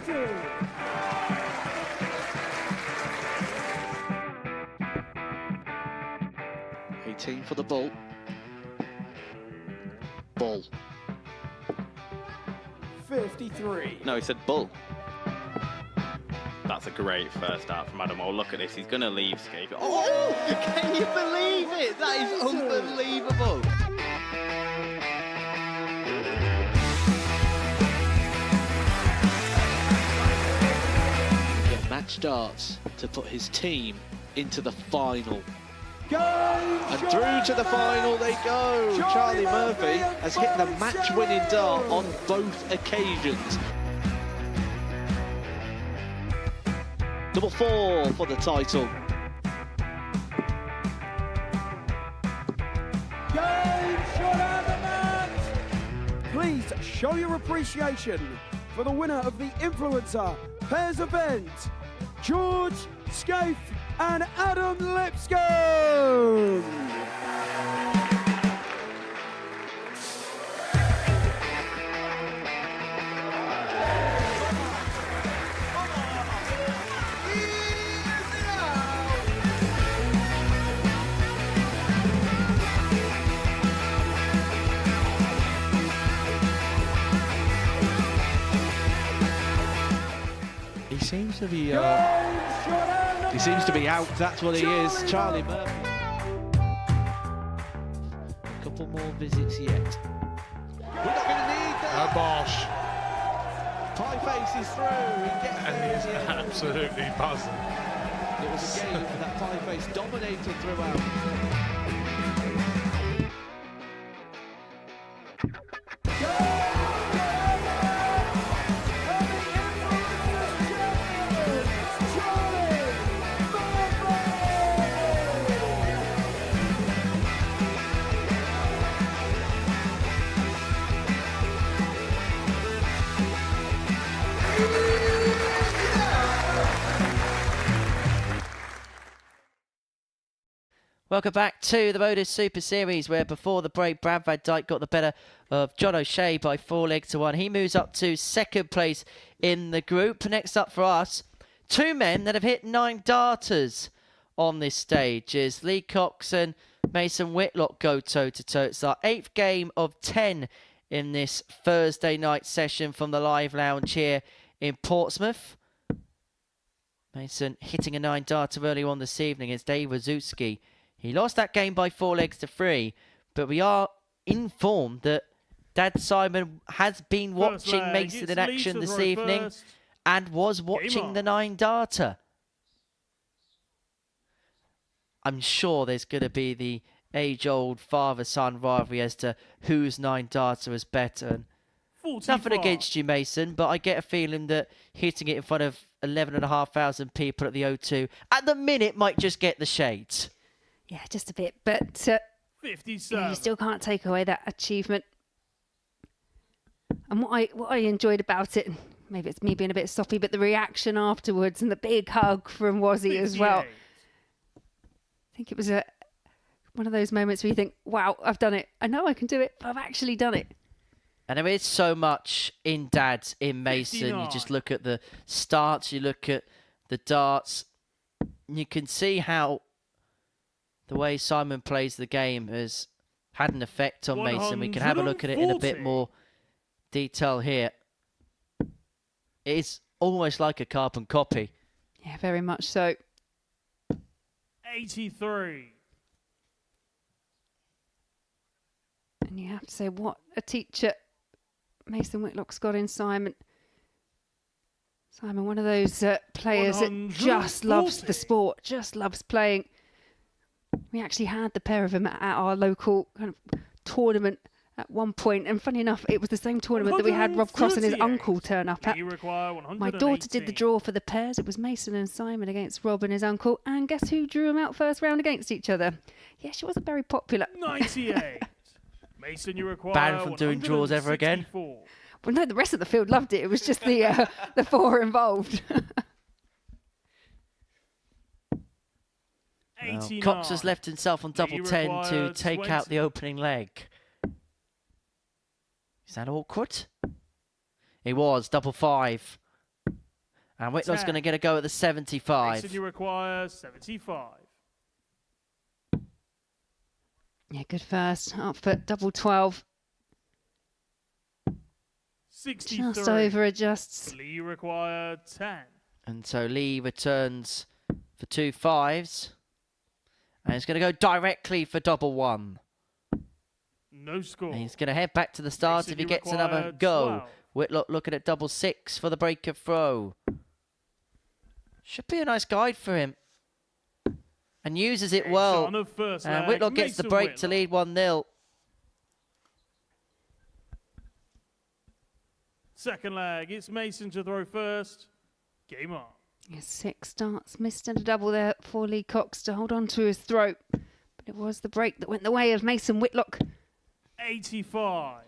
18 for the bull. Bull. 53. No, he said bull. That's a great first out from Adam. Oh, look at this. He's going to leave Skate. Oh, can you believe it? That is unbelievable. Get match darts to put his team into the final. And through to the final they go. Charlie Murphy has hit the match-winning dart on both occasions. Double 4 for the title. Game shot out the match. Please show your appreciation for the winner of the Influencer Pairs event, George Scaife and Adam Lipscomb. He seems to be out. That's what he is, Charlie Murphy. A couple more visits yet. We're not going to need that. Bosh. Pie face is through. And he is absolutely buzzing. It was a game that Pie face dominated throughout. Welcome back to the Modus Super Series, where before the break, Bram van Dijk got the better of John O'Shea by 4 legs to 1. He moves up to second place in the group. Next up for us, 2 men that have hit 9 darters on this stage is Lee Cox and Mason Whitlock go toe-to-toe. It's our 8th game of 10 in this Thursday night session from the Live Lounge here in Portsmouth. Mason hitting a 9 darter early on this evening against Wawrzewski. He lost that game by 4 legs to 3, but we are informed that Dad Simon has been watching Mason in action this evening and was watching the 9 darter. I'm sure there's going to be the age-old father-son rivalry as to whose 9 darter is better. Nothing against you, Mason, but I get a feeling that hitting it in front of 11,500 people at the O2 at the minute might just get the shades. Yeah, just a bit, but 57. You still can't take away that achievement. And what I enjoyed about it, maybe it's me being a bit soppy, but the reaction afterwards and the big hug from Wazzy as well. I think it was one of those moments where you think, wow, I've done it. I know I can do it, but I've actually done it. And there is so much in Dads, in Mason. 59. You just look at the starts, you look at the darts. You can see how the way Simon plays the game has had an effect on Mason. We can have a look at it in a bit more detail here. It is almost like a carbon copy. Yeah, very much so. 83. And you have to say, what a teacher Mason Whitlock's got in Simon. Simon, one of those players that just loves the sport, just loves playing. We actually had the pair of them at our local kind of tournament at one point, and funny enough, it was the same tournament that we had Rob Cross and his uncle turn up at. My daughter did the draw for the pairs. It was Mason and Simon against Rob and his uncle, and guess who drew them out first round against each other? Yeah, she wasn't very popular. 98. Mason, you require Banned from doing draws ever again? Well, no, the rest of the field loved it. It was just the the four involved. Well, Cox has left himself on double 10 to take out the opening leg. Is that awkward? It was, double 5. And Whitlock's going to get a go at the 75. Mason, you require 75. Yeah, good first. Up for double 12. 63. Just over adjusts. Lee, you require 10. And so Lee returns for 2 5s. And he's going to go directly for double 1. No score. And he's going to head back to the start if he gets another go. 12. Whitlock looking at double 6 for the break of throw. Should be a nice guide for him. And uses it well. And Whitlock gets the break to lead 1-0. Second leg, it's Mason to throw first. Game on. Yeah, 6 starts. Missed at a double there for Lee Cox to hold on to his throat. But it was the break that went the way of Mason Whitlock. 85.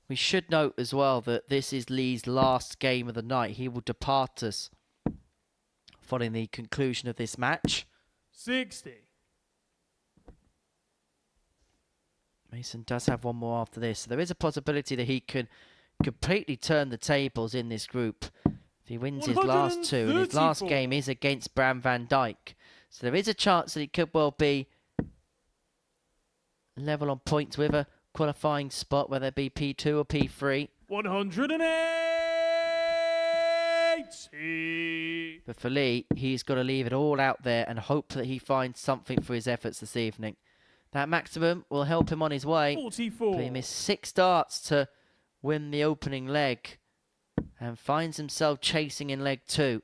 We should note as well that this is Lee's last game of the night. He will depart us following the conclusion of this match. 60. Mason does have one more after this. So there is a possibility that he can completely turn the tables in this group if he wins his last 2. And his last game is against Bram van Dijk. So there is a chance that he could well be level on points with a qualifying spot, whether it be P2 or P3. 180. But for Lee, he's got to leave it all out there and hope that he finds something for his efforts this evening. That maximum will help him on his way. 44. But he missed 6 starts to win the opening leg and finds himself chasing in leg 2.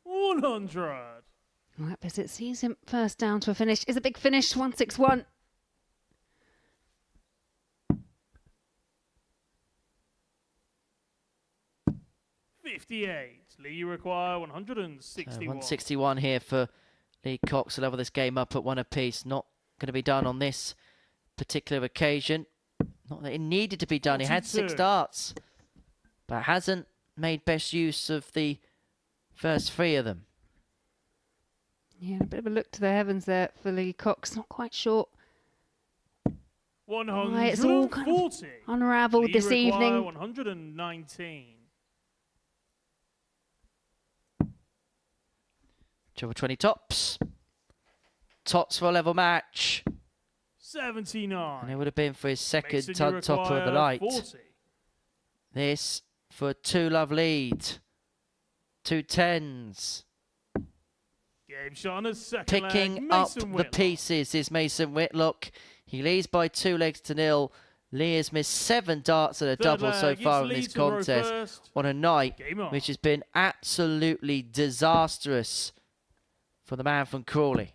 100. Well, that visit sees him first down to a finish. Is a big finish, 161. Lee, you require 161. 161 here for Lee Cox to level this game up at 1 apiece. Not going to be done on this particular occasion. Not that it needed to be done. 42. He had 6 starts, but hasn't made best use of the first 3 of them. Yeah, a bit of a look to the heavens there for Lee Cox. Not quite sure 140. why it's all kind of unravelled Lee this require evening. 119. Triple 20 tops. Tops for a level match. 79. And it would have been for his second Mason, you topper of the require night. 40. This for a 2-love lead. 2 10s. Game shot on a second Picking leg. up Mason the Whitlock. pieces is Mason Whitlock. He leads by 2 legs to 0. Lee has missed 7 darts at a Third double so leg, far it's in Lee this to row contest first. on a night Game on. which has been absolutely disastrous for the man from Crawley.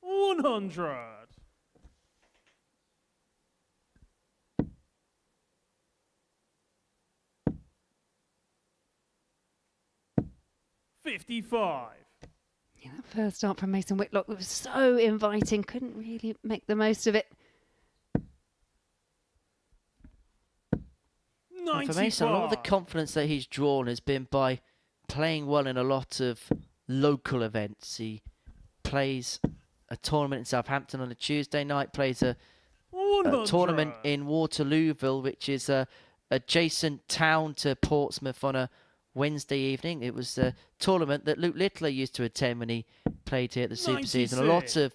100. 55. Yeah, that first start from Mason Whitlock was so inviting, couldn't really make the most of it. And for Mason, a lot of the confidence that he's drawn has been by playing well in a lot of local events. He plays a tournament in Southampton on a Tuesday night, plays a tournament in Waterlooville, which is a adjacent town to Portsmouth, on a Wednesday evening. It was a tournament that Luke Littler used to attend when he played here at the Super Season. A lot of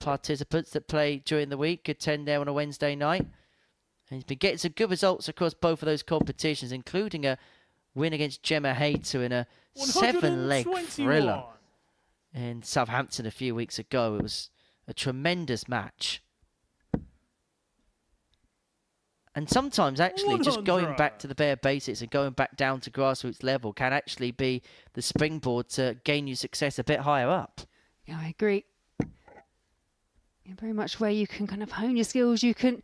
participants that play during the week attend there on a Wednesday night. And he's been getting some good results across both of those competitions, including a win against Gemma Hayter in a 7-leg thriller in Southampton a few weeks ago. It was a tremendous match. And sometimes actually just going back to the bare basics and going back down to grassroots level can actually be the springboard to gain you success a bit higher up. Yeah, I agree. Yeah, very much where you can kind of hone your skills, you can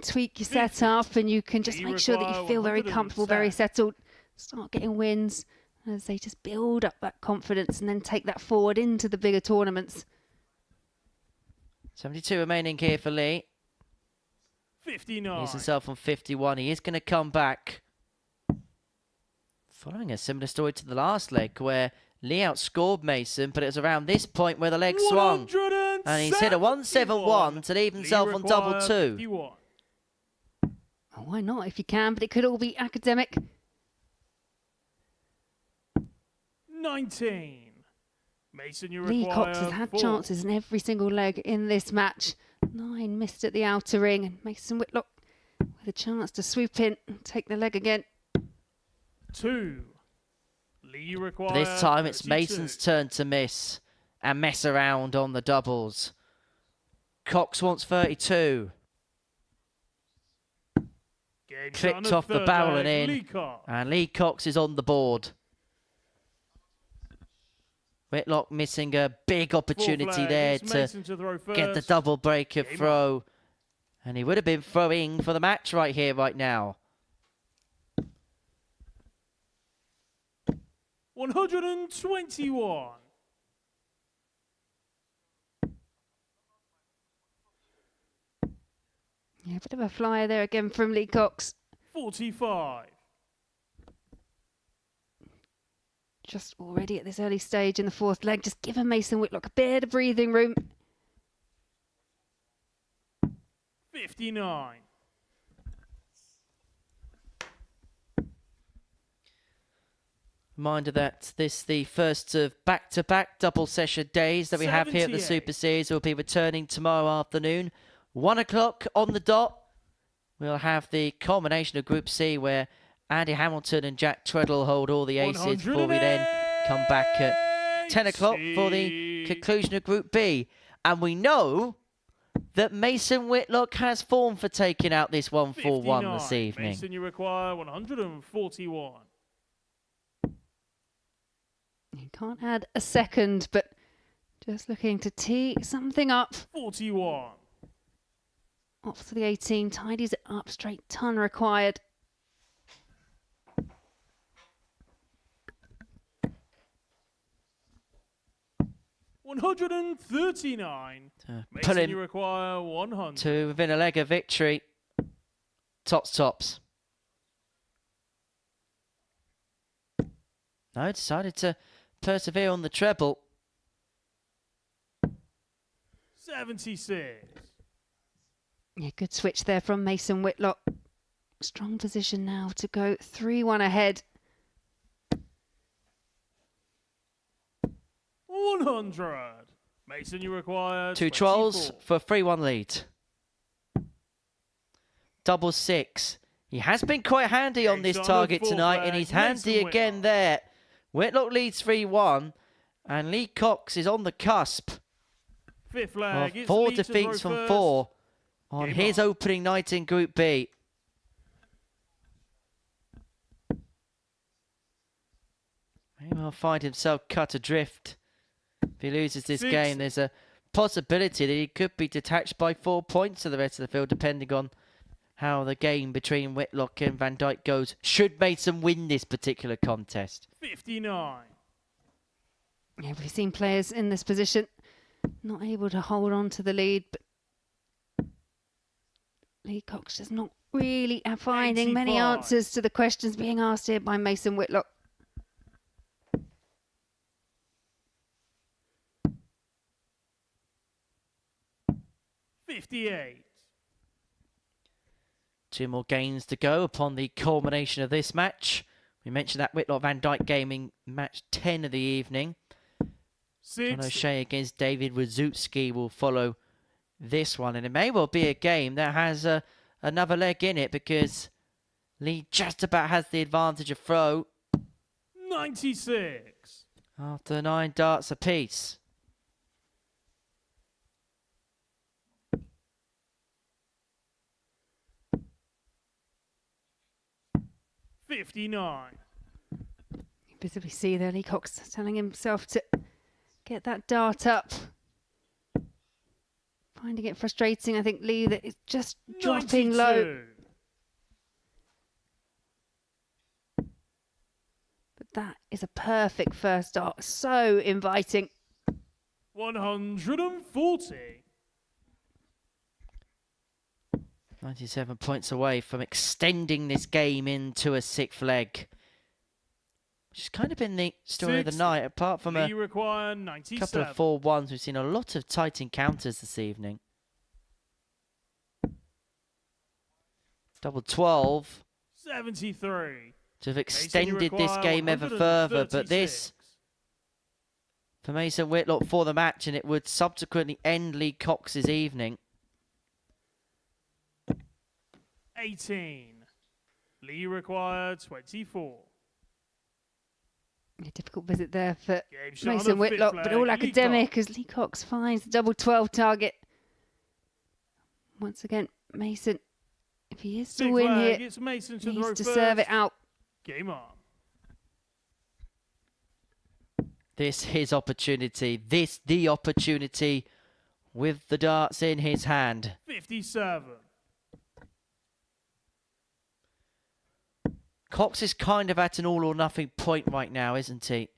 tweak your setup, and you can just make sure that you feel very comfortable, very settled. Start getting wins as they just build up that confidence and then take that forward into the bigger tournaments. 72 remaining here for Lee. 59. He's himself on 51. He is going to come back. Following a similar story to the last leg where Lee outscored Mason, but it was around this point where the leg swung. And he's hit a 171 to leave himself on double 2. 51. Oh, why not if you can, but it could all be academic. 19. Mason, you Lee require Cox has had 4. chances in every single leg in this match. 9 missed at the outer ring, and Mason Whitlock with a chance to swoop in and take the leg again. 2. Lee, you require This time it's 32. Mason's turn to miss and mess around on the doubles. Cox wants 32. Game Clipped done, off the third barrel leg, and Lee in. Cox. And Lee Cox is on the board. Whitlock missing a big opportunity there to get the double breaker throw. And he would have been throwing for the match right here, right now. 121. Yeah, a bit of a flyer there again from Lee Cox. 45. Just already at this early stage in the fourth leg, just give Mason Whitlock a bit of breathing room. 59. Reminder that this the first of back-to-back double session days that we have here at the 78. Super Series. Will be returning tomorrow afternoon, 1 o'clock on the dot. We'll have the culmination of Group C where Andy Hamilton and Jack Treadle hold all the aces before we then come back at 10 o'clock for the conclusion of Group B. And we know that Mason Whitlock has form for taking out this 1-4-1 this 59. evening. Mason, you require 141. You can't add a second, but just looking to tee something up. 41. Off to the 18, tidies it up, straight ton required. $139. Pull Mason, him you require 100. to within a leg of victory. Tops. No, decided to persevere on the treble. 76. Yeah, good switch there from Mason Whitlock. Strong position now to go 3-1 ahead. 100. Mason, you require 2 24. trolls for a 3-1 lead. Double 6. He has been quite handy on this target tonight, and he's handy again there. Whitlock leads 3-1, and Lee Cox is on the cusp Fifth leg. of It's 4 Lee to defeats throw from first. 4 on Game his on. opening night in Group B. He will find himself cut adrift. If he loses this Six. game, there's a possibility that he could be detached by 4 points to the rest of the field, depending on how the game between Whitlock and Van Dijk goes, should Mason win this particular contest. 59. Yeah, we've seen players in this position not able to hold on to the lead, but Lee Cox just not really finding many 85. answers to the questions being asked here by Mason Whitlock. $58. 2 more games to go upon the culmination of this match. We mentioned that Whitlock Van Dijk game in match 10 of the evening. John O'Shea against David Wawrzewski will follow this one. And it may well be a game that has another leg in it, because Lee just about has the advantage of throw. 96. After 9 darts apiece. $59. You visibly see there Lee Cox telling himself to get that dart up. Finding it frustrating, I think, Lee, that it's just dropping 92. low. But that is a perfect first dart. So inviting. 140. 97 points away from extending this game into a 6th leg. Which has kind of been the story of the night. Apart from a require 97. couple of 4-1s, we've seen a lot of tight encounters this evening. Double 12. 73. To have extended this game ever further. But this, for Mason Whitlock, for the match, and it would subsequently end Lee Cox's evening. 18. Lee required 24. A difficult visit there for Game shot on Mason the Whitlock, fifth but leg, all Lee academic as Lee Cox finds the double 12 target. Once again, Mason, if he is to Sixth win leg, here, it's Mason to he needs throw to first. serve it out. Game on. This his opportunity. This the opportunity with the darts in his hand. 57. Cox is kind of at an all or nothing point right now, isn't he?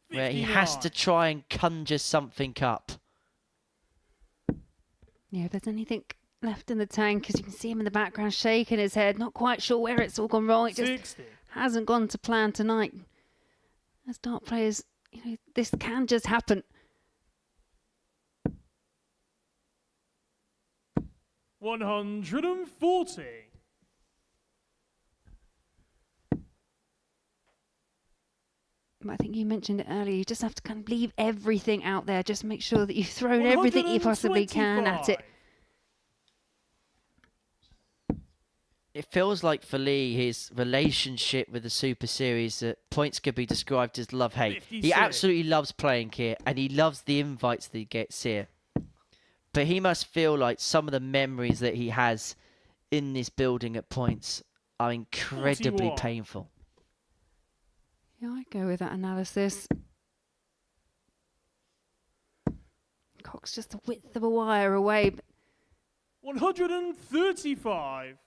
Where he has to try and conjure something up. Yeah, if there's anything left in the tank, as you can see him in the background shaking his head, not quite sure where it's all gone wrong. It just 60. hasn't gone to plan tonight. As dart players, you know, this can just happen. 140. But I think you mentioned it earlier, you just have to kind of leave everything out there. Just make sure that you've thrown everything you possibly can at it. It feels like for Lee, his relationship with the Super Series at points could be described as love-hate. He absolutely loves playing here, and he loves the invites that he gets here. But he must feel like some of the memories that he has in this building at points are incredibly 41. painful. Yeah, I go with that analysis. Cox just the width of a wire away. 135.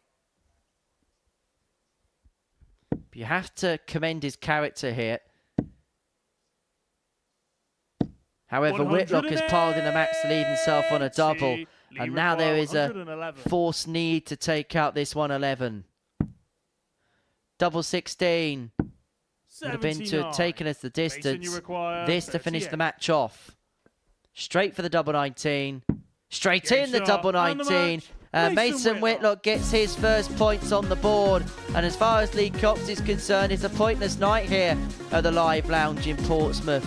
You have to commend his character here. However, Whitlock has piled in the max to lead himself on a double. And now there is a forced need to take out this 111. Double 16. Would have been to have taken us the distance. This to finish the match off. Straight for the double 19. Straight in the double 19. Mason Whitlock gets his first points on the board. And as far as Lee Cox is concerned, it's a pointless night here at the Live Lounge in Portsmouth.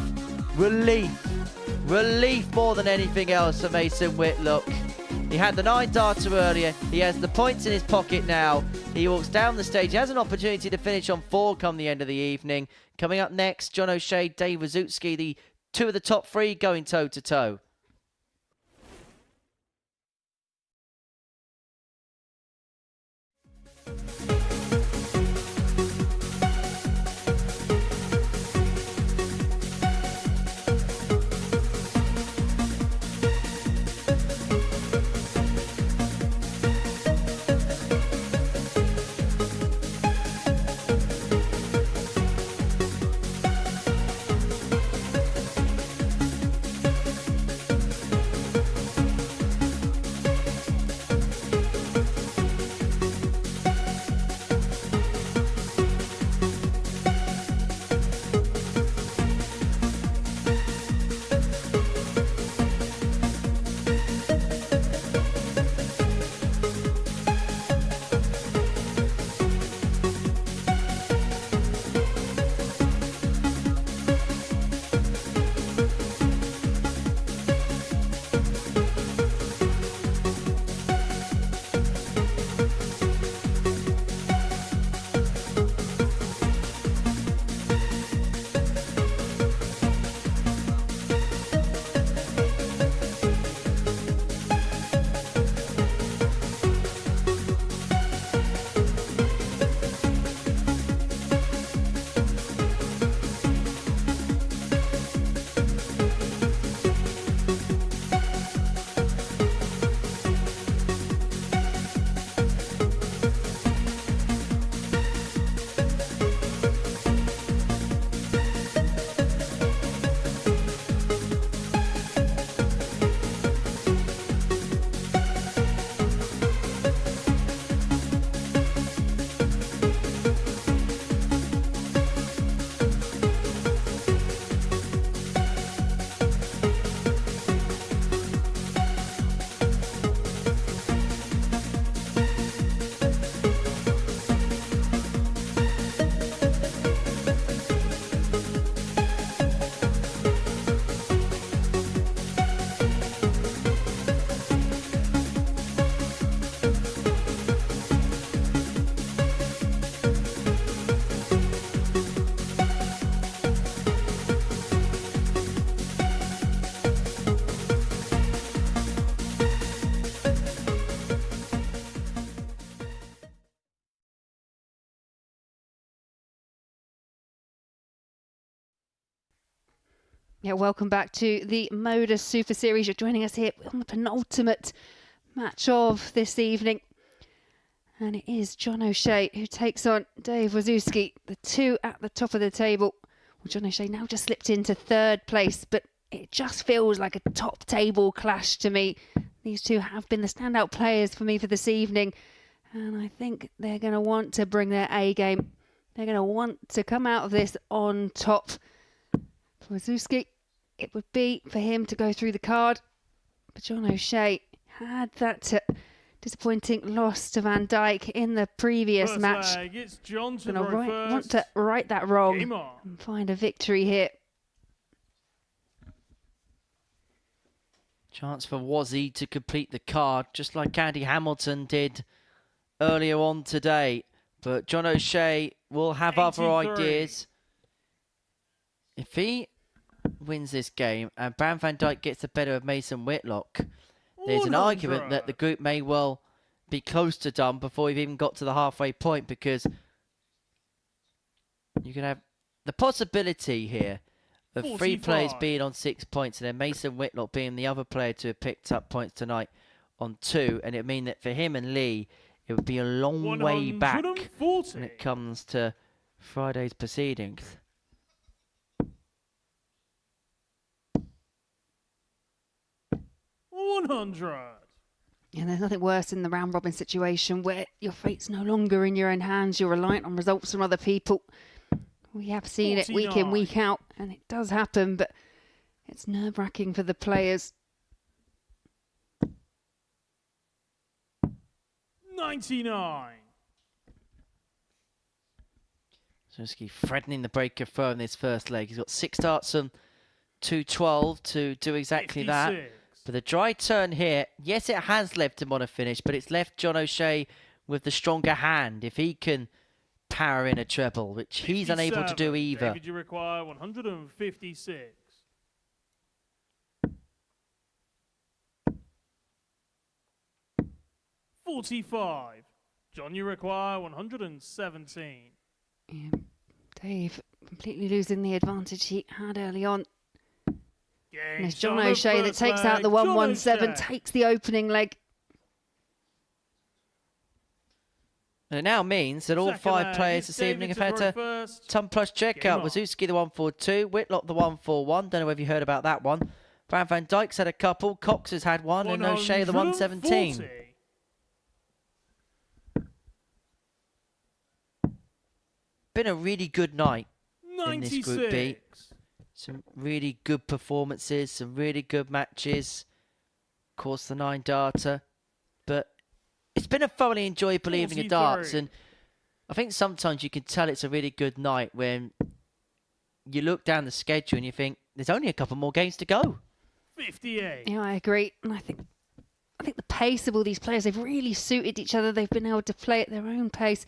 Relief. Relief more than anything else for Mason Whitlock. He had the 9 darter earlier. He has the points in his pocket now. He walks down the stage. He has an opportunity to finish on 4 come the end of the evening. Coming up next, John O'Shea, Dave Wawrzewski, the 2 of the top 3 going toe-to-toe. Yeah, welcome back to the Modus Super Series. You're joining us here on the penultimate match of this evening. And it is John O'Shea who takes on Dave Wawrzewski, the two at the top of the table. Well, John O'Shea now just slipped into third place, but it just feels like a top table clash to me. These two have been the standout players for me for this evening. And I think they're going to want to bring their A game. They're going to want to come out of this on top. For Wawrzewski, it would be for him to go through the card. But John O'Shea had that disappointing loss to Van Dijk in the previous First match. leg, it's John to Gonna throw first. want to right that wrong Game on. and find a victory here. Chance for Wazzy to complete the card, just like Andy Hamilton did earlier on today. But John O'Shea will have other 83. ideas. If he wins this game and Bram Van Dijk gets the better of Mason Whitlock, there's an 100. argument that the group may well be close to done before we've even got to the halfway point, because you can have the possibility here of 3 45. players being on 6 points and then Mason Whitlock being the other player to have picked up points tonight on 2, and it would mean that for him and Lee it would be a long way back 140. when it comes to Friday's proceedings. And there's nothing worse in the round robin situation where your fate's no longer in your own hands. You're reliant on results from other people. We have seen it week in, 49. week out, and it does happen, but it's nerve-wracking for the players. 99. Wawrzewski threatening the break of throw in this first leg. He's got 6 starts and 2-12 to do exactly that. 56. But the dry turn here, yes, it has left him on a finish, but it's left John O'Shea with the stronger hand if he can power in a treble, which he's unable to do 57. either. David, you require 156. $45. John, you require 117. Yeah, Dave completely losing the advantage he had early on. And it's John O'Shea that takes out the 117, takes the opening leg. And it now means that all Second 5 leg, players it's this David evening have to had throw to first. ton plus check Game out. on. Wawrzewski the 142, Whitlock the 141. Don't know whether you heard about that one. Bram Van Dijk's had a couple, Cox has had one, and O'Shea the 117. 140. Been a really good night in this Group B. 96. Some really good performances, some really good matches. Of course, the 9 data. But it's been a thoroughly enjoyable evening of darts. 43. And I think sometimes you can tell it's a really good night when you look down the schedule and you think, there's only a couple more games to go. 58. Yeah, I agree. And I think the pace of all these players, they've really suited each other. They've been able to play at their own pace,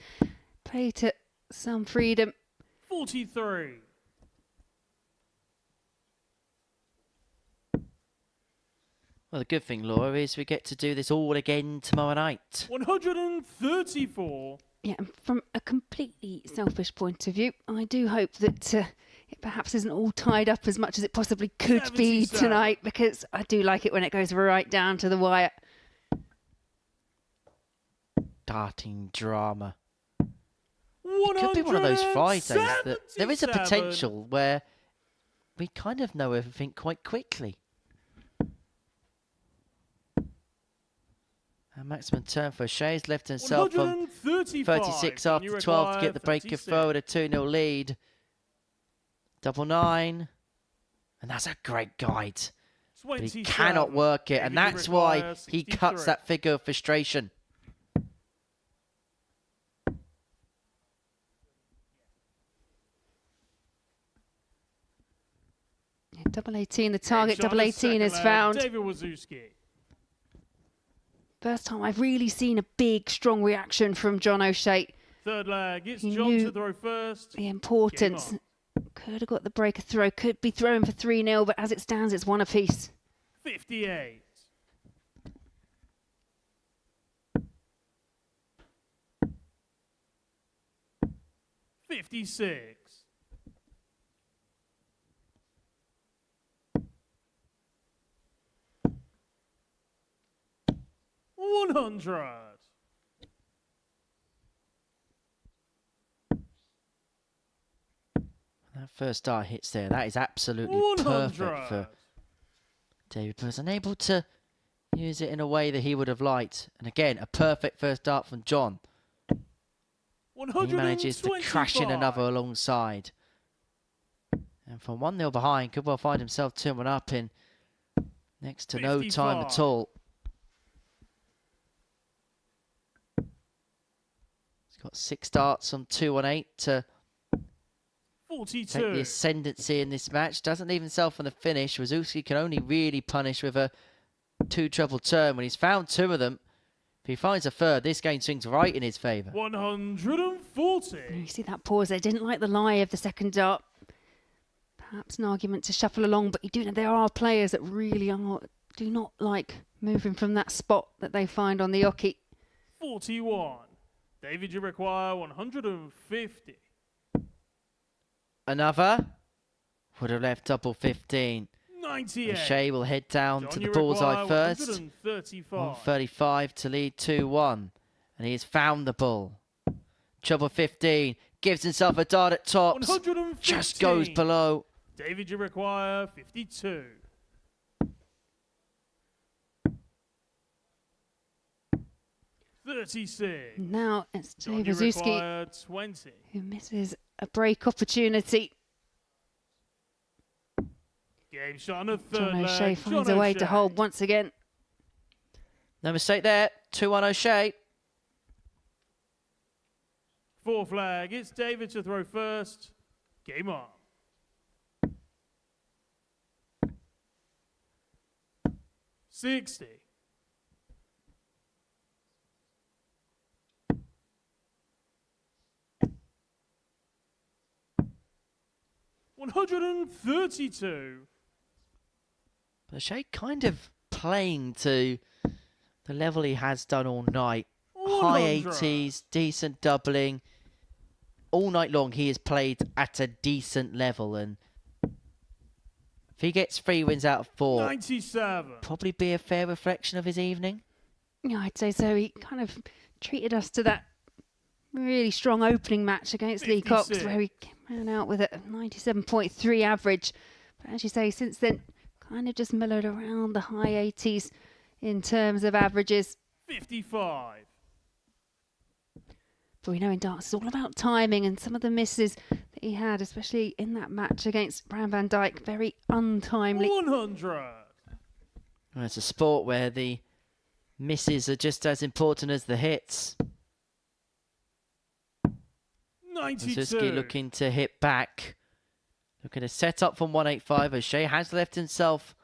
play to some freedom. 43. Well, the good thing, Laura, is we get to do this all again tomorrow night. 134. Yeah, and from a completely selfish point of view, I do hope that it perhaps isn't all tied up as much as it possibly could be 77. tonight, because I do like it when it goes right down to the wire. Darting drama. It could be one of those Fridays that there is a 177. potential where we kind of know everything quite quickly. And maximum turn for O'Shea's left himself from 36 after 12 to get the break of throw at a 2-0 lead. 99. And that's a great guide. But he cannot work it, and that's why he cuts that figure of frustration. Yeah, double 18, the target double 18 is found. David Wawrzewski. First time I've really seen a big, strong reaction from John O'Shea. Third leg, it's He John knew to throw first. the importance. Could have got the break of throw, could be throwing for 3-0, but as it stands, it's one apiece. 58. $56. 100. That first start hits there. That is absolutely 100. perfect for David Pearce. Unable to use it in a way that he would have liked. And again, a perfect first start from John. He manages to crash in another alongside. And from 1-0 behind, could well find himself 2-1 up in next to 55. No time at all. He's got 6 starts on 2-1-8 to 42. take the ascendancy in this match. Doesn't leave himself on the finish. Wawrzewski can only really punish with a 2-treble turn. When he's found 2 of them, if he finds a third, this game swings right in his favour. 140. You see that pause there. Didn't like the lie of the second dart. Perhaps an argument to shuffle along, but you do know there are players that really do not like moving from that spot that they find on the oche. 41. David, you require 150. Another would have left double 15. 98. SHEA will head down John, to the bullseye first. 135. 135 to lead 2-1. And he has found the bull. Treble 15. Gives himself a dart at tops. 115. Just goes below. David, you require 52. $36. Now it's John, Dave Wawrzewski 20. who misses a break opportunity. Game shot on a third John leg. O'Shea finds a way to hold once again. No mistake there. 2-1 O'Shea. 4th flag. It's David to throw first. Game on. $60. $132. O'Shea kind of playing to the level he has done all night. 100. High 80s, decent doubling. All night long he has played at a decent level, and if he gets 3 wins out of 4, 97. probably be a fair reflection of his evening. Yeah, I'd say so. He kind of treated us to that really strong opening match against Lee Cox, 56. where he ran out with a 97.3 average. But as you say, since then, kind of just mellowed around the high 80s in terms of averages. 55. But we know in darts it's all about timing, and some of the misses that he had, especially in that match against Bram van Dijk, very untimely. 100. Well, it's a sport where the misses are just as important as the hits. 92. Wawrzewski looking to hit back. Looking to set up from 185. O'Shea has left himself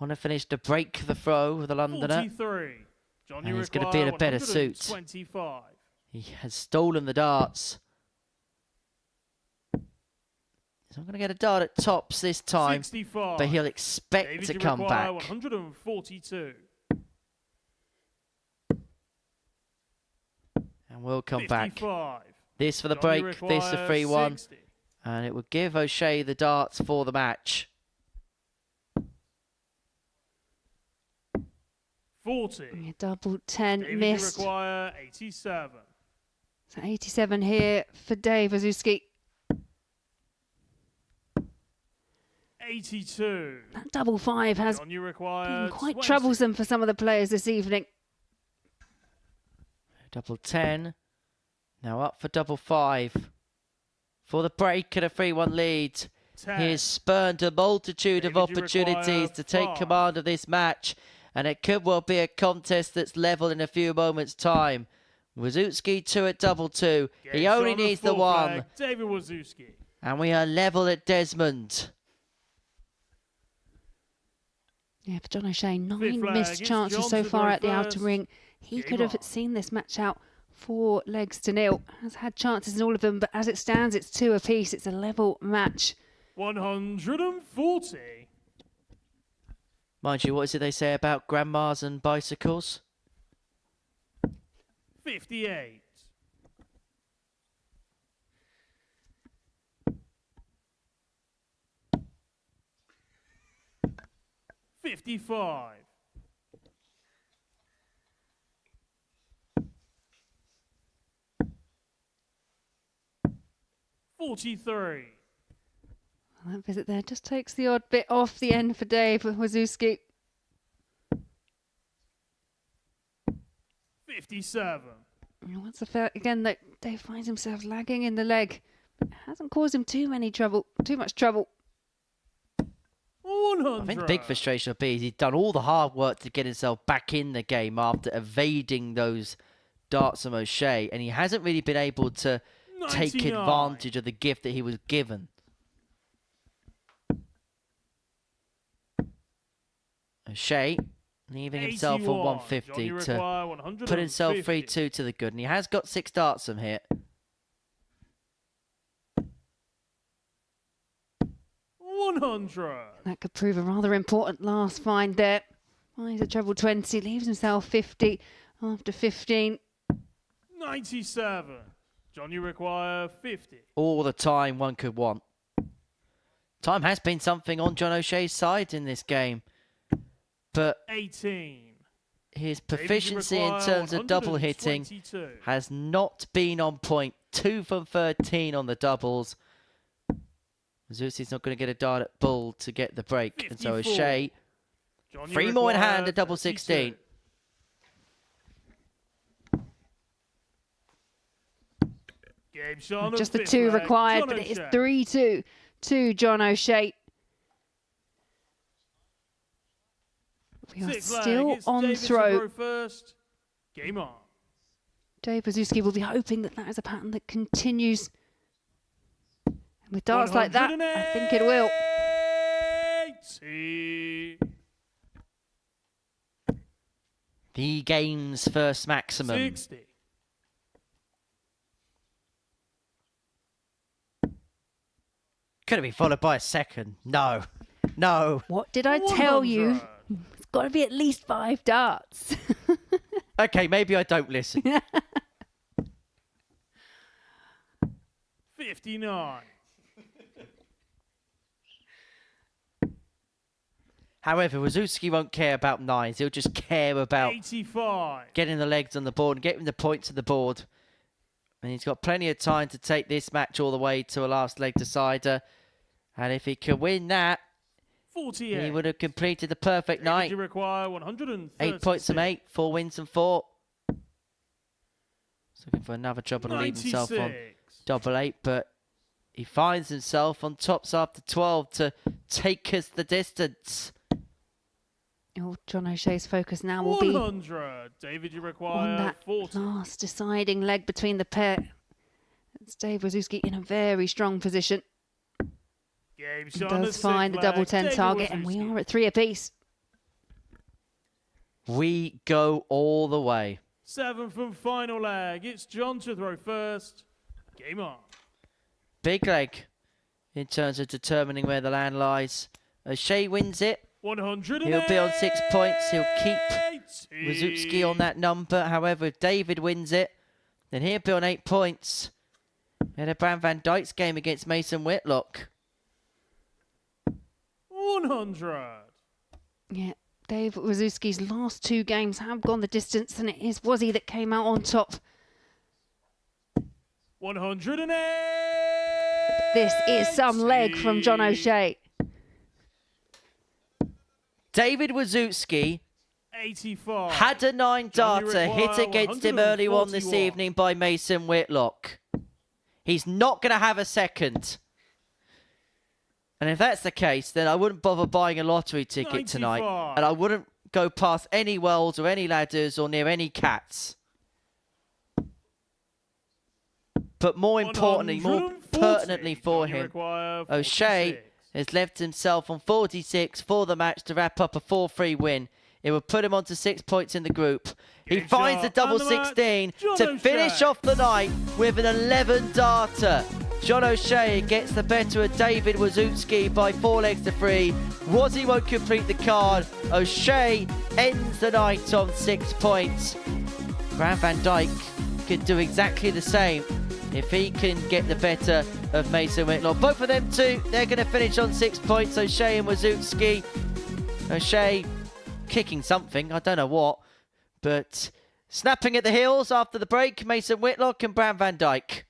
on a finish to break the throw with the Londoner. 43. John, And he's going to be in a better suit. 25. He has stolen the darts. He's not going to get a dart at tops this time, 65. but he'll expect David, to you come require back. 142. And will come back. 55. This for the John, you break, this the require 3-1. 60. And it will give O'Shea the darts for the match. 40. Double 10 David, missed. you require 87. So 87 here for Dave Wawrzewski. 82. That double 5 has John, you require been quite 20. troublesome for some of the players this evening. Double 10. Now up for double 5. For the break and a 3-1 lead. 10. He has spurned a multitude David, of you opportunities require to take 5. command of this match. And it could well be a contest that's level in a few moments' time. Wawrzewski 2 at double 2. Game He shot only on the needs the 4th 1. flag, David Wawrzewski. And we are level at Desmond. Yeah, for John O'Shea, 9 flag, missed it's chances John so to far throw at the outer first. ring. He Game could have on. seen this match out 4 legs to 0. Has had chances in all of them, but as it stands, it's 2 apiece. It's a level match. 140. Mind you, what is it they say about grandmas and bicycles? 58. $55. 43. That visit there just takes the odd bit off the end for Dave Wawrzewski. 57. Once again that Dave finds himself lagging in the leg. It hasn't caused him too much trouble. 100. I think the big frustration will be is he's done all the hard work to get himself back in the game after evading those darts from O'Shea, and he hasn't really been able to 99. take advantage of the gift that he was given. O'Shea leaving himself on 150 to put himself 3-2 to the good, and he has got 6 darts from here. 100. That could prove a rather important last find there. Finds a treble 20, leaves himself 50 after 15. 97. John, you require 50. All the time one could want. Time has been something on John O'Shea's side in this game, but 18. his proficiency in terms of double hitting has not been on point. 2 from 13 on the doubles. Wawrzewski's not going to get a dart at bull to get the break. 54. And so O'Shea, 3 more in hand, a double 16. Just the 2 required, but it is 3-2 to John O'Shea. We are still on throw. First. Game on. Dave Wawrzewski will be hoping that that is a pattern that continues. And with darts like that, I think it will. The game's first maximum. 60. Could have been followed by a second. No. No. What did I tell you? It's got to be at least 5 darts. Okay, maybe I don't listen. 59. However, Wawrzewski won't care about 9s. He'll just care about 85. Getting the legs on the board and getting the points to the board. And he's got plenty of time to take this match all the way to a last leg decider. And if he can win that, 48. He would have completed the perfect night. You require 136. 8 points from 8, 4 wins from 4. He's looking for another trouble to leave himself on double 8, but he finds himself on tops after 12 to take us the distance. Oh, John O'Shea's focus now will be 100. David, you require on that 40. last deciding leg between the pair. It's Dave Wawrzewski in a very strong position. Game He does find the double 10 target, and we are at 3 apiece. We go all the way. 7 from final leg. It's John to throw first. Game on. Big leg in terms of determining where the land lies. O'Shea wins it. 100. He'll be on 6 points. He'll keep Wawrzewski on that number. However, if David wins it, then he'll be on 8 points. We had a Bram van Dijk's game against Mason Whitlock. 100. Yeah, Dave Wawrzewski's last 2 games have gone the distance, and it is Wazzy that came out on top. 108. This is some leg from John O'Shea. David Wawrzewski 85. had a 9 darter hit against him early on this evening by Mason Whitlock. He's not going to have a second. And if that's the case, then I wouldn't bother buying a lottery ticket tonight. And I wouldn't go past any wells or any ladders or near any cats. But more importantly, more pertinently for him, O'Shea has left himself on 46 for the match to wrap up a 4-3 win. It will put him on to 6 points in the group. He finds the double 16 to finish off the night with an 11 darter. John O'Shea gets the better of David Wawrzewski by 4 legs to 3. Wazzy won't complete the card. O'Shea ends the night on 6 points. Bram van Dijk could do exactly the same if he can get the better of Mason Whitlock. Both of them two, they're going to finish on 6 points. O'Shea and Wawrzewski. O'Shea kicking something, I don't know what, but snapping at the heels after the break, Mason Whitlock and Bram van Dijk.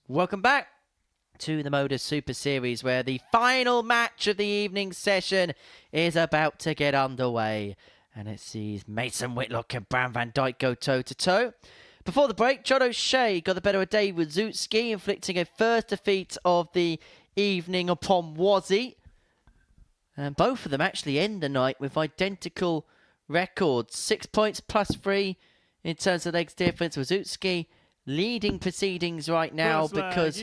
Welcome back to the Modus Super Series, where the final match of the evening session is about to get underway. And it sees Mason Whitlock and Bram van Dijk go toe-to-toe. Before the break, John O'Shea got the better of Dave Wawrzewski, inflicting a first defeat of the evening upon Wazzy. And both of them actually end the night with identical records. 6 points plus 3 in terms of legs difference. Wawrzewski leading proceedings right now because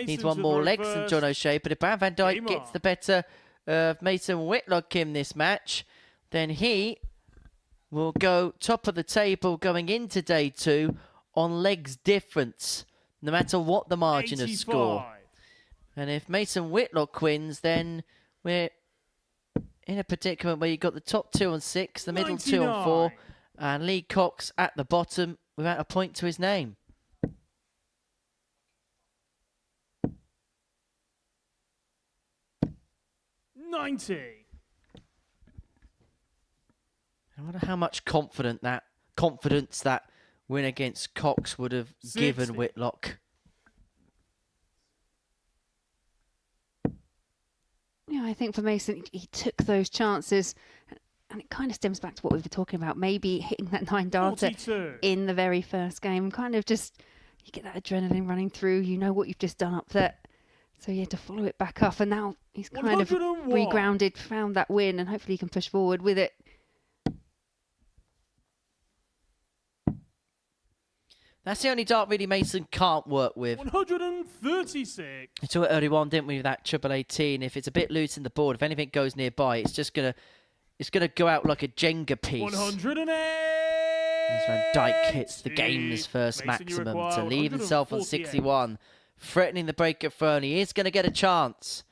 he's won more legs than John O'Shea. But if Bram van Dijk gets the better of Mason Whitlock in this match, then he will go top of the table going into day 2 on legs difference, no matter what the margin 85. Of score. And if Mason Whitlock wins, then we're in a predicament where you've got the top 2 on 6, the middle 2 on 4, and Lee Cox at the bottom without a point to his name. I wonder how much confidence that win against Cox would have 60. Given Whitlock. Yeah, I think for Mason, he took those chances, and it kind of stems back to what we were talking about. Maybe hitting that 9 data 42. In the very first game, kind of just, you get that adrenaline running through, you know what you've just done up there. So yeah, to follow it back up, and now he's kind of regrounded, found that win, and hopefully he can push forward with it. That's the only dart really Mason can't work with. 136. We saw it early on, didn't we, with that 18. If it's a bit loose in the board, if anything goes nearby, it's just gonna go out like a Jenga piece. 108. As Van Dijk hits the game's first maximum to leave himself on 61, threatening the break at throne. He is going to get a chance.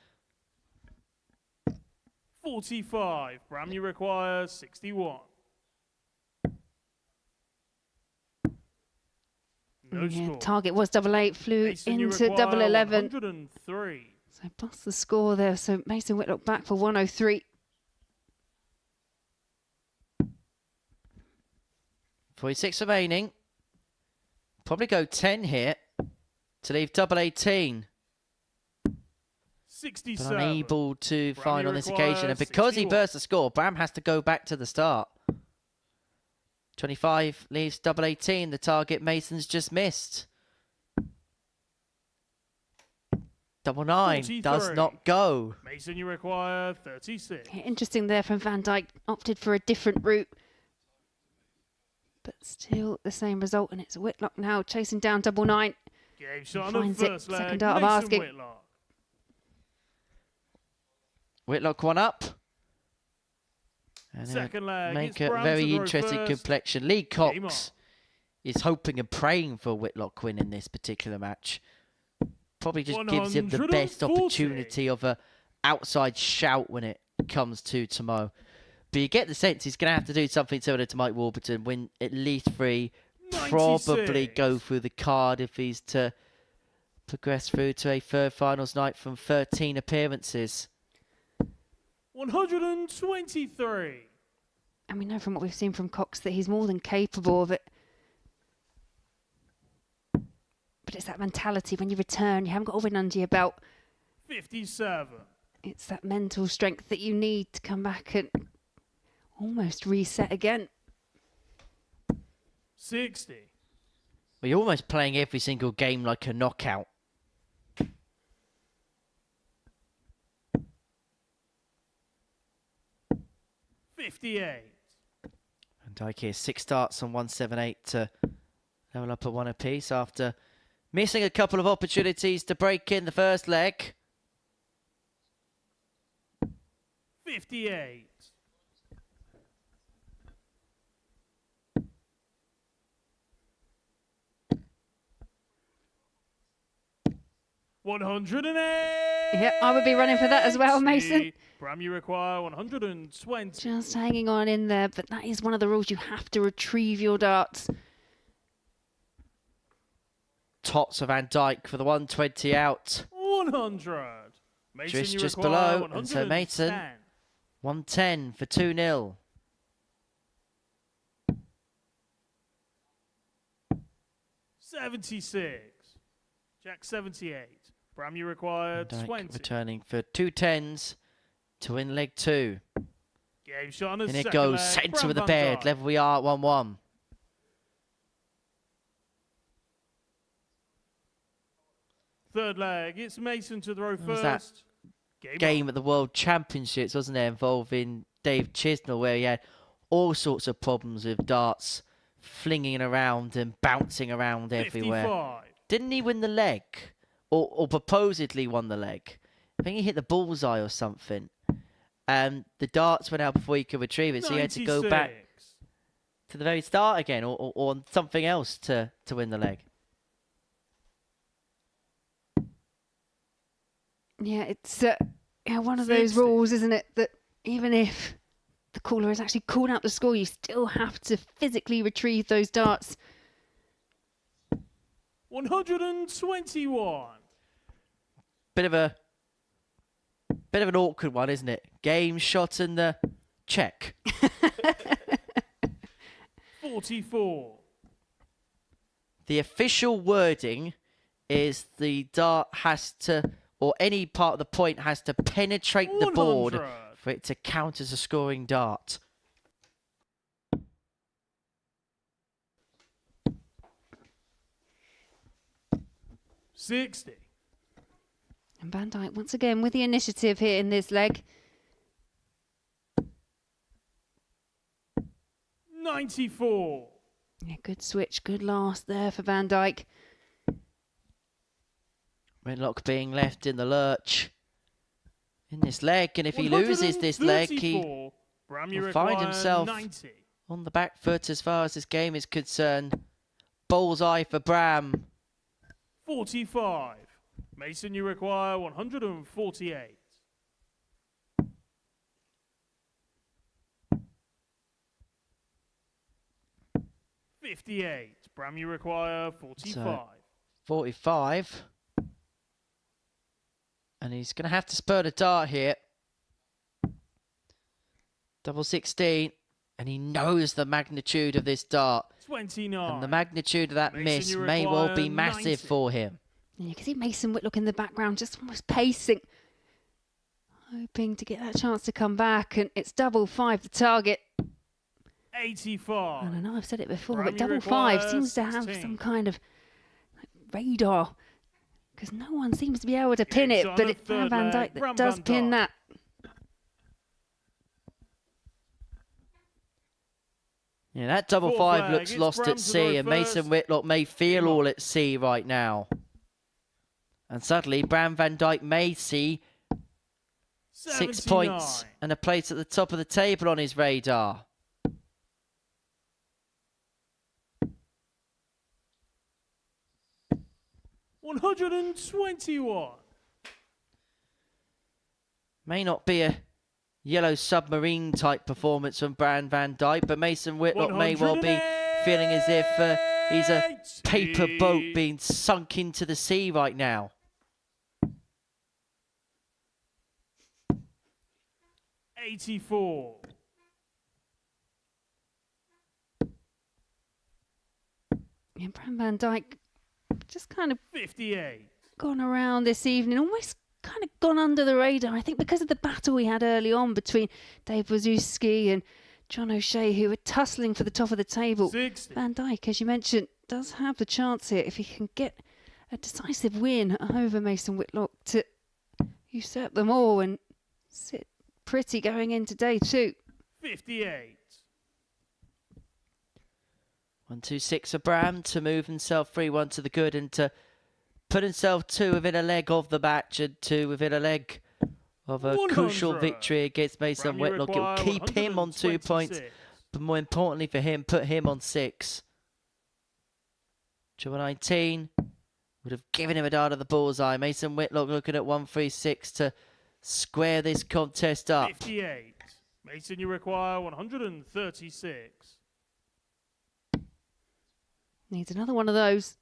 45. Bram, you require 61. No score. Target was 88, flew Mason, into 11. 103. So bust the score there. So Mason Whitlock back for 103. 46 remaining. Probably go 10 here to leave 18. 67. But unable to find on this occasion. And because 61. He burst the score, Bram has to go back to the start. 25 leaves 18. The target Mason's just missed. 99 does not go. Mason, you require 36. Yeah, interesting there from Van Dijk. Opted for a different route. But still the same result. And it's Whitlock now chasing down 99. Game shot on the first leg. Second dart of asking. Whitlock one up. And second leg, make a very interesting complexion. Lee Cox is hoping and praying for Whitlock win in this particular match. Probably just gives him the best opportunity of a outside shout when it comes to Tomo. But you get the sense he's going to have to do something similar to Mike Warburton, win at least 3, 96. Probably go through the card if he's to progress through to a third finals night from 13 appearances. 123. And we know from what we've seen from Cox that he's more than capable of it. But it's that mentality when you return, you haven't got a win under your belt. 57. It's that mental strength that you need to come back and almost reset again. 60. Well, you're almost playing every single game like a knockout. 58. And Dijk here, 6 starts on 178 to level up at 1 apiece after missing a couple of opportunities to break in the first leg. 58. 108. Yeah, I would be running for that as well, Mason. Bram, you require 120. Just hanging on in there, but that is one of the rules. You have to retrieve your darts. Tots of Van Dijk for the 120 out. 100. Mason, just below, and so Mason, 110 for 2-0. 76. Jack 78. Bram, you require Dijk 20. returning for 2 10s to win leg 2. Game shot on the And it second goes leg. centre Bram of the van bed. Dijk. Level we are at 1-1. Third leg. It's Mason to throw What was that first. game at the World Championships, wasn't there, involving Dave Chisnell, where he had all sorts of problems with darts flinging around and bouncing around everywhere. 55. Didn't he win the leg? Or supposedly won the leg? I think he hit the bullseye or something. And the darts went out before he could retrieve it, so he had to go back 96. to the very start again, or on something else to win the leg. Yeah, it's one of those 60. rules, isn't it? That even if the caller has actually called out the score, you still have to physically retrieve those darts. 121. Bit of an awkward one, isn't it? Game shot and the check. 44. The official wording is the dart has to, or any part of the point has to penetrate the board 100. for it to count as a scoring dart. $60. And Van Dijk once again with the initiative here in this leg. 94. Yeah, good switch, good last there for Van Dijk. Whitlock being left in the lurch in this leg, and if he loses this leg, he 134. Bram, you will find require himself 90. on the back foot as far as this game is concerned. Bullseye for Bram. 45. Mason, you require 148. $58. Bram, you require 45. So, 45. And he's going to have to spur the dart here. Double 16. And he knows the magnitude of this dart. 29. And the magnitude of that Mason, miss you may well be require massive 90. for him. And you can see Mason Whitlock in the background just almost pacing, hoping to get that chance to come back. And it's double 5 the target. 85. I don't know, I've said it before, Bram, but you double 5 require seems to have 16. some kind of radar, because no one seems to be able to pin It's it, on but the it's Van third Dijk leg. that Bram does van pin Dijk. that. Yeah, that double Fourth 5 flag, looks it's lost Bram at to sea, go and Mason first. Whitlock may feel all at sea right now. And suddenly, Bram van Dijk may see 6 79. points and a place at the top of the table on his radar. $121. May not be a yellow submarine type performance from Bram van Dijk, but Mason Whitlock may well be feeling as if he's a paper boat being sunk into the sea right now. $84. Yeah, Bram van Dijk just kind of $58. gone around this evening, almost kind of gone under the radar. I think because of the battle we had early on between Dave Wawrzewski and John O'Shea, who were tussling for the top of the table. 60. Van Dijk, as you mentioned, does have the chance here if he can get a decisive win over Mason Whitlock to usurp them all and sit pretty going into day 2. 58. 1-2-6 for Bram to move himself 3-1 to the good and to put himself 2 within a leg of the match and 2 within a leg of a 100. crucial victory against Mason Bram, you Whitlock. It will require keep him on 2 points, 126. but more importantly for him, put him on 6. 19 would have given him a dart of the bullseye. Mason Whitlock looking at 136 to square this contest up. 58. Mason, you require 136. Needs another one of those,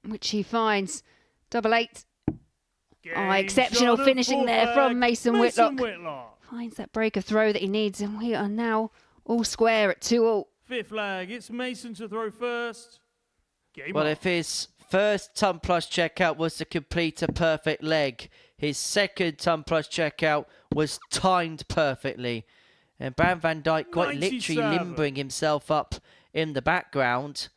which he finds. Double 8. Exceptional shot of finishing fourth there flag, from Mason Whitlock. Whitlock. Finds that break of throw that he needs, and we are now all square at 2-all. Fifth flag, it's Mason to throw first. Game Well, on. if his first ton plus checkout was to complete a perfect leg. His second ton plus checkout was timed perfectly. And Bram van Dijk quite literally limbering himself up in the background.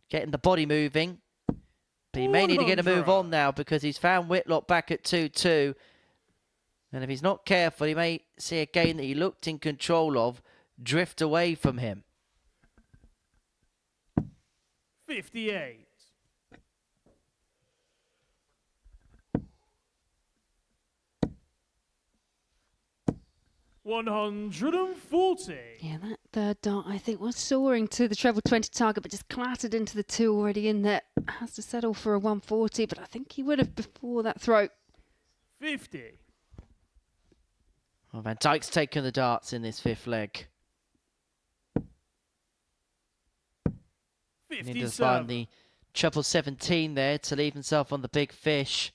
Getting the body moving. But he may need to get a move on now because he's found Whitlock back at 2-2. And if he's not careful, he may see a game that he looked in control of drift away from him. 58. $140. Yeah, that third dart, I think, was soaring to the treble 20 target, but just clattered into the 2 already in there. Has to settle for a 140, but I think he would have before that throw. 50. Well, Van Dijk's taken the darts in this fifth leg. 57. He does find the treble 17 there to leave himself on the big fish.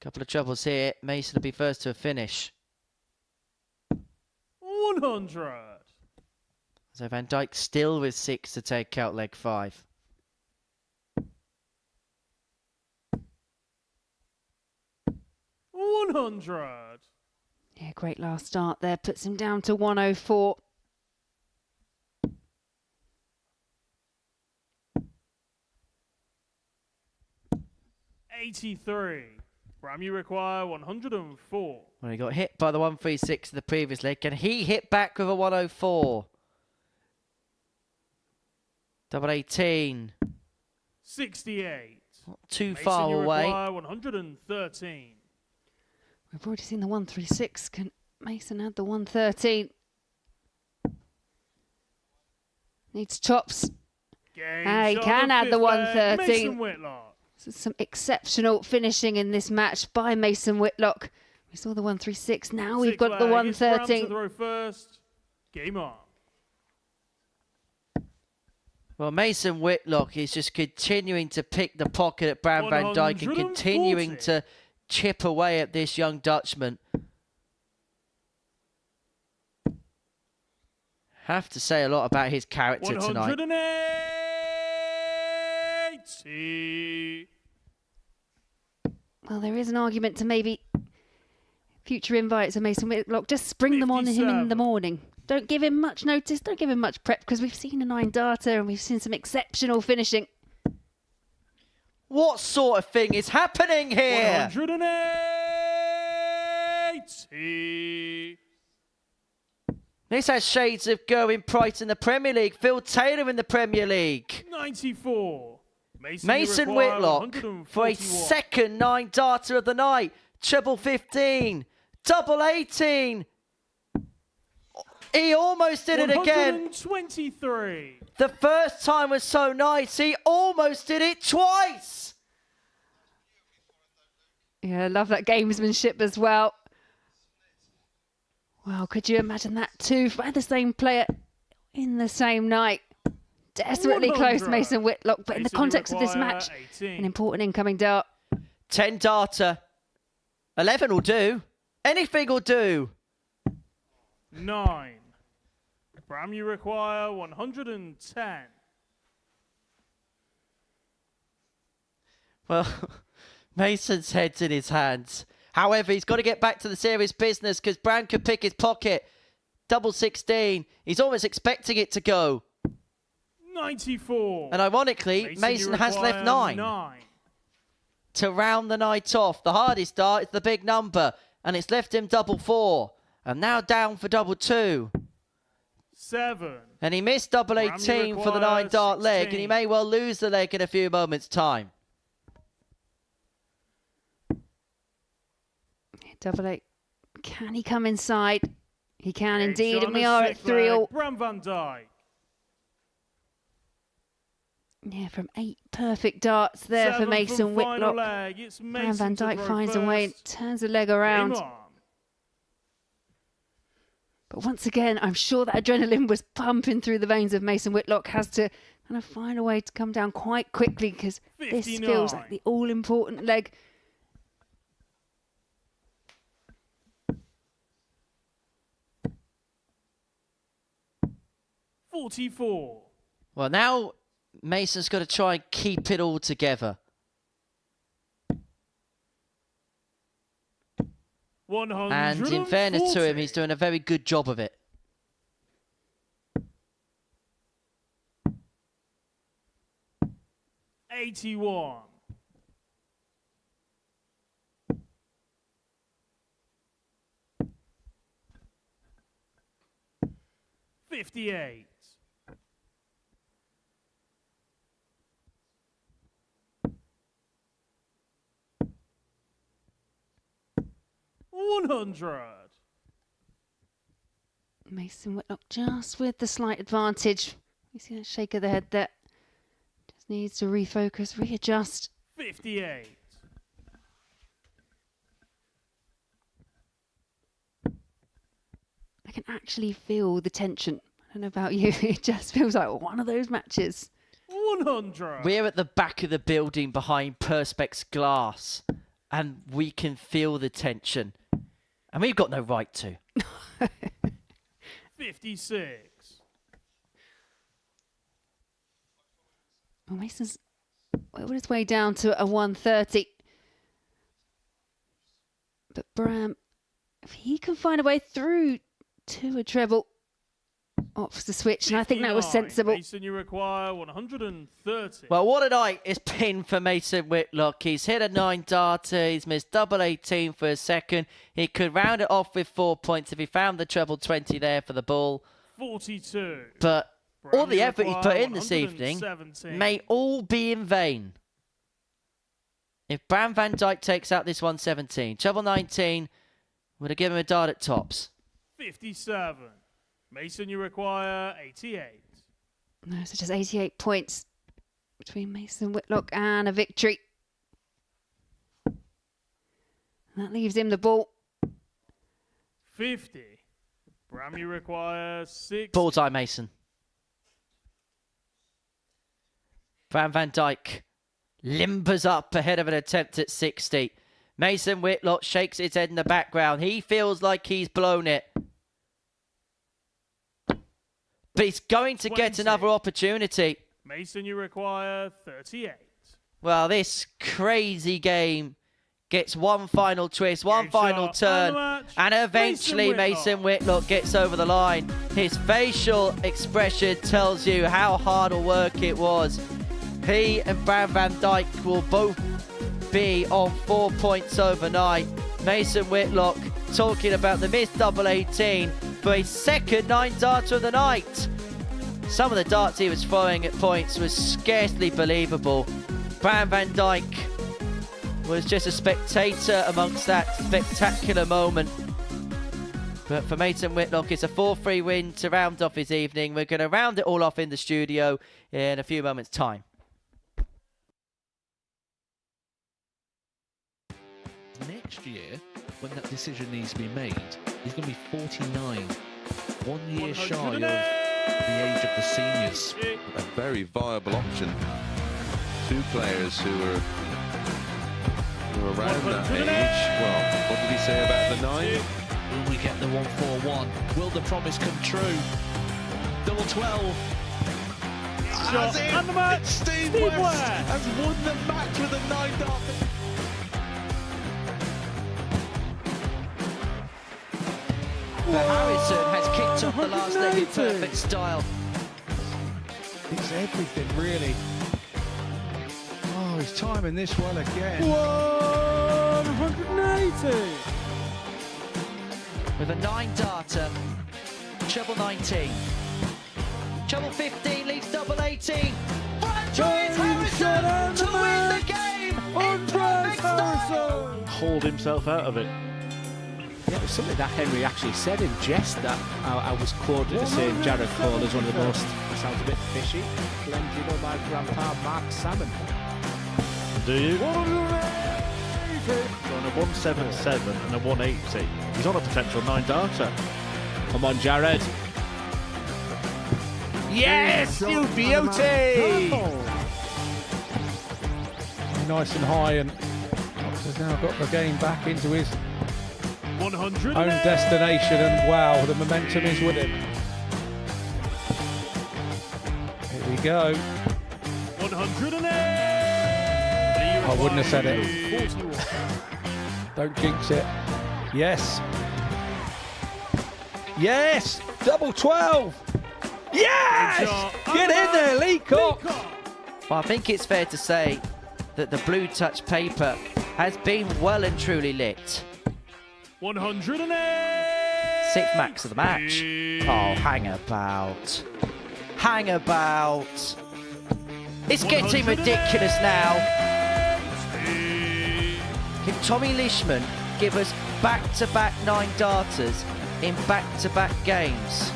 Couple of troubles here. Mason will be first to a finish. 100. So Van Dijk still with 6 to take out leg 5. $100. Yeah, great last start there. Puts him down to 104. $83. Bram, you require 104. Well, he got hit by the 136 in the previous leg. Can he hit back with a 104? Double 18. 68. Not too Mason, far you away. require 113. We've already seen the 136. Can Mason add the 113? Needs chops. He can add the 113. Mason Whitlock. So some exceptional finishing in this match by Mason Whitlock. We saw the 136. Now we've got the 113. Throw first. Game on. Well, Mason Whitlock is just continuing to pick the pocket at Bram van Dijk and continuing to chip away at this young Dutchman. Have to say a lot about his character tonight. 180. Well, there is an argument to maybe future invites of Mason Whitlock. Just spring them on him in the morning. Don't give him much notice. Don't give him much prep because we've seen a 9 darter and we've seen some exceptional finishing. What sort of thing is happening here? 180. This has shades of going Price in the Premier League. Phil Taylor in the Premier League. 94. Mason Whitlock for a second 9 darter of the night. Treble 15. Double 18. He almost did it again. 123. The first time was so nice. He almost did it twice. Yeah, I love that gamesmanship as well. Wow, could you imagine that too? By the same player in the same night. Desperately close, Mason Whitlock, but in the context of this match, 18. an important incoming dart. 10 darter. 11 will do. Anything will do. 9. Bram, you require 110. Well, Mason's head's in his hands. However, he's got to get back to the serious business because Bram could pick his pocket. Double 16. He's almost expecting it to go. 94. And ironically, Mason has left 9 to round the night off. The hardest dart is the big number, and it's left him double 4. And now down for double 2. 7. And he missed double 18 for the 9 dart leg, and he may well lose the leg in a few moments' time. Double 8. Can he come inside? He can indeed, and we are at 3-all. Bram van Dijk. Yeah, from 8 perfect darts there for Mason Whitlock. Bram van Dijk finds a way and turns the leg around. But once again, I'm sure that adrenaline was pumping through the veins of Mason Whitlock. Has to kind of find a way to come down quite quickly because this feels like the all-important leg. $44. Well, now Mason's got to try and keep it all together. 140. And in fairness to him, he's doing a very good job of it. $81. 58. 100. Mason Whitlock just with the slight advantage. You see that shake of the head there. Just needs to refocus, readjust. 58. I can actually feel the tension. I don't know about you. It just feels like one of those matches. 100. We're at the back of the building behind Perspex glass, and we can feel the tension. And we've got no right to. 56. Well, Mason's on his way down to a 130. But Bram, if he can find a way through to a treble, opts the switch, and I think that was 59. sensible. Mason, you require 130. Well, what a night it's been for Mason Whitlock. He's hit a 9 darter. He's missed double 18 for a second. He could round it off with 4 points if he found the treble 20 there for the ball. 42. But all the effort he put in this 117. evening may all be in vain. If Bram van Dijk takes out this 117, treble 19 would have given him a dart at tops. 57. Mason, you require 88. No, so just 88 points between Mason Whitlock and a victory. And that leaves him the ball. 50. Bram, you require 6. Bullseye, Mason. Bram van Dijk limbers up ahead of an attempt at 60. Mason Whitlock shakes his head in the background. He feels like he's blown it. But he's going to 20. get another opportunity. Mason, you require 38. Well, this crazy game gets one final twist, one Game final shot, turn, and the match, and eventually Mason Whitlock gets over the line. His facial expression tells you how hard a work it was. He and Bram van Dijk will both be on 4 points overnight. Mason Whitlock talking about the missed double 18 for his second 9 darter of the night. Some of the darts he was throwing at points was scarcely believable. Bram van Dijk was just a spectator amongst that spectacular moment. But for Mason Whitlock, it's a 4-3 win to round off his evening. We're going to round it all off in the studio in a few moments' time. Next year, when that decision needs to be made, he's going to be 49. 1 year shy of the age of the seniors. A very viable option. 2 players who are around that age. Well, what did he say about the 9? Will we get the 141? Will the promise come true? Double 12. Shot and the match. Steve West has won the match with a 9 dart. Harrison has kicked off the last leg in perfect style. It's everything, really. Oh, he's timing this well again. 180. With a 9 darter, treble 19. Treble 15 leaves double 18. Andreas Harrison to win the game in perfect style. Hold himself out of it. Yeah, it was something that Henry actually said in jest that I was quoted as saying Jared Cole is one of the most, sounds a bit fishy. Glenn, do you know my grandpa Mark Salmon? Do you? On a 177 and a 180. He's on a potential 9 darter. Come on, Jared. Yes, you beauty! Nice and high, and Fox has now got the game back into his 100 own destination, and wow, the momentum is with him. Here we you go. 108. I wouldn't have said it. Don't jinx it. Yes. Yes! Double 12! Yes! Get in there, Leacock! Well, I think it's fair to say that the blue touch paper has been well and truly lit. 108. 6th max of the match. Oh, hang about. Hang about. It's getting ridiculous now. Can Tommy Lishman give us back-to-back 9 darters in back-to-back games?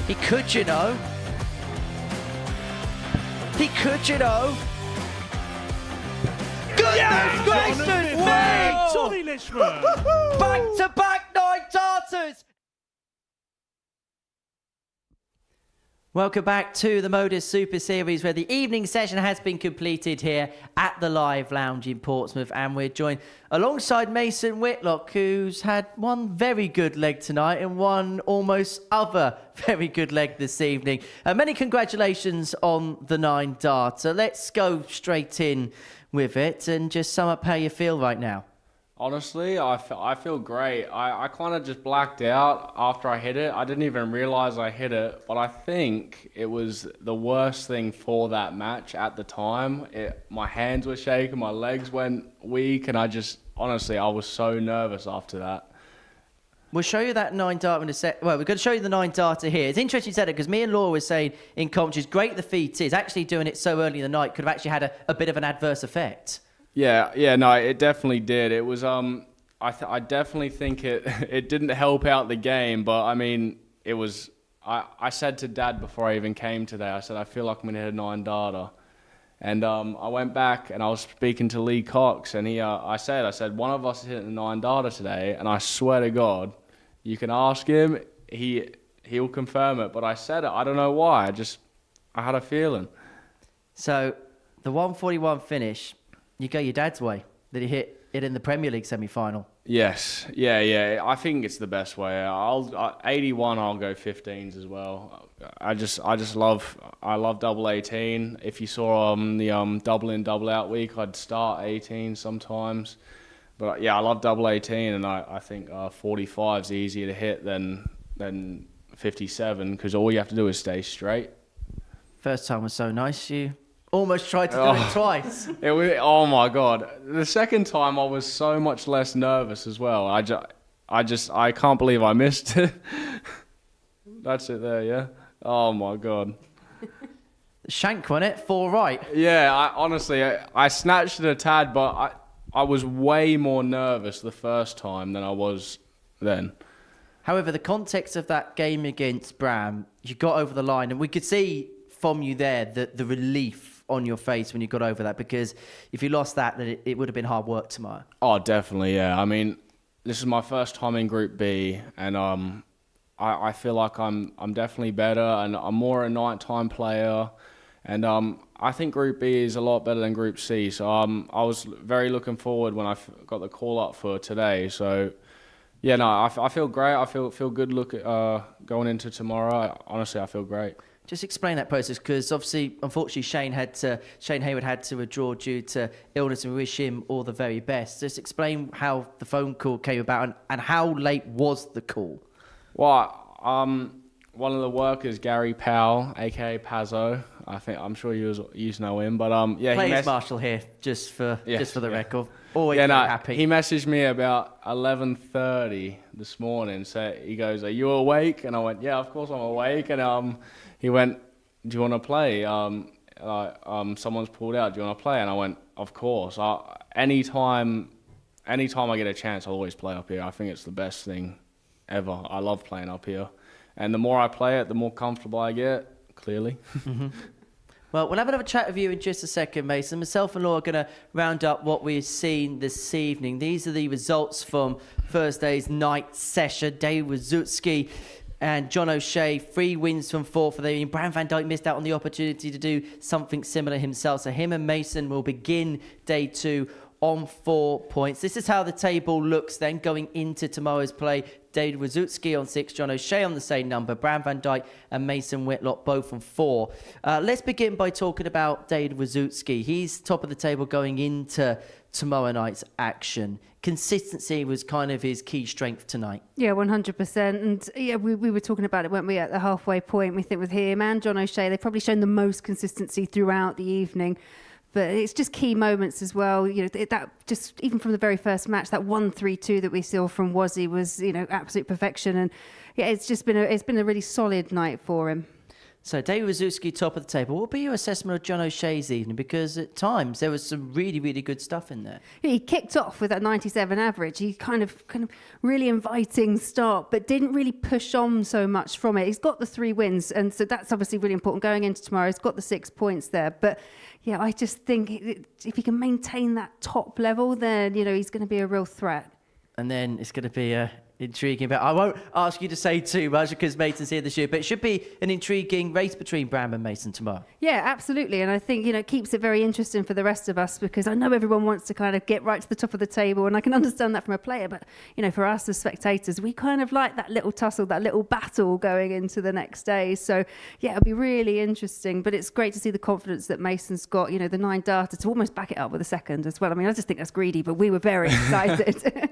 He could, you know. He could, you know. Goodness gracious me! Tommy Lishman. Back-to-back 9 darters! Welcome back to the Modus Super Series, where the evening session has been completed here at the Live Lounge in Portsmouth, and we're joined alongside Mason Whitlock, who's had one very good leg tonight and one almost other very good leg this evening. Many congratulations on the 9 darter. Let's go straight in with it and just sum up how you feel right now. Honestly, I feel great. I kind of just blacked out after I hit it. I didn't even realize I hit it, but I think it was the worst thing for that match at the time. My hands were shaking, my legs went weak, and honestly, I was so nervous after that. We'll show you that 9 darter in a sec. Well, we're going to show you the 9 darter here. It's interesting you said it, because me and Laura were saying in commentary, it's great the feat is. Actually doing it so early in the night could have actually had a bit of an adverse effect. Yeah, no, it definitely did. It was, I definitely think it didn't help out the game, but I mean, it was, I said to Dad before I even came today, I said, I feel like I'm going to hit a 9 darter. And I went back and I was speaking to Lee Cox, and I said, one of us is hitting a 9 darter today, and I swear to God, you can ask him, he'll confirm it, but I said it, I don't know why, I had a feeling. So, the 141 finish, you go your dad's way. Did he hit it in the Premier League semi-final? Yes, yeah. I think it's the best way. 81. I'll go 15s as well. I love double 18. If you saw the double in, double out week, I'd start 18 sometimes. But yeah, I love double 18, and I think 45 is easier to hit than 57, because all you have to do is stay straight. First time was so nice. You almost tried to do it twice. Oh my God. The second time I was so much less nervous as well. I can't believe I missed it. That's it there, yeah? Oh my God. Shank won it, 4 right. Yeah, honestly, I snatched it a tad, but I was way more nervous the first time than I was then. However, the context of that game against Bram, you got over the line, and we could see from you there the relief on your face when you got over that, because if you lost that, then it would have been hard work tomorrow. Oh, definitely, yeah. I mean, this is my first time in Group B, and I feel like I'm definitely better, and I'm more a nighttime player, and I think Group B is a lot better than Group C. So I was very looking forward when I got the call up for today. So yeah, no, I feel great. I feel good going into tomorrow. Honestly, I feel great. Just explain that process, because obviously, unfortunately, Shane Hayward had to withdraw due to illness, and we wish him all the very best. Just explain how the phone call came about, and how late was the call? Well, one of the workers, Gary Powell, aka Pazzo, I'm sure you know him, but yeah, Players Marshall here, just for the record. Always happy. He messaged me about 11:30 this morning. So he goes, "Are you awake?" And I went, "Yeah, of course I'm awake." And he went, "Do you want to play? Someone's pulled out. Do you want to play?" And I went, "Of course. Anytime I get a chance, I'll always play up here. I think it's the best thing ever. I love playing up here. And the more I play it, the more comfortable I get, clearly." Mm-hmm. Well, we'll have another chat with you in just a second, Mason. Myself and Laura are going to round up what we've seen this evening. These are the results from Thursday's night session. Wawrzewski and John O'Shea, 3 wins from 4 for them. Bram van Dijk missed out on the opportunity to do something similar himself. So him and Mason will begin day 2 on 4 points. This is how the table looks then going into tomorrow's play. David Wawrzewski on 6, John O'Shea on the same number, Bram van Dijk and Mason Whitlock both on 4. Let's begin by talking about David Wawrzewski. He's top of the table going into tomorrow night's action. Consistency was kind of his key strength tonight. Yeah, 100%. And yeah, we were talking about it, weren't we, at the halfway point? We think with him and John O'Shea, they've probably shown the most consistency throughout the evening. But it's just key moments as well. You know, that just even from the very first match, that 1-3-2 that we saw from Wazzy was, you know, absolute perfection. And yeah, it's been a really solid night for him. So David Wawrzewski, top of the table. What would be your assessment of John O'Shea's evening? Because at times there was some really, really good stuff in there. He kicked off with that 97 average. He kind of really inviting start, but didn't really push on so much from it. He's got the 3 wins, and so that's obviously really important going into tomorrow. He's got the 6 points there, but yeah, I just think if he can maintain that top level, then you know he's going to be a real threat. And then it's going to be intriguing, but I won't ask you to say too much because Mason's here this year, but it should be an intriguing race between Bram and Mason tomorrow. Yeah, absolutely. And I think, you know, it keeps it very interesting for the rest of us because I know everyone wants to kind of get right to the top of the table, and I can understand that from a player, but, you know, for us as spectators, we kind of like that little tussle, that little battle going into the next day. So, yeah, it'll be really interesting, but it's great to see the confidence that Mason's got, you know, the 9 data to almost back it up with a second as well. I mean, I just think that's greedy, but we were very excited.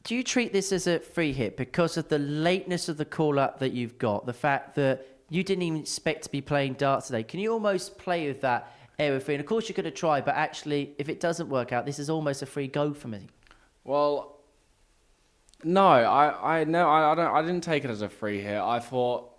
Do you treat this as a free hit because of the lateness of the call-up that you've got, the fact that you didn't even expect to be playing darts today? Can you almost play with that area free? And of course you're going to try, but actually, if it doesn't work out, this is almost a free go for me. Well, no, I didn't take it as a free hit. I thought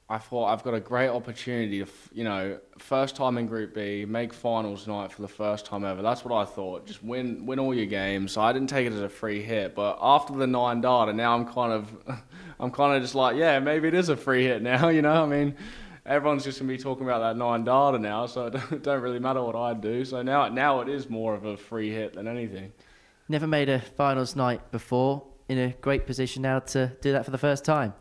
I've got a great opportunity to, you know, first time in Group B, make finals night for the first time ever. That's what I thought. Just win all your games. So I didn't take it as a free hit. But after the 9 data, now I'm kind of just like, yeah, maybe it is a free hit now. You know, I mean, everyone's just gonna be talking about that 9 data now, so it don't really matter what I do. So now it is more of a free hit than anything. Never made a finals night before. In a great position now to do that for the first time.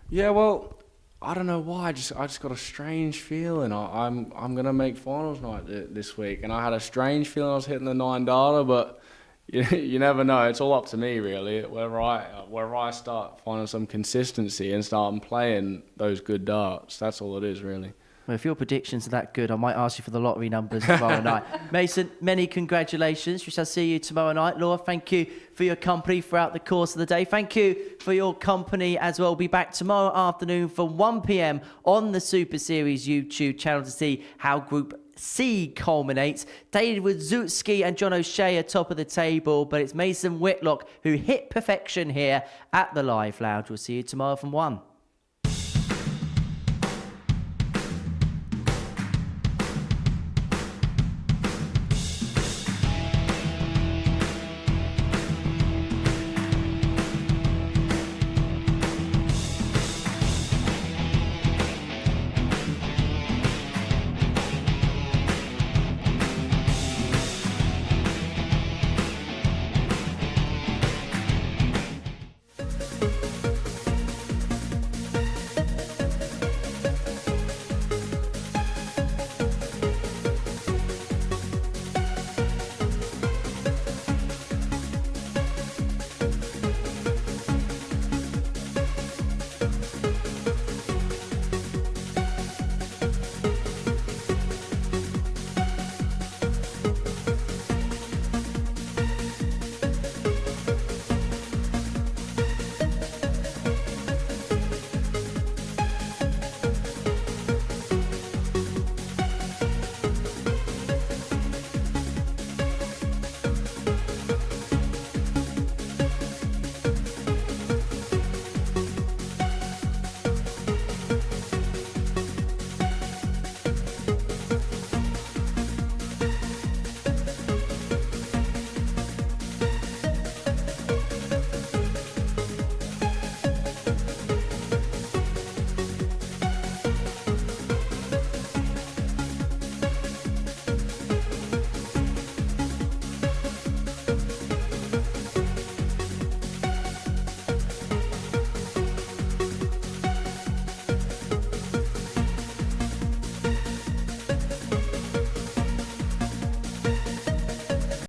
Yeah, well, I don't know why. I just got a strange feeling. I'm gonna make finals night this week, and I had a strange feeling I was hitting the 9 data, but you never know. It's all up to me really. Where I start finding some consistency and start playing those good darts. That's all it is really. Well, if your predictions are that good, I might ask you for the lottery numbers tomorrow night. Mason, many congratulations. We shall see you tomorrow night. Laura, thank you for your company throughout the course of the day. Thank you for your company as well. We'll be back tomorrow afternoon from 1 p.m. on the Super Series YouTube channel to see how Group C culminates. David Wawrzewski and John O'Shea are top of the table, but it's Mason Whitlock who hit perfection here at the Live Lounge. We'll see you tomorrow from 1.